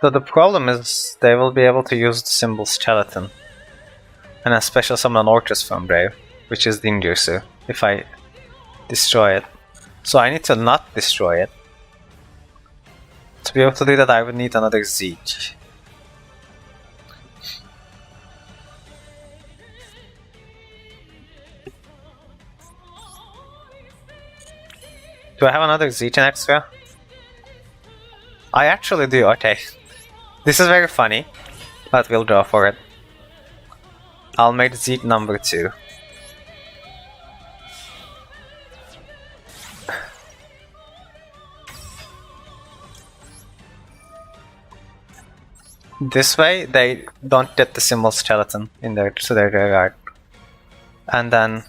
So the problem is they will be able to use the symbol skeleton and a special summon Orcus from Brave, which is Dingyusu, if I destroy it. So I need to not destroy it. To be able to do that I would need another Zeke. Do I have another Zeke in extra? I actually do, okay. This is very funny, but we'll draw for it. I'll make Zeke number 2. This way, they don't get the symbol skeleton in their graveyard. And then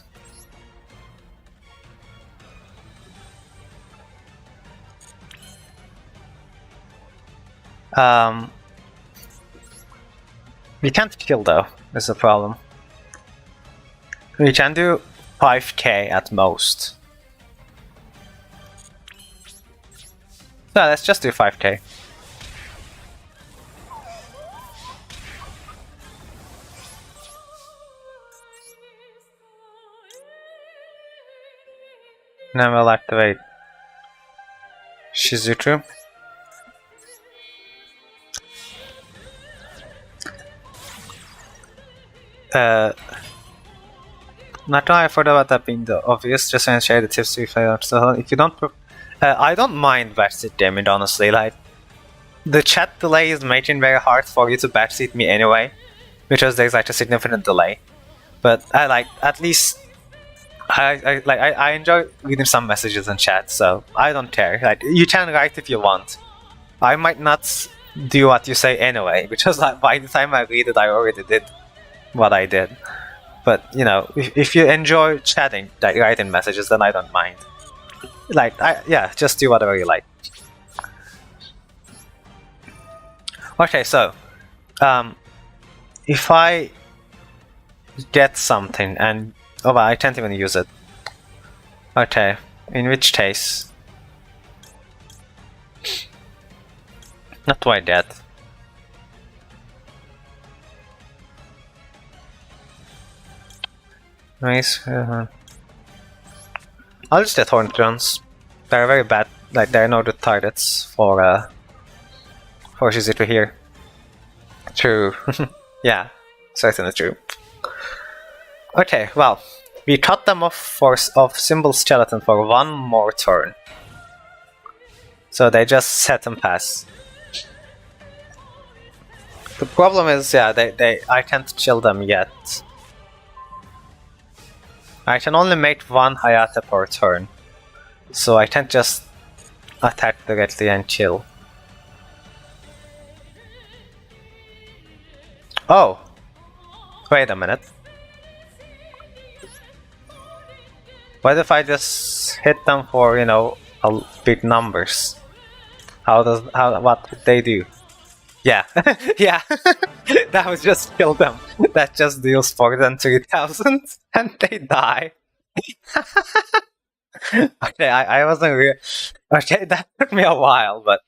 we can't kill though, is the problem. We can do 5k at most. No, let's just do 5k. Then we'll activate Shizutru. Not I forgot about that being the obvious, just want to share the tips if you don't I don't mind backseat damage, honestly. Like, the chat delay is making it very hard for you to backseat me anyway, because there's like a significant delay. But I like, at least I enjoy reading some messages in chat, so I don't care. Like, you can write if you want. I might not do what you say anyway, because like, by the time I read it I already did what I did. But you know, if you enjoy chatting, like writing messages, then I don't mind. Like, yeah, just do whatever you like. Okay, so if I get something and well, I can't even use it. Okay, in which case, not quite that. Nice. I'll just get Horned Drones. They're very bad. Like, they're no good targets for Shizutru here. True. Yeah, certainly true. Okay, well, we cut them off of Symbol Skeleton for one more turn. So they just set and pass. The problem is, yeah, I can't kill them yet. I can only make one Hayate per turn, so I can't just attack directly and kill. Oh! Wait a minute. What if I just hit them for, big numbers? What would they do? Yeah, yeah. That would just kill them. That just deals more than 3,000 and they die. Okay, I wasn't okay, that took me a while, but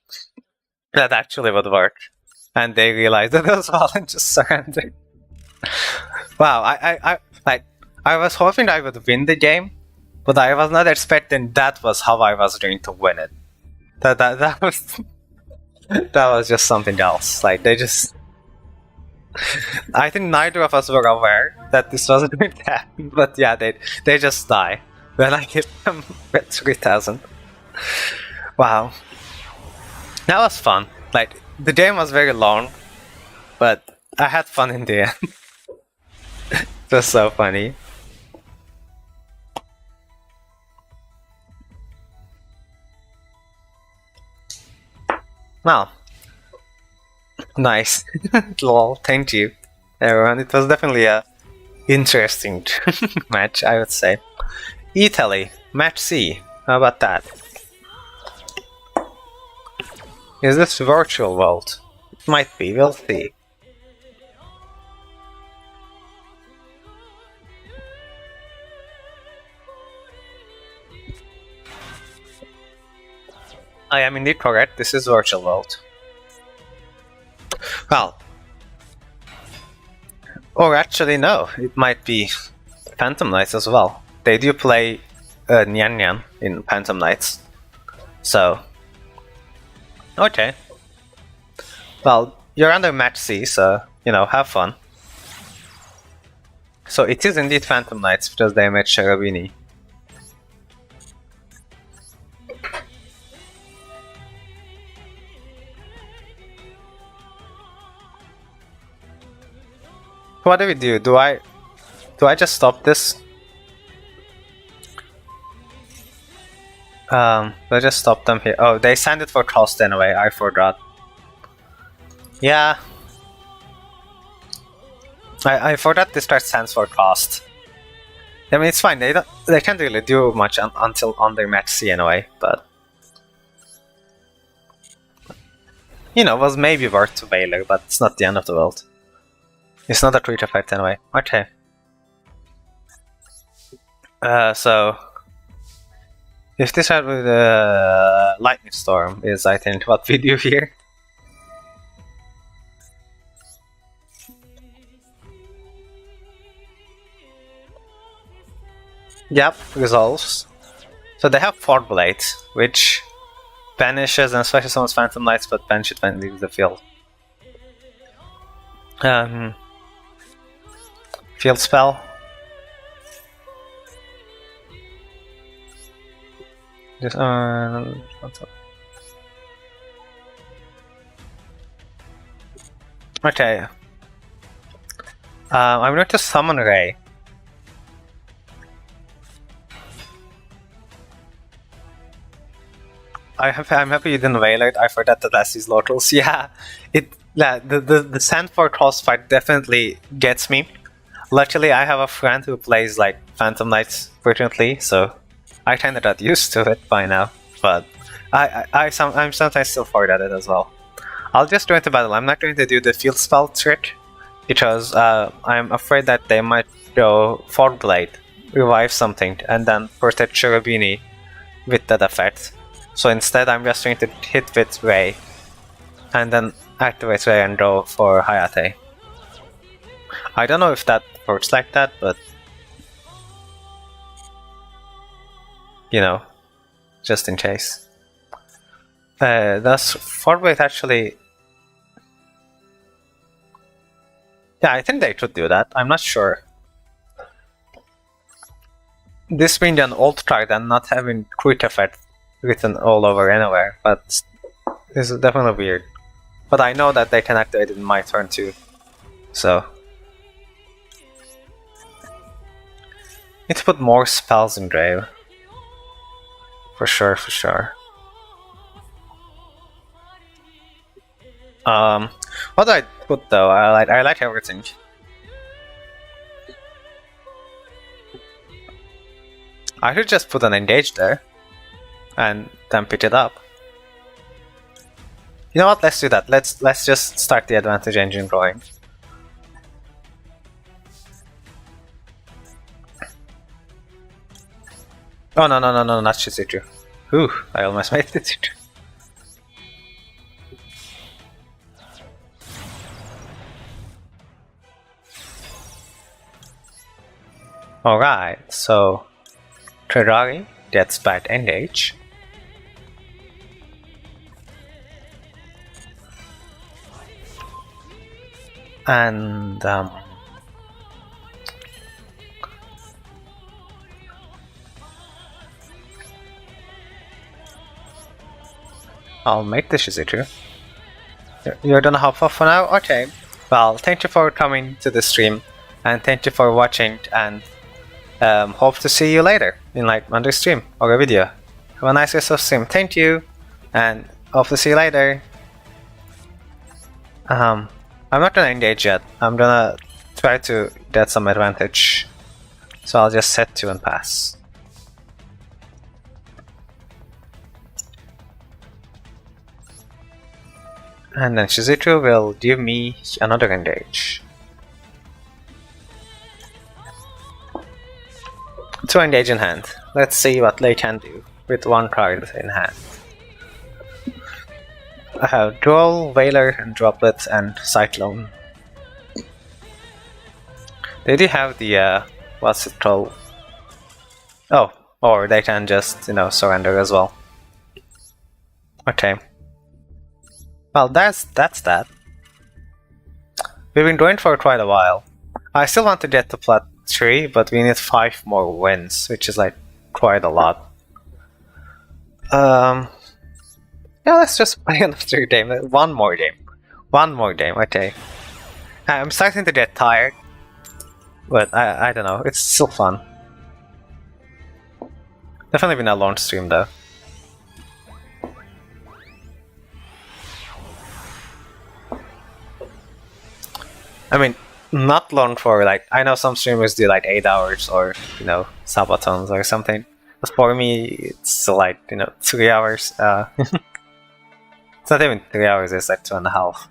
that actually would work. And they realized it as well and just surrendered. Wow, I was hoping I would win the game, but I was not expecting that was how I was going to win it. That was that was just something else. Like they just I think neither of us were aware that this was going to happen, but yeah, they just die when I hit them with 3,000. Wow. That was fun. Like, the game was very long, but I had fun in the end. It was so funny. Well, nice. Lol, thank you, everyone. It was definitely a interesting match, I would say. Italy, match C. How about that? Is this virtual world? It might be, we'll see. I am indeed correct, this is virtual world. Well, or actually no, it might be Phantom Knights as well. They do play Nyan Nyan in Phantom Knights, so okay. Well, you're under match C, so have fun. So it is indeed Phantom Knights because they match Cherubini. What do we do? Do I just stop this? Let's just stop them here. Oh, they signed it for cost anyway, I forgot. Yeah. I forgot this card stands for cost. I mean, it's fine, they can't really do much until under match C anyway, but it was maybe worth to Baylor, but it's not the end of the world. It's not a creature effect anyway. Okay. So if this had with a lightning storm is, I think, what we do here. Yep, resolves. So they have Fort Blade, which banishes and especially summons Phantom Knights, but banish it when it leaves the field. Field spell. Just okay. I'm going to summon Ray. I'm happy you didn't wail it. I forgot that that's these locals. Yeah, the sand for cost fight definitely gets me. Luckily, I have a friend who plays like Phantom Knights frequently, so I kinda got used to it by now. But I'm sometimes still forget it as well. I'll just go into battle. I'm not going to do the field spell trick because I'm afraid that they might go Fort Blade, revive something, and then protect Cherubini with that effect. So instead, I'm just going to hit with Ray, and then activate Ray and go for Hayate. I don't know if that works like that, but just in case. Does Fort Blade actually? Yeah, I think they could do that. I'm not sure. This being an old card and not having quick effect written all over anywhere, but this is definitely weird. But I know that they can activate it in my turn too, so need to put more spells in grave. For sure, for sure. What do I put though? I like everything. I should just put an engage there and then pick it up. You know what? Let's do that. Let's just start the advantage engine going. Oh no, not Shizuku. Whew, I almost made it. Alright, so Ferrari gets bad engage. And I'll make the Shizuku. You're gonna hop off for now? Okay. Well, thank you for coming to the stream, and thank you for watching, and hope to see you later in on the stream or a video. Have a nice rest of stream. Thank you, and hope to see you later. I'm not gonna engage yet. I'm gonna try to get some advantage. So I'll just set 2 and pass. And then Shizuku will give me another engage. 2 engage in hand. Let's see what they can do with 1 card in hand. I have Droll, Whaler, and Droplet, and Cyclone. They do have the, what's it called? Oh, or they can just, surrender as well. Okay. Well, that's that. We've been going for quite a while. I still want to get to Plat I, but we need 5 more wins, which is quite a lot. Yeah, let's just play another game. One more game, okay. I'm starting to get tired, but I don't know, it's still fun. Definitely been a long stream though. I mean, not long for I know some streamers do 8 hours or sabatons or something. But for me, it's still 3 hours. It's not even 3 hours, it's 2.5.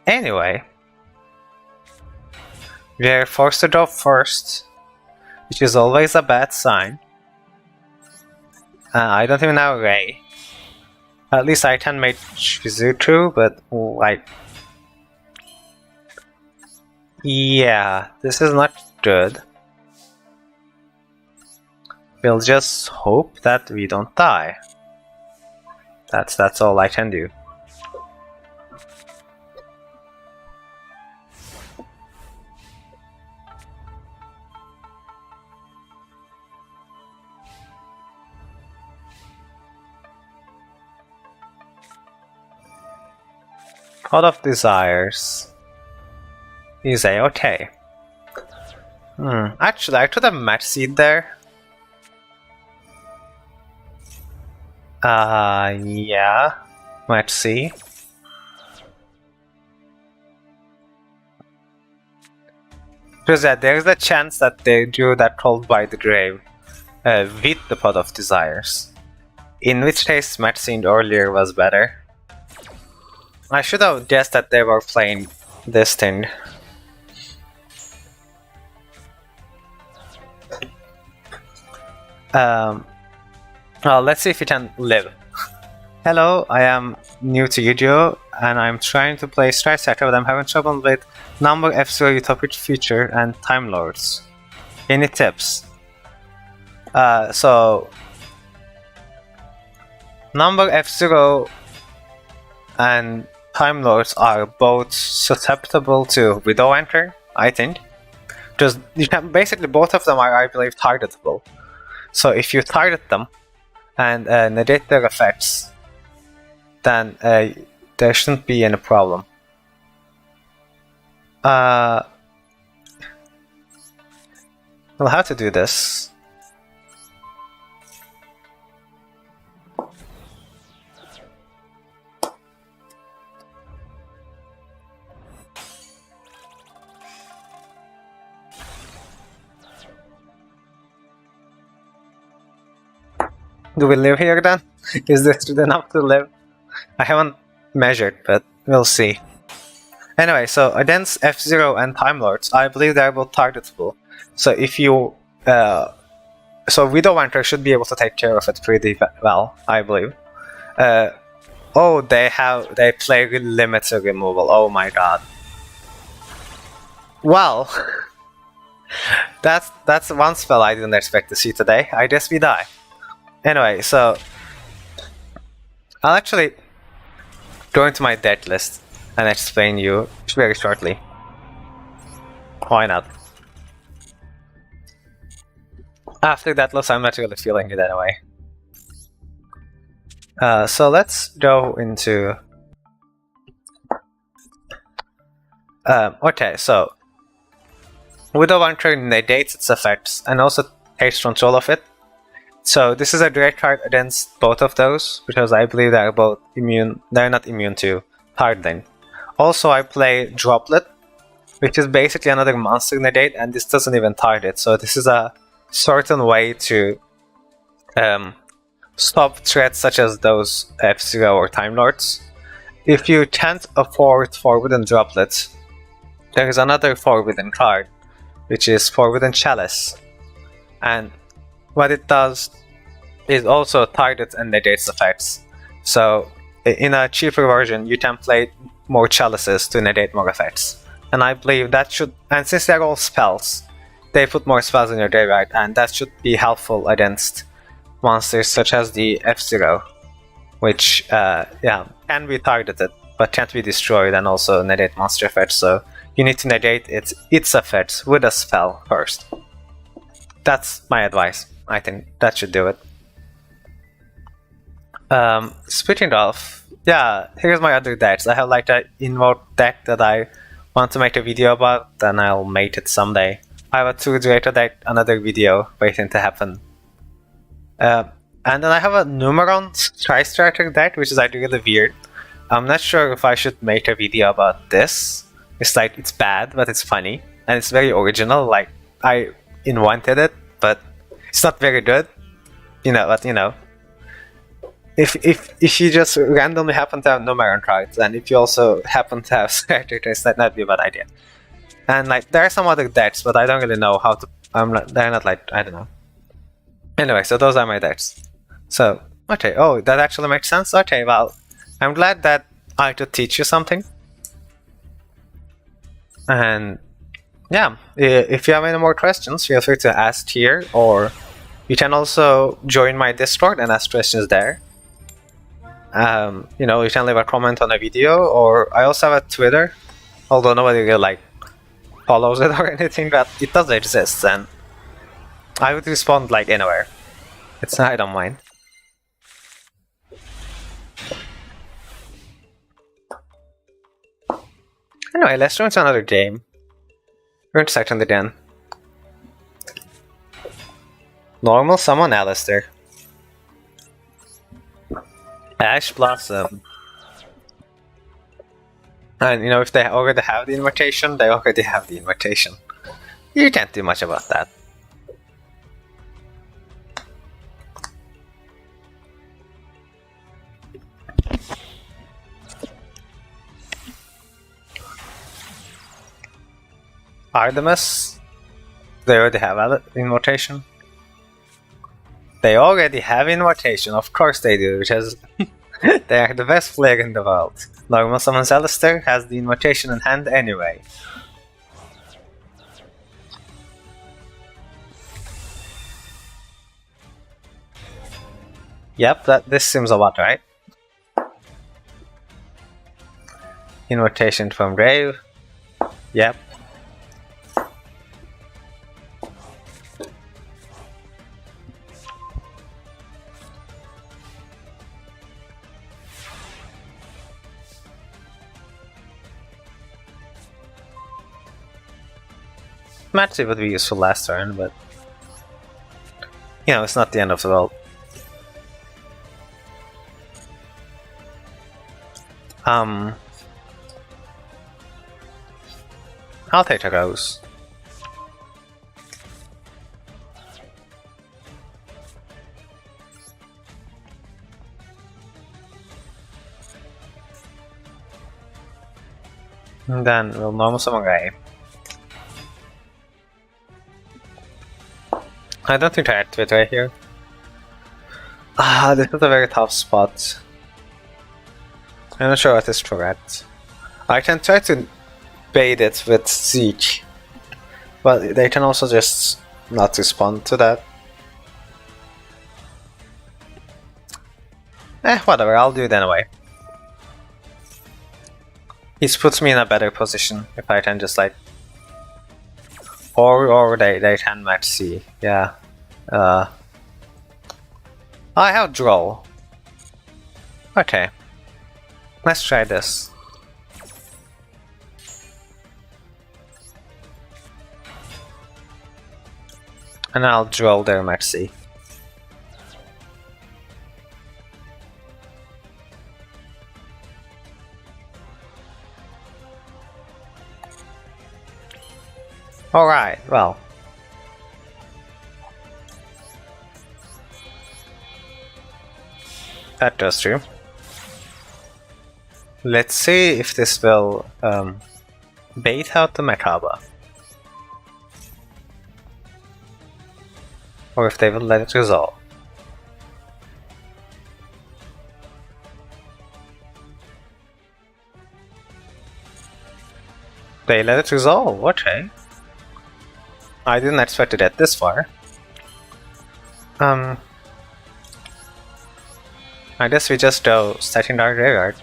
Anyway, we're forced to drop first, which is always a bad sign. I don't even have Ray. At least I can make Shizuku, but yeah, this is not good. We'll just hope that we don't die. That's all I can do. Pot of Desires is okay. Actually, I could have match seed there. Yeah. Let's see. Because there's a chance that they drew that Hold by the Grave with the Pot of Desires. In which case, match seed earlier was better. I should have guessed that they were playing this thing. Well, let's see if we can live. Hello, I am new to Yu-Gi-Oh! And I'm trying to play Strike Sector, but I'm having trouble with Number F-Zero Utopic Future and Time Lords. Any tips? So Number F-Zero and Time Lords are both susceptible to Widow Anchor, I think. Because you can basically both of them are, I believe, targetable. So if you target them and negate their effects, then there shouldn't be any problem. We'll have to do this. Do we live here then? Is this good enough to live? I haven't measured, but we'll see. Anyway, so against F-Zero and Time Lords, I believe they're both targetable. So if you... so Widow Hunter should be able to take care of it pretty well, I believe. Oh, they play limited removal. Oh my god. Well, that's one spell I didn't expect to see today. I guess we die. Anyway, so I'll actually go into my deck list and explain you very shortly. Why not? After that loss, I'm not really feeling it anyway. So let's go into... okay, so Widow Hunter negates its effects and also takes control of it. So this is a great card against both of those, because I believe they're both immune. They're not immune to hardening. Also, I play Droplet, which is basically another monster negate, and this doesn't even target. So this is a certain way to stop threats such as those F-Zero or Time Lords. If you can't afford Forbidden Droplet, there is another Forbidden card, which is Forbidden Chalice. And what it does is also targets and negates effects. So in a cheaper version, you can play more chalices to negate more effects. And I believe that should, and since they're all spells, they put more spells in your graveyard, and that should be helpful against monsters such as the F-Zero, which can be targeted but can't be destroyed and also negate monster effects. So you need to negate its effects with a spell first. That's my advice. I think that should do it. Switching off, yeah, here's my other decks. I have like an invoke deck that I want to make a video about, and I'll make it someday. I have a 2-Drytron deck, another video waiting to happen. And then I have a Numeron Tri-Striker deck, which is like really weird. I'm not sure if I should make a video about this. It's like, it's bad, but it's funny. And it's very original, like, I invented it, but it's not very good. You know, but you know. If you just randomly happen to have Numeron cards, and if you also happen to have Striker, that might be a bad idea. And like, there are some other decks, but I don't really know how to, they're not like, I don't know. Anyway, so those are my decks. So, okay, oh, that actually makes sense? Okay, well, I'm glad that I could teach you something. And yeah, if you have any more questions, feel free to ask here, or you can also join my Discord and ask questions there. You know, you can leave a comment on a video, or I also have a Twitter, although nobody really like follows it or anything, but it does exist, and I would respond like anywhere. I don't mind. Anyway, let's go into another game. We're into section again. Normal summon Alistair. Ash Blossom. And you know, if they already have the invitation, they already have the invitation. You can't do much about that. Artemis? They already have invitation? They already have invitation, of course they do, because they are the best player in the world. Normal summons Alistair has the invitation in hand anyway. Yep, this seems a lot, right? Invitation from grave. Yep. Matchy would be useful last turn, but you know, it's not the end of the world. I'll take a rose. And then we'll normal summon guy. I don't think I activate right here. Ah, this is a very tough spot. I'm not sure what is correct. I can try to bait it with Siege, but they can also just not respond to that. Whatever, I'll do it anyway. It puts me in a better position if I can just like... Or they can match C, yeah. I have draw. Okay. Let's try this. And I'll draw their match C. Alright, well. That goes through. Let's see if this will bait out the Macabre. Or if they will let it resolve. They let it resolve, okay. I didn't expect to get this far. I guess we just go setting our graveyard.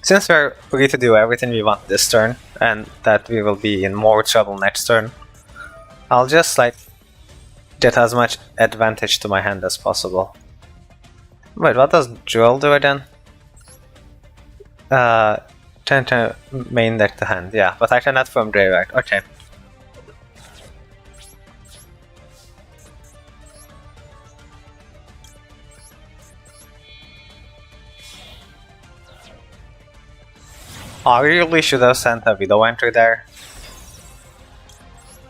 Since we're free to do everything we want this turn, and that we will be in more trouble next turn, I'll just like get as much advantage to my hand as possible. Wait, what does Jewel do again? Tend to main deck the hand, yeah, but I cannot from graveyard, okay. I really should have sent a Widow Enter there.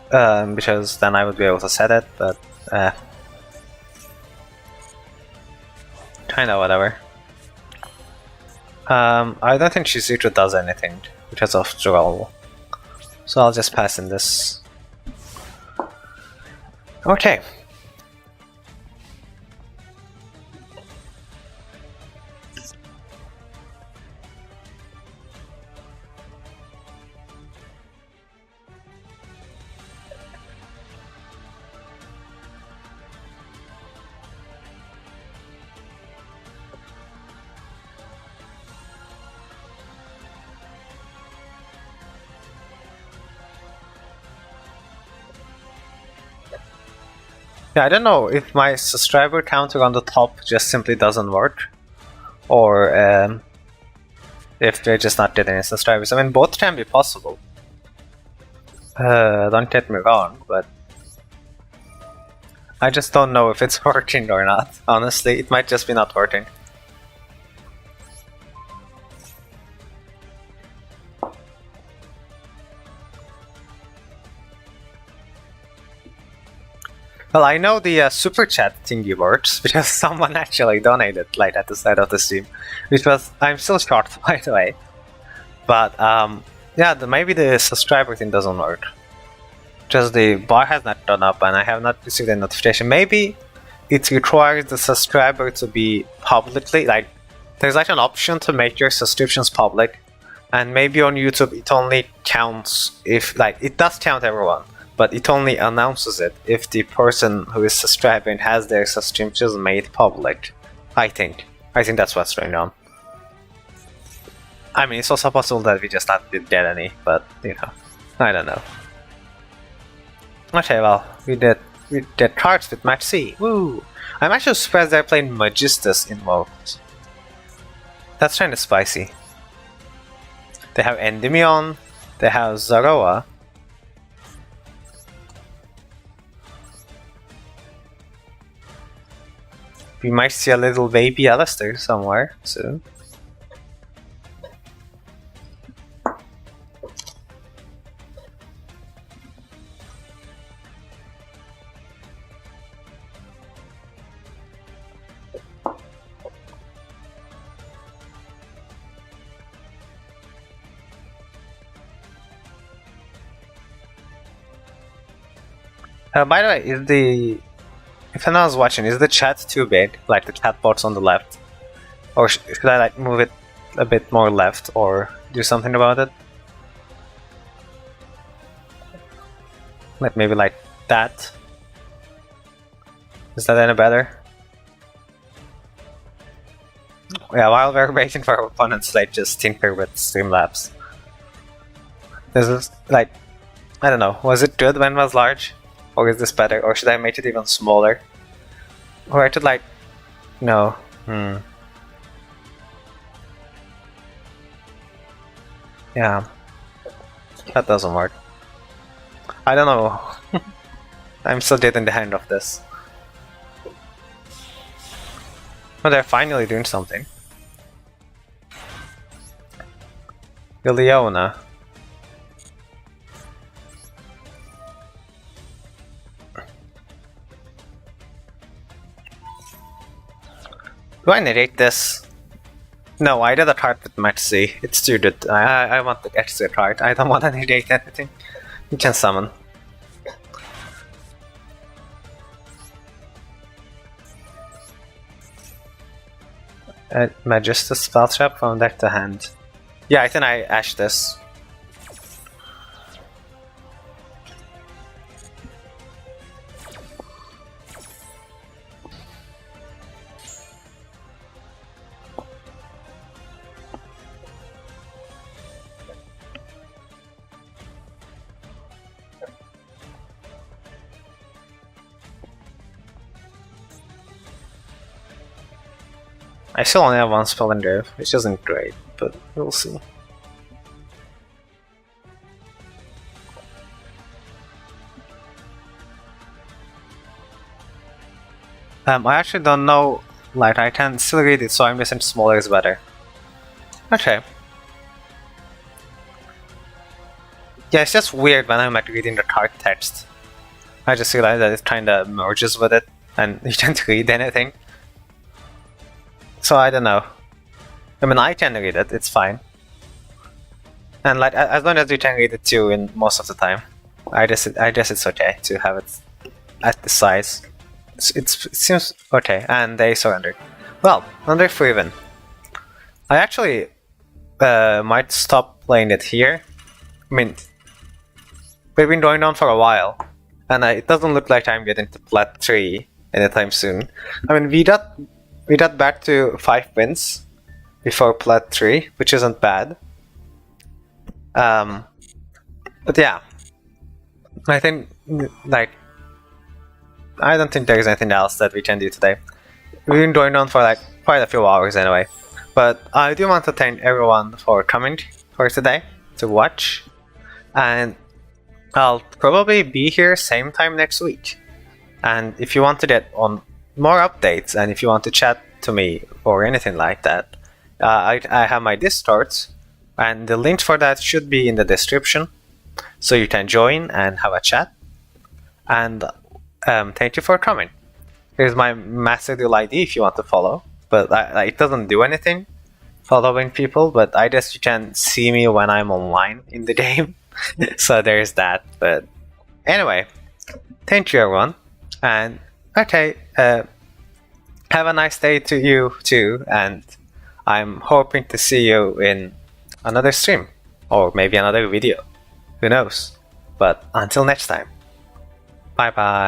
Because then I would be able to set it, but kinda whatever. I don't think Shizuku does anything because of Joel, so I'll just pass in this. Okay. Yeah, I don't know if my subscriber counter on the top just simply doesn't work, or if they're just not getting any subscribers. I mean, both can be possible. Don't get me wrong, but I just don't know if it's working or not. Honestly, it might just be not working. Well, I know the super chat thingy works because someone actually donated like at the start of the stream, which was I'm still shocked by the way. But yeah, maybe the subscriber thing doesn't work. Just the bar has not gone up and I have not received a notification. Maybe it requires the subscriber to be publicly like there's like an option to make your subscriptions public, and maybe on YouTube it only counts if like it does count everyone. But it only announces it if the person who is subscribing has their subscriptions made public. I think that's what's going on. I mean, it's also possible that we just not did get any, but you know, I don't know. Okay, well, we did cards with match C. Woo! I'm actually surprised they're playing Magistus invoked. That's kind of spicy. They have Endymion, they have Zoroa. We might see a little baby Alistair somewhere soon. By the way, if anyone's watching, is the chat too big? Like the chat box on the left? Or should I like move it a bit more left or do something about it? Like maybe like that? Is that any better? Yeah, while we're waiting for our opponents, like just tinker with Streamlabs. This is like, I don't know, was it good when it was large? Or is this better? Or should I make it even smaller? Or I should like, no, yeah, that doesn't work. I don't know. I'm still dead in the hand of this. Oh, they're finally doing something. Iliona. Do I narrate this? No, I did a card with match C. It's too good. I want the extra card. I don't want to narrate anything. You can summon. Magister spell trap from deck to hand. Yeah, I think I ash this. I still only have one spell in grave, which isn't great, but we'll see. I actually don't know, like I can still read it, so I'm guessing smaller is better. Okay. Yeah, it's just weird when I'm like reading the card text. I just realized that it kinda merges with it, and you can't read anything. So I don't know. I mean, I can read it, it's fine. And like, as long as you can read it too in most of the time. I guess it's okay to have it at the size. It seems okay, and they surrendered. Well, under 3 win. I actually might stop playing it here. I mean, we've been going on for a while, and it doesn't look like I'm getting to Plat 3 anytime soon. I mean, we got back to 5 wins before Plat 3, which isn't bad. But yeah, I think like I don't think there's anything else that we can do today. We've been going on for like quite a few hours anyway. But I do want to thank everyone for coming for today to watch, and I'll probably be here same time next week. And if you want to get on more updates, and if you want to chat to me or anything like that, I have my Discord, and the link for that should be in the description, so you can join and have a chat. And thank you for coming. Here's my Master Duel ID if you want to follow, but it doesn't do anything following people, but I guess you can see me when I'm online in the game. So there's that. But anyway, thank you everyone, and okay, have a nice day to you too, and I'm hoping to see you in another stream, or maybe another video, who knows. But until next time, bye bye.